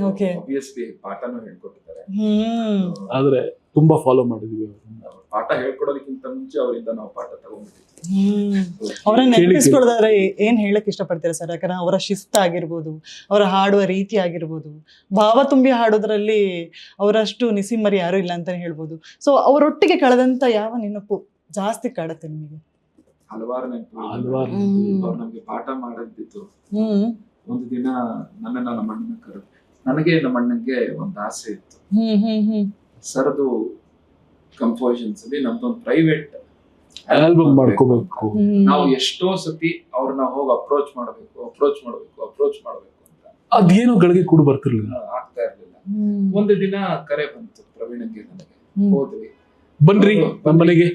obviously ಪಾಠನೂ ಹೇಳ್ಕೊಟ್ಟಿದ್ದಾರೆ. ಆದ್ರೆ ತುಂಬಾ ಫಾಲೋ ಮಾಡಿದ್ವಿ. ಪಾಠ ಹೇಳ್ಕೊಡೋದಕ್ಕಿಂತ ಮುಂಚೆ ಅವರಿಂದ ನಾವು ಪಾಠ ತಗೊಂಡ್ಬಿಟ್ಟಿದ್ವಿ. ಅವರನ್ನ ನೆನಪಿಸ್ಕೊಳ್ಳೋದಾದ್ರೆ ಏನ್ ಹೇಳಕ್ ಇಷ್ಟಪಡ್ತೀರಾ ಸರ್? ಯಾಕಂದ್ರೆ ಅವರ ಶಿಸ್ತಾಗಿರ್ಬೋದು, ಅವರ ಹಾಡುವ ರೀತಿ ಆಗಿರ್ಬೋದು, ಭಾವ ತುಂಬಿ ಹಾಡೋದ್ರಲ್ಲಿ ಅವರಷ್ಟು ನಿಸಿಮರಿ ಯಾರು ಇಲ್ಲ ಅಂತಾನೆ ಹೇಳ್ಬೋದು. ಸೊ ಅವರೊಟ್ಟಿಗೆ ಕಳೆದಂತ ಯಾವ ನೆನಪು ಜಾಸ್ತಿ ಕಾಡುತ್ತೆ ನಿಮಗೆ? ಹಲವಾರು ನೆನಪು. ಅವ್ರು ನಮ್ಗೆ ಪಾಠ ಮಾಡಿದ್ದು. ಒಂದು ದಿನ ನನ್ನನ್ನ ನಮ್ಮ ಅಣ್ಣನ ಕರೆದು, ನನಗೆ ನಮ್ಮ ಅಣ್ಣಂಗೆ ಒಂದು ಆಸೆ ಇತ್ತು, ಸರ್ದು ಕಂಪೋಸಿಷನ್ಸ್ ಅಲ್ಲಿ ನಮ್ದೊಂದು ಪ್ರೈವೇಟ್ ಆಲ್ಬಮ್ ಮಾಡ್ಕೋಬೇಕು. ನಾವು ಎಷ್ಟೋ ಸತಿ ಅವ್ರನ್ನ ಹೋಗಿ ಅಪ್ರೋಚ್ ಮಾಡಬೇಕು ಅಂತ ಅದೇನೋ ಗಳಿಗೆ ಕೂಡ ಬರ್ತಿರ್ಲಿಲ್ಲ, ಆಗ್ತಾ ಇರ್ಲಿಲ್ಲ. ಒಂದು ದಿನ ಕರೆ ಬಂತು ಪ್ರವೀಣಂಗೆ, ನನಗೆ. ಹೋದ್ವಿ, ಬನ್ರಿ ನಮ್ಮ ಮನೆಗೆ.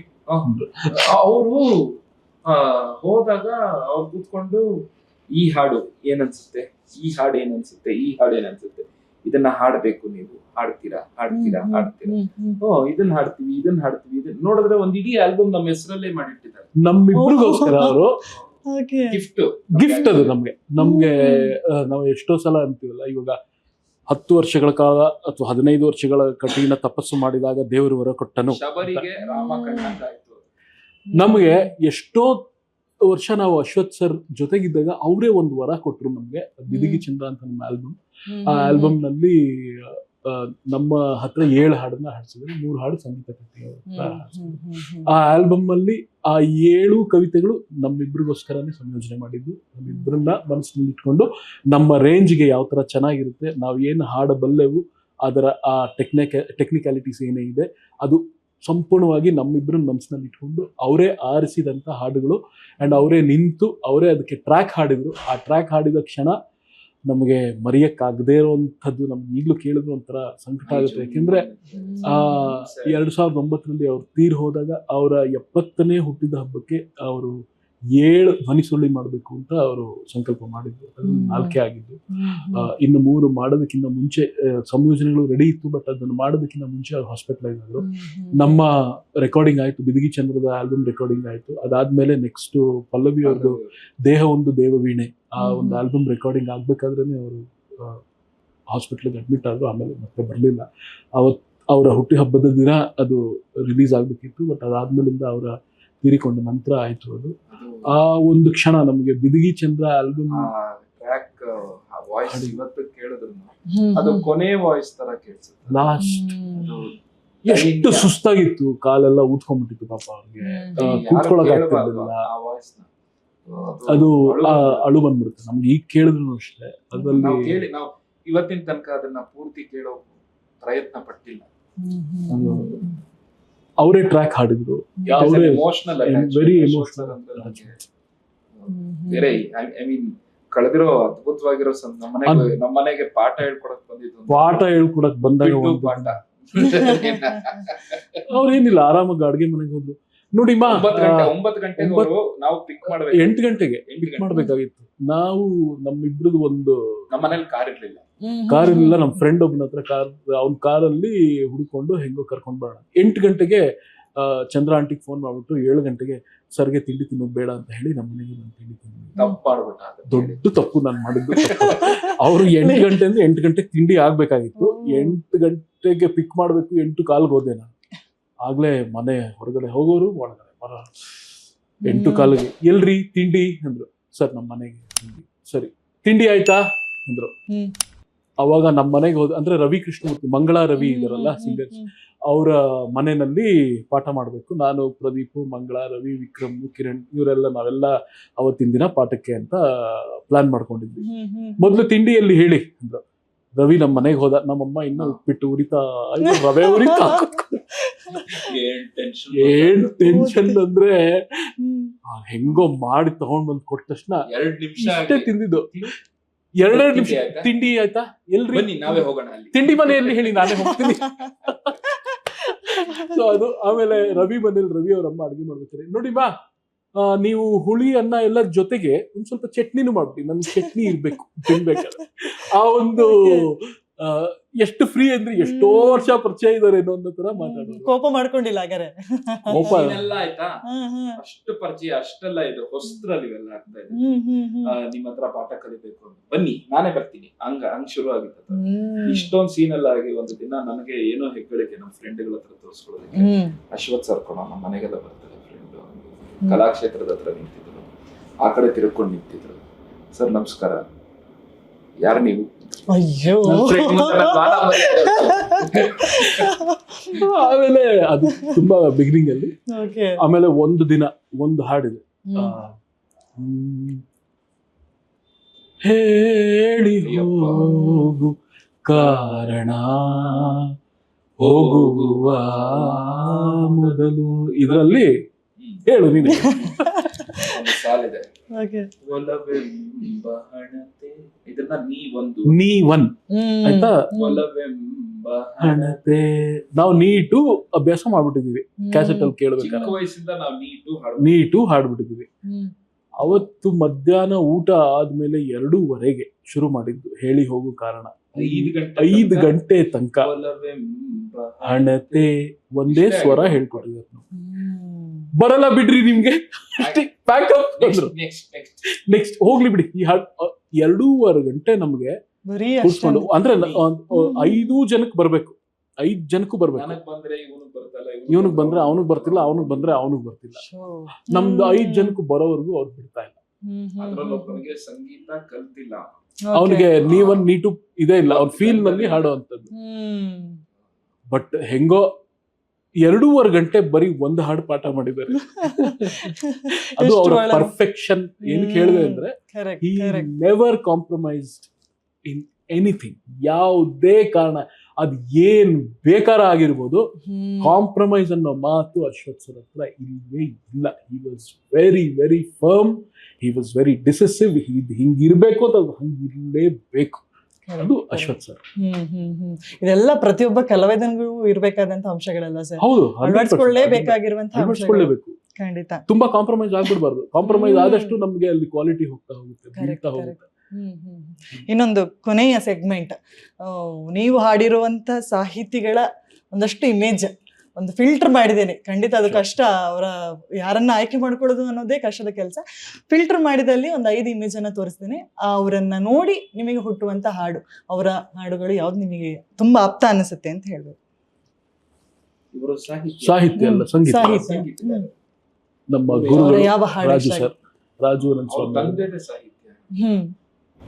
ಅವರು ಹೋದಾಗ ಅವ್ರು ಕೂತ್ಕೊಂಡು ಈ ಹಾಡು ಏನನ್ಸುತ್ತೆ, ಈ ಹಾಡು ಏನನ್ಸುತ್ತೆ, ಈ ಹಾಡು ಏನನ್ಸುತ್ತೆ, ಇದನ್ನ ಹಾಡ್ಬೇಕು, ನೀವು ಹಾಡ್ತೀರಾ ಇದನ್ನ ಹಾಡ್ತೀವಿ ಇದನ್ನ ನೋಡಿದ್ರೆ ಒಂದ್ ಇಡೀ ಆಲ್ಬಮ್ ನಮ್ಮ ಹೆಸರಲ್ಲೇ ಮಾಡಿಟ್ಟಿದ್ದಾರೆ. ನಮ್ಮಿಬ್ರಿಗೋಸ್ಕರ ಅವರು ಗಿಫ್ಟ್ ಅದು ನಮ್ಗೆ ನಾವು ಎಷ್ಟೋ ಸಲ ಅಂತೀವಲ್ಲ, ಇವಾಗ 10 ವರ್ಷಗಳ ಕಾಲ ಅಥವಾ 15 ವರ್ಷಗಳ ಕಠಿಣ ತಪಸ್ಸು ಮಾಡಿದಾಗ ದೇವರು ವರ ಕೊಟ್ಟನು. ನಮ್ಗೆ ಎಷ್ಟೋ ವರ್ಷ ನಾವು ಅಶ್ವಥ್ ಸರ್ ಜೊತೆಗಿದ್ದಾಗ ಅವರೇ ಒಂದು ವರ ಕೊಟ್ರು ನಮ್ಗೆ, ಬಿದಿಗಿ ಚಂದ್ರ ಅಂತ ನಮ್ಮ ಆಲ್ಬಮ್. ಆ ಆಲ್ಬಮ್ ನಲ್ಲಿ ನಮ್ಮ ಹತ್ರ 7 ಹಾಡನ್ನ ಹಾಡ್ಸಿದ್ರು, 3 ಹಾಡು ಸಂಗೀತ ಕಟ್ಟಿಗೆ ಅವ್ರ ಹತ್ರ ಹಾಡ್ಸಿದ್ರು. ಆ ಆಲ್ಬಮ್ ಅಲ್ಲಿ ಆ 7 ಕವಿತೆಗಳು ನಮ್ಮಿಬ್ರಿಗೋಸ್ಕರನೇ ಸಂಯೋಜನೆ ಮಾಡಿದ್ದು. ನಮ್ಮಿಬ್ರನ್ನ ಮನಸ್ಸಿನಲ್ಲಿ ಇಟ್ಕೊಂಡು ನಮ್ಮ ರೇಂಜ್ಗೆ ಯಾವ ತರ ಚೆನ್ನಾಗಿರುತ್ತೆ, ನಾವು ಏನು ಹಾಡಬಲ್ಲೆವು, ಅದರ ಆ ಟೆಕ್ನಿಕ್ಯಾಲಿಟೀಸ್ ಏನೇ ಇದೆ ಅದು ಸಂಪೂರ್ಣವಾಗಿ ನಮ್ಮಿಬ್ಬರನ್ನ ಮನಸ್ಸಿನಲ್ಲಿ ಇಟ್ಕೊಂಡು ಅವರೇ ಆರಿಸಿದಂಥ ಹಾಡುಗಳು. ಆ್ಯಂಡ್ ಅವರೇ ನಿಂತು ಅವರೇ ಅದಕ್ಕೆ ಟ್ರ್ಯಾಕ್ ಹಾಡಿದ್ರು. ಆ ಟ್ರ್ಯಾಕ್ ಹಾಡಿದ ಕ್ಷಣ ನಮಗೆ ಮರೆಯಕ್ಕಾಗದೇ ಇರುವಂಥದ್ದು. ನಮ್ಗೆ ಈಗಲೂ ಕೇಳಿದ್ರು ಒಂಥರ ಸಂಕಟ ಆಗುತ್ತೆ. ಯಾಕೆಂದ್ರೆ 2009 ಅವ್ರು ತೀರ್ ಹೋದಾಗ ಅವರ 70ನೇ ಹುಟ್ಟಿದ ಹಬ್ಬಕ್ಕೆ ಅವರು 7 ಧ್ವನಿ ಸುರುಳಿ ಮಾಡಬೇಕು ಅಂತ ಅವರು ಸಂಕಲ್ಪ ಮಾಡಿದ್ರು. ಅದು 4 ಆಗಿದ್ದು. ಇನ್ನು 3 ಮಾಡೋದಕ್ಕಿಂತ ಮುಂಚೆ ಸಂಯೋಜನೆಗಳು ರೆಡಿ ಇತ್ತು, ಬಟ್ ಅದನ್ನು ಮಾಡೋದಕ್ಕಿಂತ ಮುಂಚೆ ಅವ್ರು ಹಾಸ್ಪಿಟಲೈಸ್ ಆದ್ರು. ನಮ್ಮ ರೆಕಾರ್ಡಿಂಗ್ ಆಯ್ತು, ಬಿದಿಗಿ ಚಂದ್ರದ ಆಲ್ಬಮ್ ರೆಕಾರ್ಡಿಂಗ್ ಆಯ್ತು. ಅದಾದ್ಮೇಲೆ ನೆಕ್ಸ್ಟ್ ಪಲ್ಲವಿ ಅವ್ರದ್ದು ದೇಹ ಒಂದು ದೇವವೀಣೆ ಆ ಒಂದು ಆಲ್ಬಮ್ ರೆಕಾರ್ಡಿಂಗ್ ಆಗ್ಬೇಕಾದ್ರೆ ಅವರು ಹಾಸ್ಪಿಟ್ಲಿಗೆ ಅಡ್ಮಿಟ್ ಆದ್ರು. ಆಮೇಲೆ ಮತ್ತೆ ಬರಲಿಲ್ಲ. ಅವರ ಹುಟ್ಟಿ ಹಬ್ಬದ ದಿನ ಅದು ರಿಲೀಸ್ ಆಗ್ಬೇಕಿತ್ತು, ಬಟ್ ಅದಾದ್ಮೇಲಿಂದ ಅವರ ತೀರಿಕೊಂಡ ನಂತರ ಆಯ್ತು ಅದು. ಆ ಒಂದು ಕ್ಷಣ ನಮಗೆ ಬಿದಿಗಿ ಚಂದ್ರ ಆಲ್ಬಮ್ ಟ್ರ್ಯಾಕ್ ವಾಯ್ಸ್ ಇವತ್ತು ಕೇಳಿದ್ರು ಅದು ಕೊನೆ ವಾಯ್ಸ್ ತರ ಕೇಳಿಸುತ್ತೆ. ಲಾಸ್ಟ್ ಎಷ್ಟು ಸುಸ್ತಾಗಿತ್ತು, ಕಾಲೆಲ್ಲ ಊದ್ಕೊಂಡ್ಬಿಟ್ಟಿತ್ತು ಪಾಪ ಅವ್ರಿಗೆ, ಕೂತ್ಕೊಳಕ್ ಆಗ್ತಿರ್ಲಿಲ್ಲ. ಅದು ಅಳು ಬಂದ್ಬಿಡುತ್ತೆ ನಮ್ಗೆ. ಈಗ ಕೇಳಿದ್ರು ಅಷ್ಟೇ ಅದ್ರಲ್ಲಿ ನಾವು ಇವತ್ತಿನ ತನಕ ಅದನ್ನ ಪೂರ್ತಿ ಕೇಳೋ ಪ್ರಯತ್ನ ಪಟ್ಟಿಲ್ಲ. ಅವರೇ ಟ್ರ್ಯಾಕ್ ಹಾಡಿದ್ರು, ವೆರಿ ಎಮೋಷನಲ್. ಬೇರೆ ಐ ಮೀನ್ ಕಳೆದಿರೋ ಅದ್ಭುತವಾಗಿರೋ ನಮ್ಮನೆಗೆ ಪಾಠ ಹೇಳ್ಕೊಡಕ್ ಬಂದಾಗ ಪಾಠ ಅವ್ರೇನಿಲ್ಲ, ಆರಾಮಾಗಿ ಅಡ್ಗೆ ಮನೆಗೆ ಹೋದ್ರು. ನೋಡಿ 9 ಗಂಟೆಗೆ ನಾವು ಪಿಕ್ ಮಾಡ್ಬೇಕು, 8 ಗಂಟೆಗೆ ಪಿಕ್ ಮಾಡ್ಬೇಕಾಗಿತ್ತು. ನಾವು ನಮ್ಮಿಬ್ರದ್ದು ಒಂದು ನಮ್ಮನೇಲಿ ಕಾರ್ ಇರ್ಲಿಲ್ಲ. ನಮ್ಮ ಫ್ರೆಂಡ್ ಒಬ್ಬನ ಹತ್ರ ಕಾರ್, ಅವ್ನ ಕಾರಲ್ಲಿ ಹುಡ್ಕೊಂಡು ಹೆಂಗೋ ಕರ್ಕೊಂಡ್ ಬರೋಣ. 8 ಗಂಟೆಗೆ ಚಂದ್ರ ಆಂಟಿಗೆ ಫೋನ್ ಮಾಡ್ಬಿಟ್ಟು 7 ಗಂಟೆಗೆ ಸರ್ಗೆ ತಿಂಡಿ ತಿನ್ನೋದು ಬೇಡ ಅಂತ ಹೇಳಿ ನಮ್ಮ ಮನೆಗೆ ನಾನು ತಿಂಡಿ ದೊಡ್ಡ ತಪ್ಪು ನಾನು ಮಾಡಿದ್ದು. ಅವರು 8 ಗಂಟೆ ಅಂದ್ರೆ 8 ಗಂಟೆಗೆ ತಿಂಡಿ ಆಗ್ಬೇಕಾಗಿತ್ತು. 8 ಗಂಟೆಗೆ ಪಿಕ್ ಮಾಡ್ಬೇಕು, 8 ಕಾಲ್ಗೆ ಹೋದೆ ನಾನು. ಆಗ್ಲೇ ಮನೆ ಹೊರಗಡೆ ಹೋಗೋರು, ಒಳಗಡೆ ಬರೋ. 8 ಕಾಲಿಗೆ ಎಲ್ರಿ ತಿಂಡಿ ಅಂದ್ರು. ಸರ್ ನಮ್ಮ ಮನೆಗೆ ತಿಂಡಿ. ಸರಿ ತಿಂಡಿ ಆಯ್ತಾ ಅಂದ್ರು. ಅವಾಗ ನಮ್ಮ ಮನೆಗೆ ಹೋದ ಅಂದ್ರೆ ರವಿ ಕೃಷ್ಣಮೂರ್ತಿ, ಮಂಗಳಾ ರವಿ ಇದಾರಲ್ಲ ಸಿಂಗರ್ಸ್, ಅವರ ಮನೆಯಲ್ಲಿ ಪಾಠ ಮಾಡ್ಬೇಕು. ನಾನು, ಪ್ರದೀಪು, ಮಂಗಳಾ, ರವಿ, ವಿಕ್ರಮ್, ಕಿರಣ್ ಇವರೆಲ್ಲ ನಾವೆಲ್ಲ ಅವತ್ತಿನ ದಿನ ಪಾಠಕ್ಕೆ ಅಂತ ಪ್ಲಾನ್ ಮಾಡ್ಕೊಂಡಿದ್ವಿ. ಮೊದ್ಲು ತಿಂಡಿಯಲ್ಲಿ ಹೇಳಿ ಅಂದ್ರು. ರವಿ ನಮ್ಮ ಮನೆಗೆ ಹೋದ. ನಮ್ಮಮ್ಮ ಇನ್ನೂ ಉಪ್ಪಿಟ್ಟು ಉರಿತಾ, ರವೆ ಉರಿತಾ. ಏನ್ ಟೆನ್ಷನ್ ಅಂದ್ರೆ ಹೆಂಗೋ ಮಾಡಿ ತಗೊಂಡ್ ಬಂದ್ ಕೊಟ್ಟ ತಕ್ಷಣ 2 ನಿಮಿಷ ಅಷ್ಟೇ ತಿಂದಿದ್ದು. 2 ನಿಮಿಷ ತಿಂಡಿ ಆಯ್ತಾ, ಎಲ್ರಿ ನಾವೇ ಹೋಗೋಣ ತಿಂಡಿ ಮನೆಯಲ್ಲಿ ಹೇಳಿ ನಾನೇ ಹೋಗ್ತೀನಿ. ಸೊ ಅದು ಆಮೇಲೆ ರವಿ ಮನೇಲಿ ರವಿ ಅವ್ರ ಅಮ್ಮ ಅಡುಗೆ ಮಾಡ್ಬೇಕಾರೆ, ನೋಡಿ ಬಾ ನೀವು ಹುಳಿ ಅನ್ನ ಎಲ್ಲ ಜೊತೆಗೆ ಒಂದ್ ಸ್ವಲ್ಪ ಚಟ್ನಿನೂ ಮಾಡ್ಬಿಡಿ, ನನ್ಗೆ ಚಟ್ನಿ ಇರ್ಬೇಕು ತಿನ್ಬೇಕಾದ್ರೆ. ಆ ಒಂದು ಎಷ್ಟು ಫ್ರೀ ಅಂದ್ರೆ ಎಷ್ಟೋ ವರ್ಷ ಪರಿಚಯ ಇದಾರೆ ಅನ್ನೋ ತರ ಮಾತಾಡೋದು. ಕೋಪ ಮಾಡ್ಕೊಂಡಿಲ್ಲ ಹಾಗಾರೆ. ಆಯ್ತಾ, ಅಷ್ಟು ಪರಿಚಯ ಅಷ್ಟೆಲ್ಲ ಇದು ಹೊಸದ್ರಲ್ಲಿ ಇವೆಲ್ಲ ಆಗ್ತಾ ಇದೆ. ನಿಮ್ ಹತ್ರ ಪಾಠ ಕಲಿಬೇಕು, ಬನ್ನಿ ನಾನೇ ಬರ್ತೀನಿ, ಹಂಗ್ ಶುರು ಆಗಿತ್ತು. ಇಷ್ಟೊಂದ್ ಸೀನ್ ಎಲ್ಲ ಆಗಿ ಒಂದು ದಿನ ನನಗೆ ಏನೋ ಹೆಗ್ಗಳಿಕೆ ನಮ್ಮ ಫ್ರೆಂಡ್ಗಳ ಹತ್ರ ತೋರಿಸ್ಕೊಳ್ಳೋದಕ್ಕೆ ಅಶ್ವಥ್ ಸರ್ ಕೊಡ ನಮ್ಮ ಮನೆಗೆಲ್ಲ ಬರ್ತಾರೆ ಫ್ರೆಂಡ್, ಕಲಾಕ್ಷೇತ್ರದ ಹತ್ರ ನಿಂತಿದ್ರು, ಆ ಕಡೆ ತಿರ್ಕೊಂಡು ನಿಂತಿದ್ರು. ಸರ್ ನಮಸ್ಕಾರ, ಯಾರು ನೀವು? ಅಯ್ಯೋ. ಆಮೇಲೆ ಅದು ತುಂಬಾ ಬಿಗಿನಿಂಗ್ ಅಲ್ಲಿ. ಆಮೇಲೆ ಒಂದು ದಿನ ಒಂದು ಹಾಡಿದೆ, ಹೇಳಿ ಹೋಗು ಕಾರಣ ಹೋಗುವ ಮೊದಲು, ಇದರಲ್ಲಿ ಹೇಳು ನೀನು. ಸಾಲಿದೆ, ಇದನ್ನ ನೀ ಒನ್ ಆಯ್ತಾ, ಹಣತೆ. ನಾವು ನೀಟು ಅಭ್ಯಾಸ ಮಾಡ್ಬಿಟ್ಟಿದೀವಿ, ಕ್ಯಾಸೆಟ್ ಅಲ್ಲಿ ಕೇಳ್ಬೇಕಾದ್ರೆ ವಯಸ್ಸಿಂದ ನಾವು ನೀಟು ಹಾಡ್ಬಿಟ್ಟಿದೀವಿ. ಅವತ್ತು ಮಧ್ಯಾಹ್ನ ಊಟ ಆದ್ಮೇಲೆ 2:15 ಶುರು ಮಾಡಿದ್ದು ಹೇಳಿ ಹೋಗು ಕಾರಣ. 5 ಗಂಟೆ ತನಕ ಹಣತೆ ಒಂದೇ ಸ್ವರ ಹೇಳ್ಕೊಟ್ಟಿದ್ದಾರೆ. ಬರಲ್ಲ ಬಿಡ್ರಿ ನಿಮ್ಗೆ, ನೆಕ್ಸ್ಟ್ ಹೋಗ್ಲಿ ಬಿಡಿ. ಈ ಹಾಡು 2.5 ಗಂಟೆ ನಮ್ಗೆ ಕೂರ್ಸ್ಕೊಂಡು, ಅಂದ್ರೆ 5 ಜನಕ್ಕೆ ಬರ್ಬೇಕು, 5 ಜನಕ್ಕೂ ಬರ್ಬೇಕು. ಇವನಿಗೆ ಬಂದ್ರೆ ಅವನಿಗೆ ಬರ್ತಿಲ್ಲ, ಅವನಿಗೆ ಬಂದ್ರೆ ಅವನಿಗೆ ಬರ್ತಿಲ್ಲ. ನಮ್ದು 5 ಜನಕ್ಕೂ ಬರೋವರೆಗೂ ಅವ್ರು ಬಿಡ್ತಾ ಇಲ್ಲ. ಸಂಗೀತ ಕಲ್ತಿಲ್ಲ ಅವನಿಗೆ ನೀವನ್ ನೀಟು ಇದೇ ಇಲ್ಲ, ಅವ್ನ ಫೀಲ್ ನಲ್ಲಿ ಹಾಡುವಂತದ್ದು. ಅದು. ಬಟ್ ಹೆಂಗೋ 2.5 ಗಂಟೆ ಬರೀ ಒಂದು ಹಾಡು ಪಾಠ ಮಾಡಿದ್ದಾರೆ. ಅದು ಅವರ ಪರ್ಫೆಕ್ಷನ್. ಏನಕ್ಕೆ ಹೇಳಿದೆ ಅಂದ್ರೆ he never compromised in anything. ಯಾವುದೇ ಕಾರಣ ಅದ್ ಏನ್ ಬೇಕಾರ ಆಗಿರ್ಬೋದು, ಕಾಂಪ್ರಮೈಸ್ ಅನ್ನೋ ಮಾತು ಅಶ್ವಥ್ ಸರ್ ಹತ್ರ ಇಲ್ವೇ ಇಲ್ಲ. he was very very firm, he was very decisive. ಹಿಂಗಿರ್ಬೇಕು ಅಂತ ಹಂಗಿರ್ಲೇಬೇಕು. ಅದು ಅಶ್ವಥ್ ಸರ್. ಇದೆಲ್ಲ ಪ್ರತಿಯೊಬ್ಬ ಕಲಾವಿದನಿಗೂ ಇರ್ಬೇಕಾದಂತ ಅಂಶಗಳೆಲ್ಲ ಸರ್. ಹೌದು, ಅಳವಡಿಸ್ಕೊಳ್ಳೇಬೇಕಾಗಿರುವಂತಹ ಅಳವಡಿಸ್ಕೊಳ್ಳೇಬೇಕು. ಖಂಡಿತ. ತುಂಬಾ ಕಾಂಪ್ರಮೈಸ್ ಆಗ್ಬಿಡ್ಬಾರ್ದು. ಕಾಂಪ್ರಮೈಸ್ ಆದಷ್ಟು ನಮ್ಗೆ ಅಲ್ಲಿ ಕ್ವಾಲಿಟಿ ಹೋಗ್ತಾ ಹೋಗುತ್ತೆ. ಇನ್ನೊಂದು ಕೊನೆಯ ಸೆಗ್ಮೆಂಟ್, ನೀವು ಹಾಡಿರುವಂತ ಸಾಹಿತಿಗಳ ಒಂದಷ್ಟು ಇಮೇಜ್ ಒಂದು ಫಿಲ್ಟರ್ ಮಾಡಿದ್ದೇನೆ. ಖಂಡಿತ ಅದು ಕಷ್ಟ, ಅವರ ಯಾರನ್ನ ಆಯ್ಕೆ ಮಾಡ್ಕೊಳ್ಳೋದು ಅನ್ನೋದೇ ಕಷ್ಟದ ಕೆಲಸ. ಫಿಲ್ಟರ್ ಮಾಡಿದಲ್ಲಿ ಒಂದು 5 ಇಮೇಜ್ ಅನ್ನ ತೋರಿಸ್ತೇನೆ. ಅವರನ್ನ ನೋಡಿ ನಿಮಗೆ ಹುಟ್ಟುವಂತ ಹಾಡು, ಅವರ ಹಾಡುಗಳು ಯಾವ್ದು ನಿಮಗೆ ತುಂಬಾ ಆಪ್ತ ಅನಿಸುತ್ತೆ ಅಂತ ಹೇಳ್ಬೇಕು. ಸಾಹಿತ್ಯ ಅಲ್ಲ, ಸಂಗೀತ. ನಮ್ಮ ಗುರುಗಳು ಯಾವ ಹಾಡು? ರಾಜು ಸರ್,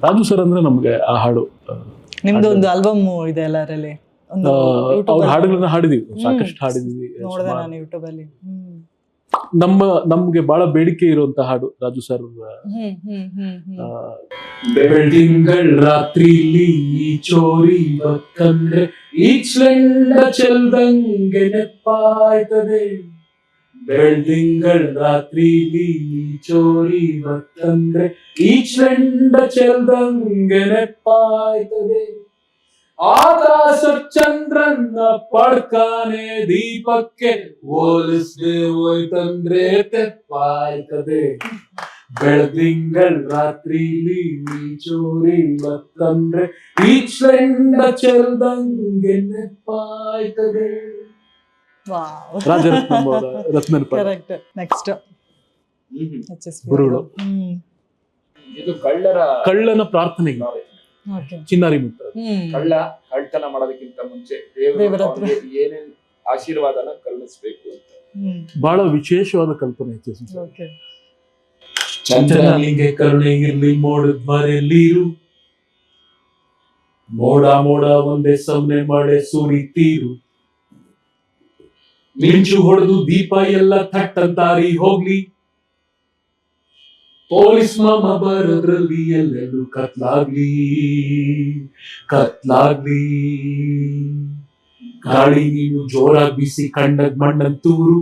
ರಾಜು ಸರ್ ಅಂದ್ರೆ ನಮ್ಗೆ ಆ ಹಾಡು. ನಿಮ್ದು ಒಂದು ಆಲ್ಬಮ್ ಇದೆ ಅಲ್ಲ, ಅದರಲ್ಲಿ ಅವ್ರ ಹಾಡುಗಳನ್ನ ಹಾಡಿದೀವಿ, ಸಾಕಷ್ಟು ಹಾಡಿದೀವಿ. ನೋಡಿದೆ ನಾನು ಯೂಟ್ಯೂಬ್ ಅಲ್ಲಿ. ನಮ್ಗೆ ಬಹಳ ಬೇಡಿಕೆ ಇರುವಂತ ಹಾಡು ರಾಜು ಸರ್. ಬೆಳದಿಂಗಳ್ ರಾತ್ರಿಲಿ ಈ ಚೋರಿ ಬಕ್ಕಂದ್ರೆ ಈಚ್ಲೆಂಡ ಚೆಲ್ದಂಗೆ ನೆಪ್ಪಾಯ್ತದೆ. ಬೆಳದಿಂಗಳ್ ರಾತ್ರಿಲಿ ಈ ಚೋರಿ ಬಕ್ಕಂದ್ರೆ ಈಚ್ಲೆಂಡ ಚೆಲ್ದಂಗೆ ನೆಪ್ಪಾಯ್ತದೆ. ಆಕಾಶ ಚಂದ್ರನ್ನ ಪಡ್ಕಾನೆ ದೀಪಕ್ಕೆ ಹೋಲಿಸ್ದೆ ಹೋಯ್ತಂದ್ರೆ ತೆಪ್ಪಾಯ್ತದೆ. ಬೆಳದಿಂಗಳ್ ರಾತ್ರಿಲಿ ಚೋರಿ ಬತ್ತಂದ್ರೆ ಈಚ್ಲೆಂಡ ಚೆಲ್ದಂಗೆ ನೆಪ್ಪಾಯ್ತದೆ. ರಾಜರತ್ನ ನೆಕ್ಸ್ಟ್ ಗುರುಗಳು. ಇದು ಕಳ್ಳನ ಪ್ರಾರ್ಥನೆ, ಚಿನ್ನಾರಿ ಮುತ್ತ. ಕಳ್ತನ ಮಾಡೋದಕ್ಕಿಂತ ಮುಂಚೆ ದೇವರ ಏನೇನ್ ಆಶೀರ್ವಾದನ ಕರುಣಿಸ್ಬೇಕು ಅಂತ ಬಹಳ ವಿಶೇಷವಾದ ಕಲ್ಪನೆ ಐತೆ. ಚಂಚಲಿಗೆ ಕರುಣೆ ಇರ್ಲಿ ಮೋಡದ್ ಮರೆಯಲ್ಲಿರು, ಮೋಡ ಮೋಡ ಒಂದೇ ಸೊನ್ನೆ ಮಳೆ ಸುರಿತೀರು. ಮಿಂಚು ಹೊಡೆದು ದೀಪ ಎಲ್ಲ ಥಟ್ಟಂತಾರಿ ಹೋಗ್ಲಿ. ಪೊಲೀಸ್ ಮಾಮ ಬರೋದ್ರಲ್ಲಿ ಎಲ್ಲೆಲ್ಲೂ ಕತ್ಲಾಗ್ಲಿ. ಗಾಳಿ ನೀನು ಜೋರಾಗಿ ಬಿಸಿ ಕಣ್ಣಗ್ ಮಣ್ಣಂತೂರು.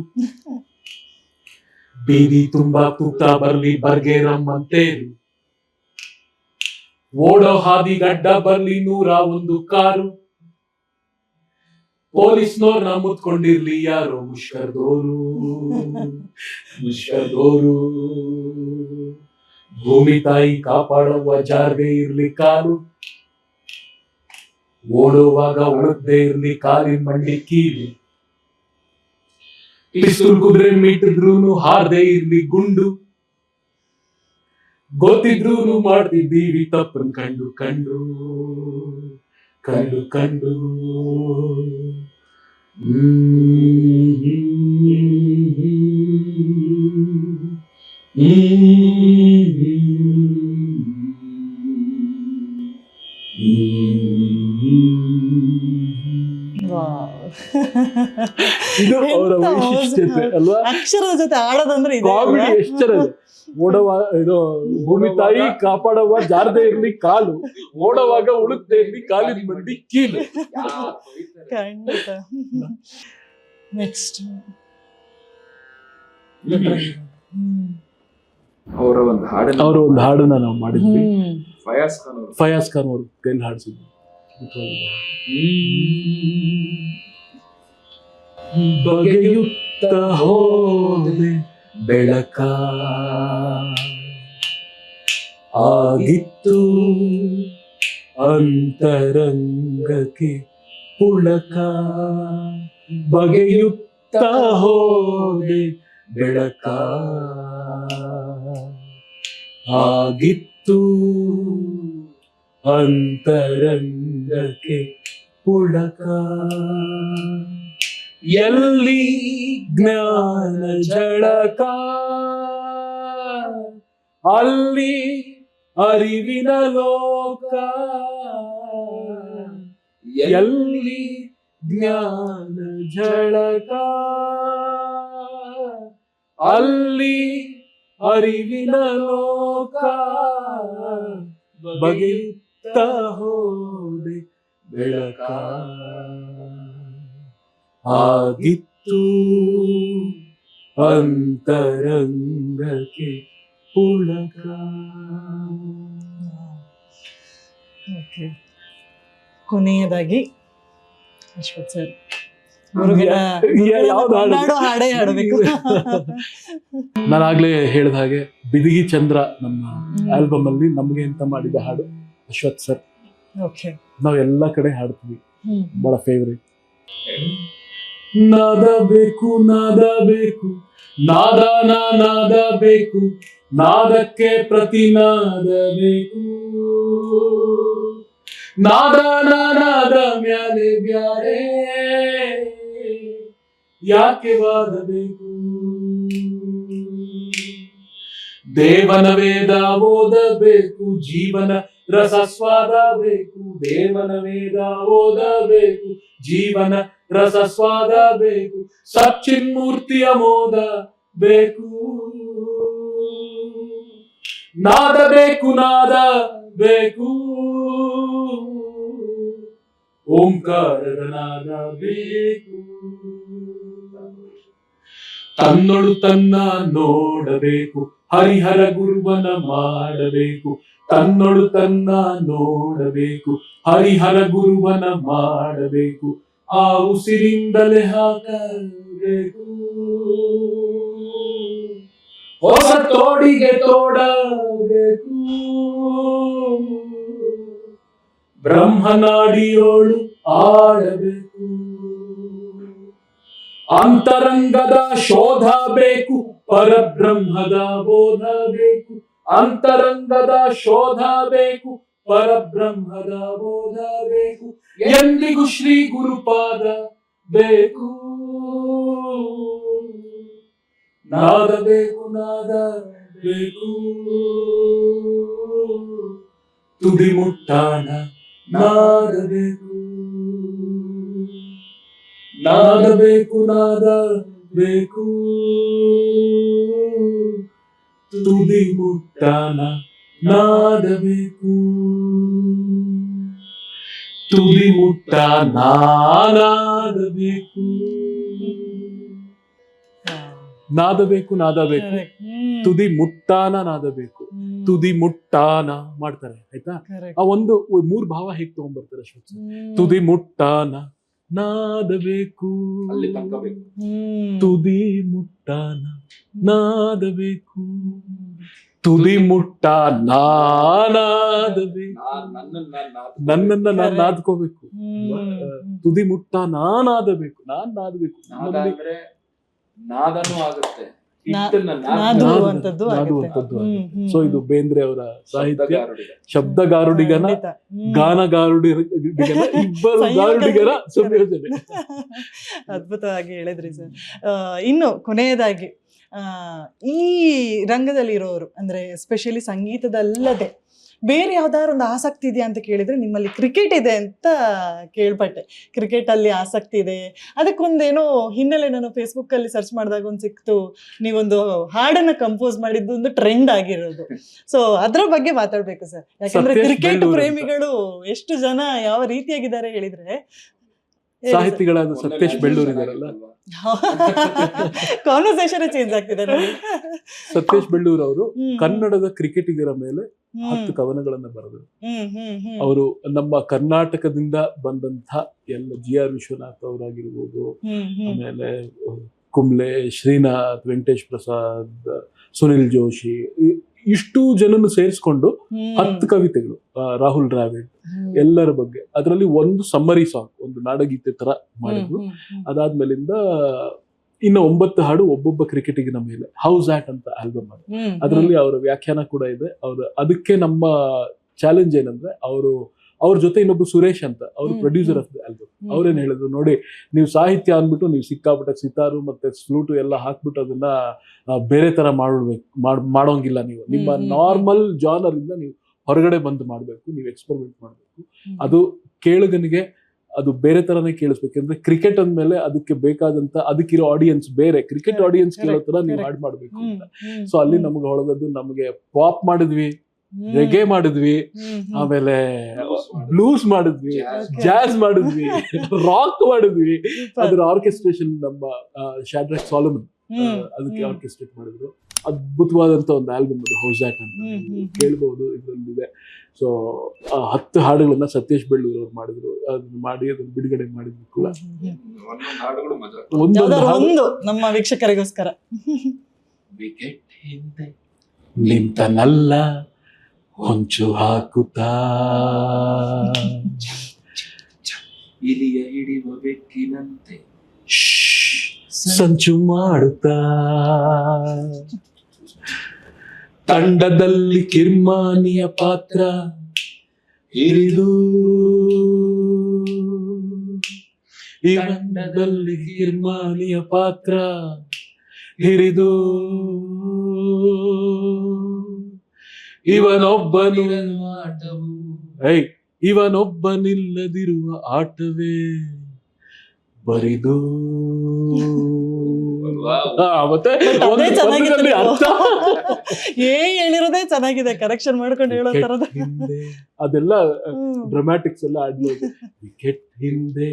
ಬೀದಿ ತುಂಬಾ ತೂಕ ಬರ್ಲಿ ಬರ್ಗೇರಮ್ಮಂತೇರು. ಓಡೋ ಹಾದಿ ಗಡ್ಡ ಬರ್ಲಿ 101 ಕಾರು. ಪೊಲೀಸ್ನವ್ರನ್ನ ಮುತ್ಕೊಂಡಿರ್ಲಿ ಯಾರೋ ಮುಷ್ಕರ್ದೋರು. ಭೂಮಿ ತಾಯಿ ಕಾಪಾಡುವ ಜಾರ್ಗೆ ಇರ್ಲಿ ಕಾಲು. ಓಡುವಾಗ ಉಳದ್ದೇ ಇರ್ಲಿ ಕಾಲಿನ ಮಂಡಿ ಕೀಲಿ. ಪಿಸ್ತೂಲ್ ಕುದ್ರೆ ಮೀಟಿದ್ರೂನು ಹಾರ್ದೇ ಇರ್ಲಿ ಗುಂಡು. ಗೊತ್ತಿದ್ರೂನು ಮಾಡ್ತಿದ್ದೀವಿ ತಪ್ಪನ್ ಕಂಡು ಕಂಡು ಕಂಡು ಕಂಡು. ಇದು ಅವರ ವೈಶಿಷ್ಟ್ಯತೆ ಅಲ್ವಾ? ಅಕ್ಷರದ ಜೊತೆ ಆಡೋದಂದ್ರೆ ಕಾಮಿಡಿ ಎಷ್ಟು ಚೆನ್ನಾಗಿದೆ. ಓಡುವ ಇದು ಭೂಮಿ ತಾಯಿ ಕಾಪಾಡುವ ಜಾರದೆ ಇರ್ಲಿ ಕಾಲು. ಓಡುವಾಗ ಉಳುಕ್ದೇ ಇರ್ಲಿ ಕಾಲಿನ ಮಂಡಿ ಕೀಲು. ಖಂಡಿತ. ನೆಕ್ಸ್ಟ್ ಅವರ ಒಂದು ಹಾಡನ್ನ ನಾವು ಮಾಡಿದ್ವಿ. ಫಯಾಜ್ ಖಾನ್ ಅವರು ಕೈಲಿ ಹಾಡಿಸಿದ್ವಿ. ಬಗೆಯುತ್ತ ಹೋದೆ ಬೆಳಕ ಆಗಿತ್ತು ಅಂತರಂಗಕ್ಕೆ ಪುಳಕ. ಬಗೆಯುತ್ತ ಹೋದೆ ಬೆಳಕ ಆಗಿತ್ತು ಅಂತರಂಗಕ್ಕೆ ಪುಳಕ. ಎಲ್ಲಿ ಜ್ಞಾನ ಜಳಕ ಅಲ್ಲಿ ಅರಿವಿನ ಲೋಕ. ಎಲ್ಲಿ ಜ್ಞಾನ ಝಳಕ ಅಲ್ಲಿ ಅರಿವಿನ ಲೋಕ ಬಗೆಯುತ್ತ ಹೋದೆ ಬೆಳಕ ಆಗಿತ್ತು ಅಂತರಂಗಕ್ಕೆ ಪುಳಕ. ಓಕೆ, ಕೊನೆಯದಾಗಿ ಅಶ್ವಥ್ ಸರ್ ಗುರುಗಳ ಕೊಂಡಾಡೋ ಹಾಡೇ ಹಾಡಬೇಕು. ನಾನಾಗ್ಲೇ ಹೇಳಿದ ಹಾಗೆ ಬಿದಿಗಿ ಚಂದ್ರ ನಮ್ಮ ಆಲ್ಬಮ್ ಅಲ್ಲಿ ನಮ್ಗೆ ಅಂತ ಮಾಡಿದ ಹಾಡು ಅಶ್ವಥ್ ಸರ್. ಓಕೆ, ನಾವ್ ಎಲ್ಲಾ ಕಡೆ ಹಾಡ್ತೀವಿ, ಬಹಳ ಫೇವ್ರೇಟ್. ನಾದ ಬೇಕು ನಾದ ಬೇಕು ನಾದನ ನಾದ ಬೇಕು, ನಾದಕ್ಕೆ ಪ್ರತಿನಾದ ಬೇಕು, ನಾದನ ನಾದ ಮ್ಯಾಲೆ ಬ್ಯಾರೆ ಯಾಕೆ ವಾದ ಬೇಕು. ದೇವನ ವೇದ ಓದಬೇಕು, ಜೀವನ ರಸ ಸ್ವಾದ ಬೇಕು, ದೇವನ ವೇದ ಓದಬೇಕು, ಜೀವನ ರಸ ಸ್ವಾದ ಬೇಕು, ಸಚ್ಚಿನ್ಮೂರ್ತಿಯ ಮೋದ ಬೇಕು, ನಾದ ಬೇಕು ನಾದ ಬೇಕು, ಓಂಕಾರದ ನಾದ ಬೇಕು. ತನ್ನೊಳು ತನ್ನ ನೋಡಬೇಕು, ಹರಿಹರ ಗುರುವನ ಮಾಡಬೇಕು, ತನ್ನೊಳು ತನ್ನ ನೋಡಬೇಕು, ಹರಿಹರ ಗುರುವನ ಮಾಡಬೇಕು, ಆ ಉಸಿರಿಂದಲೇ ಹಾಕಬೇಕು, ಹೊಸ ತೋಡಿಗೆ ತೋಡಬೇಕು, ಬ್ರಹ್ಮನಾಡಿಯೋಳು ಆಡಬೇಕು, ಅಂತರಂಗದ ಶೋಧ ಬೇಕು, ಪರಬ್ರಹ್ಮದ ಬೋಧ ಬೇಕು, ಅಂತರಂಗದ ಶೋಧ ಬೇಕು, ಪರಬ್ರಹ್ಮದ ಬೋಧ ಬೇಕು, ಎಂದಿಗೂ ಶ್ರೀ ಗುರುಪಾದ ಬೇಕು, ನಾದ ಬೇಕು ನಾದ ಬೇಕು, ತುದಿ ಮುಟ್ಟಾನ ನಾದ ಬೇಕು, ನಾದ ಬೇಕು ನಾದ ಬೇಕು, ತುದಿ ಮುಟ್ಟಾನ ನಾದ ಬೇಕು, ತುದಿ ಮುಟ್ಟ ನಾದ ಬೇಕು, ನಾದ ಬೇಕು ನಾದ ಬೇಕು, ತುದಿ ಮುಟ್ಟಾನ ನಾದ ಬೇಕು, ತುದಿ ಮುಟ್ಟಾನ ಮಾಡ್ತಾರೆ ಆಯ್ತಾ. ಆ ಒಂದು 3 ಭಾವ ಹೇಗೆ ತಗೊಂಡ್ಬರ್ತಾರೆ ಅಶ್ವಥ್ ಸರ್. ತುದಿ ಮುಟ್ಟಾನ ನಾದ ಬೇಕು, ಅಲ್ಲಿ ತನಕ ಬೇಕು. ತುದಿ ಮುಟ್ಟಾನ ನಾದ ಬೇಕು, ತುದಿ ಮುಟ್ಟ ನಾನಾದಬೇಕು, ನನ್ನನ್ನ ನಾನು ನಾದ್ಕೋಬೇಕು, ತುದಿ ಮುಟ್ಟ ನಾನಾದಬೇಕು, ನಾನ್ ನಾದಬೇಕು. ನಾದನೂ ಆಗುತ್ತೆ, ನಾದುವಂತದ್ದು ಸೊ ಇದು ಬೇಂದ್ರೆ ಅವರ ಸಾಹಿತ್ಯ, ಶಬ್ದಗಾರುಡಿಗನ ಗಾನಗಾರುಡಿಗನ ಇಬ್ಬರು ಗಾರುಡಿಗರ ಸಂಯೋಜನೆ. ಅದ್ಭುತವಾಗಿ ಹೇಳಿದ್ರಿ ಸರ್. ಇನ್ನು ಕೊನೆಯದಾಗಿ ಈ ರಂಗದಲ್ಲಿ ಇರೋರು ಅಂದ್ರೆ ಎಸ್ಪೆಷಲಿ ಸಂಗೀತದಲ್ಲದೆ ಬೇರೆ ಯಾವ್ದಾದ್ರು ಒಂದು ಆಸಕ್ತಿ ಇದೆಯಾ ಅಂತ ಕೇಳಿದ್ರೆ ನಿಮ್ಮಲ್ಲಿ ಕ್ರಿಕೆಟ್ ಇದೆ ಅಂತ ಕೇಳ್ಪಟ್ಟೆ. ಕ್ರಿಕೆಟ್ ಅಲ್ಲಿ ಆಸಕ್ತಿ ಇದೆ, ಅದಕ್ಕೊಂದೇನೋ ಹಿನ್ನೆಲೆ ನಾನು ಫೇಸ್ಬುಕ್ ಅಲ್ಲಿ ಸರ್ಚ್ ಮಾಡಿದಾಗ ಒಂದು ಸಿಕ್ತು, ನೀವೊಂದು ಹಾಡನ್ನ ಕಂಪೋಸ್ ಮಾಡಿದ್ದು ಒಂದು ಟ್ರೆಂಡ್ ಆಗಿರೋದು. ಸೊ ಅದ್ರ ಬಗ್ಗೆ ಮಾತಾಡ್ಬೇಕು ಸರ್, ಯಾಕಂದ್ರೆ ಕ್ರಿಕೆಟ್ ಪ್ರೇಮಿಗಳು ಎಷ್ಟು ಜನ ಯಾವ ರೀತಿಯಾಗಿದ್ದಾರೆ ಹೇಳಿದ್ರೆ, ಸಾಹಿತಿಗಳಾದ ಸತೀಶ್ ಬೆಳ್ಳೂರ್ ಇದಾರಲ್ಲ, ಕಾನ್ವರ್ಸೇಷನ್ ಚೇಂಜ್ ಆಗ್ತಿದೆ ನೋಡಿ. ಸತೀಶ್ ಬೆಳ್ಳೂರ್ ಅವರು ಕನ್ನಡದ ಕ್ರಿಕೆಟಿಗರ ಮೇಲೆ 10 ಕವನಗಳನ್ನ ಬರೆದರು. ಅವರು ನಮ್ಮ ಕರ್ನಾಟಕದಿಂದ ಬಂದಂತ ಎಲ್ಲ GR ವಿಶ್ವನಾಥ್ ಅವರಾಗಿರ್ಬೋದು, ಆಮೇಲೆ ಕುಂಬ್ಳೆ, ಶ್ರೀನಾಥ್, ವೆಂಕಟೇಶ್ ಪ್ರಸಾದ್, ಸುನಿಲ್ ಜೋಶಿ, ಇಷ್ಟು ಜನನು ಸೇರಿಸ್ಕೊಂಡು 10 ಕವಿತೆಗಳು, ರಾಹುಲ್ ದ್ರಾವಿಡ್, ಎಲ್ಲರ ಬಗ್ಗೆ. ಅದರಲ್ಲಿ ಒಂದು ಸಮ್ಮರಿ ಸಾಂಗ್, ಒಂದು ನಾಡಗೀತೆ ತರ ಮಾಡಿದ್ರು. ಅದಾದ್ಮೇಲಿಂದ ಇನ್ನು 9 ಹಾಡು ಒಬ್ಬೊಬ್ಬ ಕ್ರಿಕೆಟಿಗಿನ ಮೇಲೆ, ಹೌಸ್ ಆಟ್ ಅಂತ ಆಲ್ಬಮ್ ಅದು. ಅದರಲ್ಲಿ ಅವರ ವ್ಯಾಖ್ಯಾನ ಕೂಡ ಇದೆ. ಅದಕ್ಕೆ ನಮ್ಮ ಚಾಲೆಂಜ್ ಏನಂದ್ರೆ, ಅವ್ರ ಜೊತೆ ಇನ್ನೊಬ್ರು ಸುರೇಶ್ ಅಂತ, ಅವರು ಪ್ರೊಡ್ಯೂಸರ್ ಆಫ್ ದ ಆಲ್ಬಮ್. ಅವ್ರೇನ್ ಹೇಳಿದ್ರು, ನೋಡಿ ನೀವು ಸಾಹಿತ್ಯ ಅಂದ್ಬಿಟ್ಟು ನೀವು ಸಿಕ್ಕಾಬಿಟ್ಟ ಸಿತಾರು ಮತ್ತೆ ಫ್ಲೂಟು ಎಲ್ಲ ಹಾಕ್ಬಿಟ್ಟು ಅದನ್ನ ಬೇರೆ ತರ ಮಾಡೋಂಗಿಲ್ಲ. ನೀವು ನಿಮ್ಮ ನಾರ್ಮಲ್ ಜಾನರ್ ಇಂದ ನೀವು ಹೊರಗಡೆ ಬಂದು ಮಾಡ್ಬೇಕು, ನೀವು ಎಕ್ಸ್ಪೆರಿಮೆಂಟ್ ಮಾಡ್ಬೇಕು. ಅದು ಕೇಳುಗನಿಗೆ ಅದು ಬೇರೆ ತರನೇ ಕೇಳಿಸ್ಬೇಕಂದ್ರೆ ಕ್ರಿಕೆಟ್ ಅಂದ್ಮೇಲೆ ಅದಕ್ಕೆ ಬೇಕಾದಂತ ಅದಕ್ಕಿರೋ ಆಡಿಯನ್ಸ್ ಬೇರೆ, ಕ್ರಿಕೆಟ್ ಆಡಿಯನ್ಸ್ ಕೇಳೋ ತರ ನೀವು ಹಾಡ್ ಮಾಡ್ಬೇಕು ಅಂತ. ಸೊ ಅಲ್ಲಿ ನಮ್ಗೆ ಹೊಳದದ್ದು, ನಮಗೆ ಪಾಪ್ ಮಾಡಿದ್ವಿ, ರೆಗೆ ಮಾಡಿದ್ವಿ, ಆಮೇಲೆ ಬ್ಲೂಸ್ ಮಾಡಿದ್ವಿ, ಜಾಜ್ ಮಾಡಿದ್ವಿ, ರಾಕ್ ಮಾಡಿದ್ವಿ. ಅದ್ರ ಆರ್ಕೆಸ್ಟ್ರೇಷನ್ ನಮ್ಮ ಶಾಡ್ರಕ್ ಸಾಲಮನ್ ಅದಕ್ಕೆ ಆರ್ಕೆಸ್ಟ್ರೇಟ್ ಮಾಡಿದ್ರು. ಅದ್ಭುತವಾದಂತ ಒಂದು ಆಲ್ಬಮ್ ಅದು, ಹೌಸಾಟ್ ಅಂತ ಕೇಳ್ಬಹುದು, ಇದ್ರಲ್ಲಿದೆ. ಸೊ 10 ಹಾಡುಗಳನ್ನ ಸತೀಶ್ ಬೆಳ್ಳೂರ್ ಅವ್ರು ಮಾಡಿದ್ರು, ಅದನ್ನ ಮಾಡಿ ಅದನ್ನ ಬಿಡುಗಡೆ ಮಾಡಿದ್ರು ಕೂಡ. ಒಂದು ನಮ್ಮ ವೀಕ್ಷಕರಿಗೋಸ್ಕರ. ವಿಕೆಟ್ ಹಿಂದೆ ನಿಂತನಲ್ಲ ಹೊಂಚು ಹಾಕುತ್ತಾ, ಇಲಿಯ ಹಿಡಿಯುವ ಬೆಕ್ಕಿನಂತೆ ಸಂಚು ಮಾಡುತ್ತಾ, ತಂಡದಲ್ಲಿ ಕಿರ್ಮಾನಿಯ ಪಾತ್ರ ಹಿರಿದು, ಈ ತಂಡದಲ್ಲಿ ಕಿರ್ಮಾನಿಯ ಪಾತ್ರ ಹಿರಿದು, ಇವನೊಬ್ಬನಿರುವ ಆಟವು, ಇವನೊಬ್ಬನಿಲ್ಲದಿರುವ ಆಟವೇ ಬರಿದು. ಮತ್ತೆ ಅದೇ ಚೆನ್ನಾಗಿದೆ, ಹೇಳಿರೋದೇ ಚೆನ್ನಾಗಿದೆ, ಕರೆಕ್ಷನ್ ಮಾಡ್ಕೊಂಡು ಹೇಳೋ ತರದ ಅದೆಲ್ಲ ಡ್ರಾಮ್ಯಾಟಿಕ್ಸ್ ಎಲ್ಲ ಆಡ್ಬೋದು. ವಿಕೆಟ್ ಹಿಂದೆ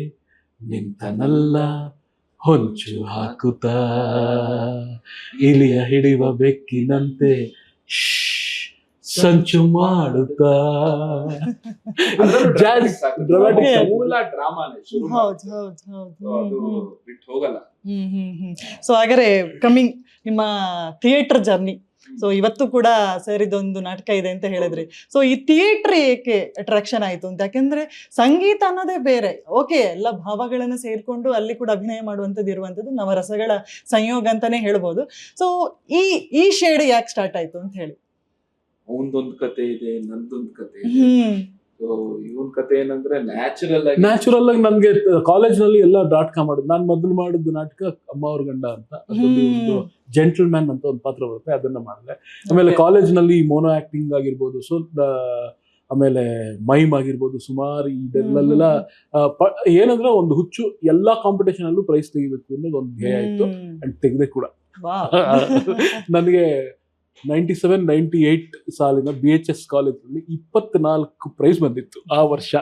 ನಿಂತನಲ್ಲ ಹೊಂಚು ಹಾಕುತ್ತಾ, ಇಲಿಯ ಹಿಡಿಯುವ ಬೆಕ್ಕಿನಂತೆ ಸಂಚು ಮಾಡುತ್ತಾ. ಮೂಲ ಡ್ರಾಮಾನೇ ಶುರು, ಅದು ಬಿಟ್ಟು ಹೋಗಲ್ಲ. ಸೊ ಹಾಗಾದ್ರೆ ಕಮಿಂಗ್ ನಿಮ್ಮ ಥಿಯೇಟರ್ ಜರ್ನಿ, ಸೊ ಇವತ್ತು ಕೂಡ ಸೇರಿದೊಂದು ನಾಟಕ ಇದೆ ಅಂತ ಹೇಳಿದ್ರಿ. ಸೊ ಈ ಥಿಯೇಟರ್ ಏಕೆ ಅಟ್ರಾಕ್ಷನ್ ಆಯ್ತು ಅಂತ? ಯಾಕೆಂದ್ರೆ ಸಂಗೀತ ಅನ್ನೋದೇ ಬೇರೆ, ಓಕೆ, ಎಲ್ಲ ಭಾವಗಳನ್ನ ಸೇರ್ಕೊಂಡು ಅಲ್ಲಿ ಕೂಡ ಅಭಿನಯ ಮಾಡುವಂಥದ್ದು ಇರುವಂಥದ್ದು ನವರಸಗಳ ಸಂಯೋಗ ಅಂತಾನೆ ಹೇಳ್ಬೋದು. ಸೊ ಈ ಶೇಡ್ ಯಾಕೆ ಸ್ಟಾರ್ಟ್ ಆಯ್ತು ಅಂತ ಹೇಳಿ. ಅವನದೊಂದು ಕತೆ ಇದೆ, ನಂದೊಂದು ಕತೆ ಇದೆ. ಸೊ ಇವನ್ ಕತೆ ಏನಂದ್ರೆ ನ್ಯಾಚುರಲ್ ಆಗಿ ನನ್ಗೆ ಕಾಲೇಜ್ ನಲ್ಲಿ ಎಲ್ಲ ನಾಟಕ ಮಾಡುದು. ನಾನ್ ಮೊದಲು ಮಾಡಿದ್ದು ನಾಟಕ ಅಮ್ಮ ಅವ್ರ ಗಂಡ ಅಂತ, ಅದರಲ್ಲಿ ಒಂದು ಜೆಂಟಲ್ ಮ್ಯಾನ್ ಅಂತ ಒಂದು ಪಾತ್ರ ಬರುತ್ತೆ, ಅದನ್ನ ಮಾಡಿದೆ. ಆಮೇಲೆ ಕಾಲೇಜ್ ನಲ್ಲಿ ಮೋನೋ ಆಕ್ಟಿಂಗ್ ಆಗಿರ್ಬೋದು, ಸೊ ಆಮೇಲೆ ಮೈಮ್ ಆಗಿರ್ಬೋದು, ಸುಮಾರು ಇದೆಲ್ಲ ಏನಂದ್ರೆ ಒಂದು ಹುಚ್ಚು, ಎಲ್ಲಾ ಕಾಂಪಿಟೇಷನ್ ಅಲ್ಲೂ ಪ್ರೈಸ್ ತೆಗಿಬೇಕು ಅನ್ನೋದು ಒಂದು ಧ್ಯೇಯ ಇತ್ತು, ಅಂಡ್ ತೆಗೆದೆ ಕೂಡ. ನನಗೆ 97-98 ಸಾಲಿನ BHS ಕಾಲೇಜಲ್ಲಿ 24 ಪ್ರೈಸ್ ಬಂದಿತ್ತು ಆ ವರ್ಷ.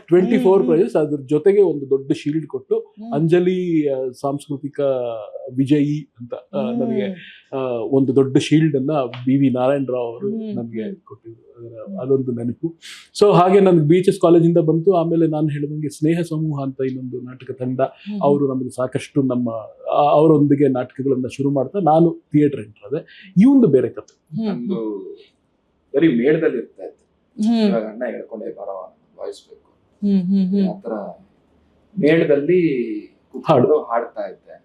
24 ಪ್ರೈಸ್. ಅದ್ರ ಜೊತೆಗೆ ಒಂದು ದೊಡ್ಡ ಶೀಲ್ಡ್ ಕೊಟ್ಟು, ಅಂಜಲಿ ಸಾಂಸ್ಕೃತಿಕ ವಿಜಯಿ ಅಂತ ನನಗೆ ಒಂದು ದೊಡ್ಡ ಶೀಲ್ಡ್ ಅನ್ನ BV ನಾರಾಯಣ ರಾವ್ ಅವರು ನಮ್ಗೆ ಕೊಟ್ಟಿದ್ರು. ಅದೊಂದು ನೆನಪು. ಸೊ ಹಾಗೆ ನನ್ಗೆ BHS ಕಾಲೇಜಿಂದ ಬಂತು. ಆಮೇಲೆ ನಾನು ಹೇಳಿದಂಗೆ ಸ್ನೇಹ ಸಮೂಹ ಅಂತ ಇನ್ನೊಂದು ನಾಟಕ ತಂಡ, ಅವರು ನಮಗೆ ಸಾಕಷ್ಟು ಅವರೊಂದಿಗೆ ನಾಟಕಗಳನ್ನ ಶುರು ಮಾಡ್ತಾ ನಾನು ಥಿಯೇಟರ್ ಎಂಟರ್ ಆದೆ. ಈ ಒಂದು ಬೇರೆ ಕಥೆ. ಒಂದು ಬರೀ ಮೇಳದಲ್ಲಿ ಇರ್ತಾ ಇತ್ತು, ಇವಾಗ ಅಣ್ಣ ಹೇಳ್ಕೊಂಡೆ ಬರೋ ವಾಯಿಸ್ಬೇಕು ಆತರ ಮೇಳದಲ್ಲಿ ಕೂತ್ಕೊಂಡು ಹಾಡ್ತಾ ಇದ್ದೆ.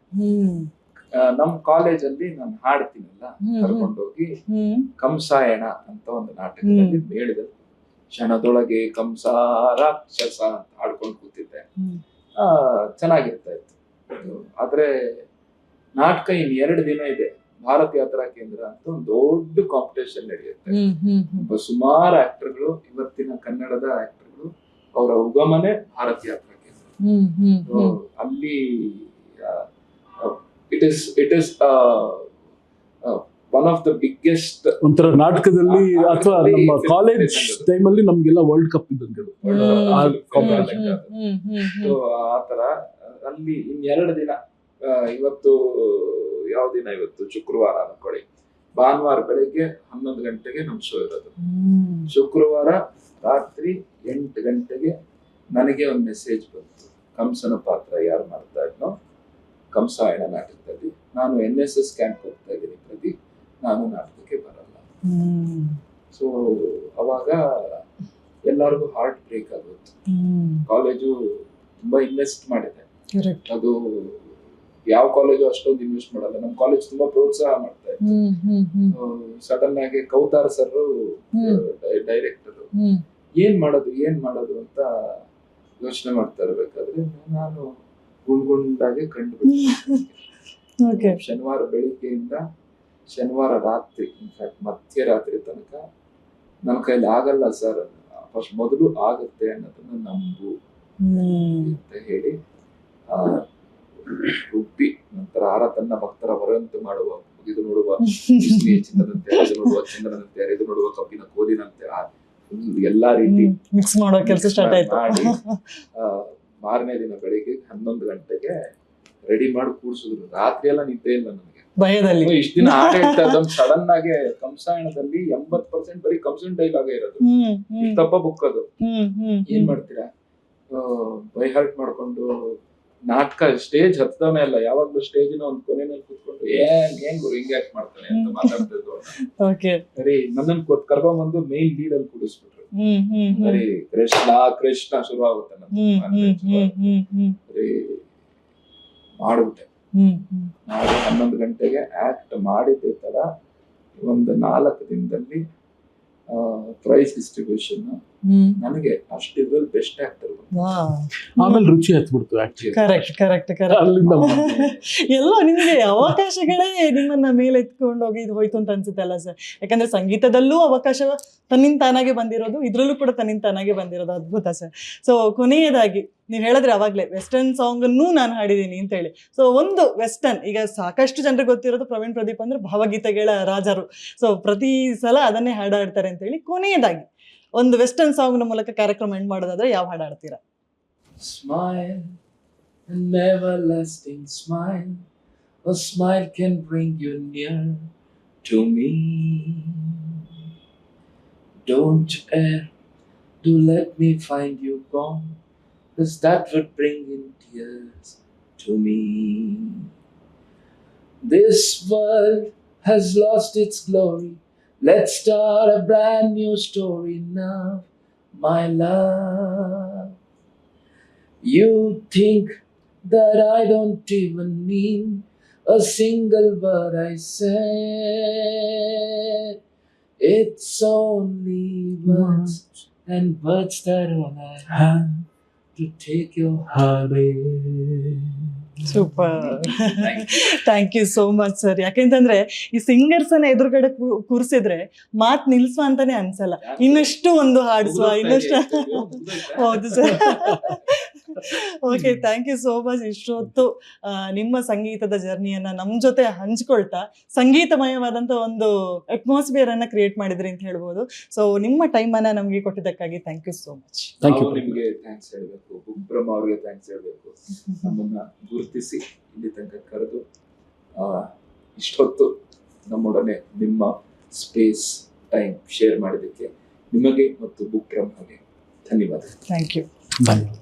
ನಮ್ ಕಾಲೇಜಲ್ಲಿ ನಾನು ಹಾಡ್ತೀನಲ್ಲ, ಕರ್ಕೊಂಡೋಗಿ ಕಂಸಾಯಣ ಅಂತ ಒಂದು ನಾಟಕದಲ್ಲಿ ಮೇಳದಲ್ಲಿ ಕ್ಷಣದೊಳಗೆ ಕಂಸ ರಾಕ್ಷಸ ಅಂತ ಹಾಡ್ಕೊಂಡು ಕೂತಿದ್ದೆ. ಚೆನ್ನಾಗಿರ್ತಾ ಇತ್ತು. ಆದ್ರೆ ನಾಟಕ ಇನ್ 2 ದಿನ ಇದೆ, ಭಾರತ ಯಾತ್ರಾ ಕೇಂದ್ರ ಅಂತ ಒಂದು ದೊಡ್ಡ ಕಾಂಪಿಟೇಷನ್ ನಡೆಯುತ್ತೆ. ಸುಮಾರು ಆಕ್ಟರ್ಗಳು, ಇವತ್ತಿನ ಕನ್ನಡದ ಆಕ್ಟರ್ಗಳು, ಅವರ ಉಗಮನೆ ಭಾರತ ಯಾತ್ರಾ ಕೇಂದ್ರ. ಅಲ್ಲಿ it is one of the biggest ಒಂಥರ ನಾಟಕದಲ್ಲಿ, ಅಥವಾ ನಮ್ಮ ಕಾಲೇಜ್ ಟೈಮಲ್ಲಿ ನಮ್ಗೆಲ್ಲ ವರ್ಲ್ಡ್ ಕಪ್ ಇದ್ದಂಗೆ ಆತರ. ಅಲ್ಲಿ ಇನ್ 2 ದಿನ, ಇವತ್ತು ಯಾವ ದಿನ? ಇವತ್ತು ಶುಕ್ರವಾರ ಅನ್ಕೊಳ್ಳಿ. ಭಾನುವಾರ ಬೆಳಿಗ್ಗೆ 11 ಗಂಟೆಗೆ ನಮ್ ಶೋ ಇರೋದು. ಶುಕ್ರವಾರ ರಾತ್ರಿ 8 ಗಂಟೆಗೆ ನನಗೆ ಒಂದು ಮೆಸೇಜ್ ಬಂತು, ಕಂಸನ ಪಾತ್ರ ಯಾರು ಮಾಡ್ತಾ ಇದ್ನೋ ಕಂಸಾಯಣ ನಾಟಕದಲ್ಲಿ, ನಾನು NSS ಕ್ಯಾಂಪ್ ಹೋಗ್ತಾ ಇದ್ದೀನಿ ಪ್ರದೀಪ್, ನಾನು ನಾಟಕಕ್ಕೆ ಬರಲ್ಲ. ಸೊ ಅವಾಗ ಎಲ್ಲರಿಗೂ ಹಾರ್ಟ್ ಬ್ರೇಕ್ ಆಗುತ್ತೆ. ಕಾಲೇಜು ತುಂಬಾ ಇನ್ವೆಸ್ಟ್ ಮಾಡಿದೆ. ಅದು ಯಾವ ಕಾಲೇಜು ಅಷ್ಟೊಂದು ಇನ್ವೆಸ್ಟ್ ಮಾಡಲ್ಲ, ನಮ್ ಕಾಲೇಜ್ ತುಂಬಾ ಪ್ರೋತ್ಸಾಹ ಮಾಡ್ತಾ ಇತ್ತು. ಸಡನ್ ಆಗಿ ಕೌತಾರ್ ಸರ್ ಡೈರೆಕ್ಟರ್ ಏನ್ ಮಾಡೋದು ಅಂತ ಯೋಚನೆ ಮಾಡ್ತಾ ಇರ್ಬೇಕಾದ್ರೆ ನಾನು ಗುಂಡಾಗೆ ಕಂಡುಬಿಟ್ಟೆ. ಶನಿವಾರ ಬೆಳಿಗ್ಗೆಯಿಂದ ಶನಿವಾರ ರಾತ್ರಿ, ಇನ್ಫ್ಯಾಕ್ಟ್ ಮಧ್ಯರಾತ್ರಿ ತನಕ ನನ್ನ ಕೈಲಿ ಆಗಲ್ಲ ಸರ್, ಫಸ್ಟ್ ಮೊದಲು ಆಗುತ್ತೆ ಅನ್ನೋದನ್ನ ನಂಬು ಅಂತ ಹೇಳಿ ರುಬ್ಬಿ ನಂತರ ಆರ ತನ್ನ ಭಕ್ತರ ಹೊರೆಯಂತೆ ಮಾಡುವ ಇದು ನೋಡುವ ಬಿಸಿಲಿಯ ಚಿನ್ನದಂತೆ, ಅದು ನೋಡುವ ಚಂದ್ರನಂತೆ, ಇದು ನೋಡುವ ಕಬ್ಬಿನ ಕೋಲಿನಂತೆ ಎಲ್ಲಾ ರೀತಿ ಮಿಕ್ಸ್ ಮಾಡೋ ಕೆಲಸ ಸ್ಟಾರ್ಟ್ ಆಯ್ತು. ಮಾಡಿ ಮಾರನೇ ದಿನ ಬೆಳಿಗ್ಗೆ 11 ಗಂಟೆಗೆ ರೆಡಿ ಮಾಡಿ ಕೂಡ್ಸಿದ್ರು. ರಾತ್ರಿ ಎಲ್ಲ ನಿದ್ದೆ ಇಲ್ಲ ನನಗೆ, ಭಯದಲ್ಲಿ. ಇಷ್ಟ ದಿನ ಹಾಡು ಹೇಳ್ತಾ ಇದ್ದಂಗೆ ಸಡನ್ ಆಗಿ ಕಂಸಾಯಣದಲ್ಲಿ 80% ಬರೀ ಕಂಸನ್ ಡೈಲಾಗ್ ಇರೋದು, ಇಷ್ಟಪ್ಪ ಬುಕ್ ಅದು. ಏನ್ ಮಾಡ್ತೀರಾ, ಬೈ ಹಾರ್ಟ್ ಮಾಡ್ಕೊಂಡು ನಾಟಕ ಸ್ಟೇಜ್ ಹತ್ತದವನೇ ಅಲ್ಲ, ಯಾವಾಗ್ಲೂ ಸ್ಟೇಜಿನ ಒಂದ್ ಕೊನೆಯಲ್ಲಿ ಕೂತ್ಕೊಂಡು ಏನ್ ಗುರು ಹಿಂಗೆ ಯಾಕೆ ಮಾಡ್ತಾನೆ ಅಂತ ಮಾತಾಡ್ತಿದ್ರು. ಸರಿ ನನ್ನನ್ ಕರ್ಕೊಂಡ್ಬಂದು ಮೇನ್ ಲೀಡ್ ಅಲ್ಲಿ ಕೂಡಿಸ್ಬಿಟ್ರು. ಸರಿ ಕೃಷ್ಣ ಕೃಷ್ಣ ಶುರು ಆಗುತ್ತೆ ಸರಿ ಮಾಡ್ಬಿಟ್ಟೆ. 11 ಗಂಟೆಗೆ ಆಕ್ಟ್ ಮಾಡಿದ್ದೆ ತರ ಒಂದು 4 ದಿನದಲ್ಲಿ ಪ್ರೈಸ್ ಡಿಸ್ಟ್ರಿಬ್ಯೂಷನ್ ನನಗೆ ಅಷ್ಟಿದ್ರಲ್ಲಿ ಬೆಸ್ಟ್ ಆಕ್ಟರ್. ಆಮೇಲೆ ರುಚಿ ಹತ್ಬಿಡ್ತು ಆಕ್ಚುಲಿ. ಕರೆಕ್ಟ್ ಅಲ್ಲಿಂದ ಎಲ್ಲ ನಿಮ್ಗೆ ಅವಕಾಶಗಳೇ ನಿಮ್ಮನ್ನ ಮೇಲೆ ಎತ್ಕೊಂಡು ಹೋಗಿ ಹೋಯ್ತು ಅಂತ ಅನ್ಸುತ್ತೆ ಅಲ್ಲ ಸರ್? ಯಾಕಂದ್ರೆ ಸಂಗೀತದಲ್ಲೂ ಅವಕಾಶ ತನ್ನಿಂದ ತಾನಾಗೆ ಬಂದಿರೋದು, ಇದ್ರಲ್ಲೂ ಕೂಡ ತನ್ನಿಂದ ತಾನಾಗೆ ಬಂದಿರೋದು. ಅದ್ಭುತ ಸರ್. ಸೊ ಕೊನೆಯದಾಗಿ ನೀವು ಹೇಳಿದ್ರೆ ಅವಾಗ್ಲೇ ವೆಸ್ಟರ್ನ್ ಸಾಂಗ್ ಅನ್ನು ನಾನು ಹಾಡಿದೀನಿ ಅಂತ ಹೇಳಿ. ಸೊ ಒಂದು ವೆಸ್ಟರ್ನ್, ಈಗ ಸಾಕಷ್ಟು ಜನರಿಗೆ ಗೊತ್ತಿರೋದು ಪ್ರವೀಣ್ ಪ್ರದೀಪ್ ಅಂದ್ರೆ ಭಾವಗೀತೆಗಳ ರಾಜರು. ಸೊ ಪ್ರತಿ ಸಲ ಅದನ್ನೇ ಹಾಡಾಡ್ತಾರೆ ಅಂತ ಹೇಳಿ. ಕೊನೆಯದಾಗಿ ಒಂದು ವೆಸ್ಟರ್ನ್ ಸಾಂಗ್ ನ ಮೂಲಕ ಕಾರ್ಯಕ್ರಮ ಎಂಡ್ ಮಾಡೋದಾದ್ರೆ ಯಾವ ಹಾಡು ಹಾಡ್ತೀರಾ? Smile, an everlasting smile, a smile can bring you near to me. Don't err, do let me find you gone, 'cause that would bring in tears to me. This world has lost its glory, let's start a brand new story now, my love. You think that I don't even mean a single word I said. It's only words, and words that all I have to take your heart away. Super, thank you so much sir. ಯಾಕೆಂತಂದ್ರೆ ಈ singers ಅನ್ನ ಎದುರುಗಡೆ ಕೂರಿಸಿದ್ರೆ ಮಾತ್ ನಿಲ್ಸುವ ಅಂತಾನೆ ಅನ್ಸಲ್ಲ, ಇನ್ನಷ್ಟು ಒಂದು ಹಾಡಿಸುವ, ಇನ್ನಷ್ಟು. ಹೌದು sir. Okay, thank you so much. ಇಷ್ಟೊತ್ತು ನಿಮ್ಮ ಸಂಗೀತದ ಜರ್ನಿಯನ್ನ ನಮ್ ಜೊತೆ ಹಂಚ್ಕೊಳ್ತಾ ಸಂಗೀತಮಯವಾದಂತ ಒಂದು ಅಟ್ಮಾಸ್ಫಿಯರ್ ಅನ್ನ ಕ್ರಿಯೇಟ್ ಮಾಡಿದ್ರಿ ಅಂತ ಹೇಳ್ಬೋದು. ಸೊ ನಿಮ್ಮ ಟೈಮ್ ಅನ್ನ ನಮ್ಗೆ ಕೊಟ್ಟಿದ್ದಕ್ಕಾಗಿ ಥ್ಯಾಂಕ್ ಯು ಸೋ ಮಚ್. ನಿಮಗೆ ಥ್ಯಾಂಕ್ಸ್ ಹೇಳ್ಬೇಕು, ಬುಕ್ಬ್ರಹ್ಮ ಅವ್ರಿಗೆ ಥ್ಯಾಂಕ್ಸ್ ಹೇಳ್ಬೇಕು. ನಮ್ಮನ್ನ ಗುರುತಿಸಿ ಇಲ್ಲಿ ತನಕ ಕರೆದು ಇಷ್ಟೊತ್ತು ನಮ್ಮೊಡನೆ ನಿಮ್ಮ ಸ್ಪೇಸ್ ಟೈಮ್ ಶೇರ್ ಮಾಡಿದ್ದಕ್ಕೆ ನಿಮಗೆ ಮತ್ತು ಬುಕ್ಬ್ರಹ್ಮಗೆ ಧನ್ಯವಾದ. Thank you. ಧನ್ಯವಾದ.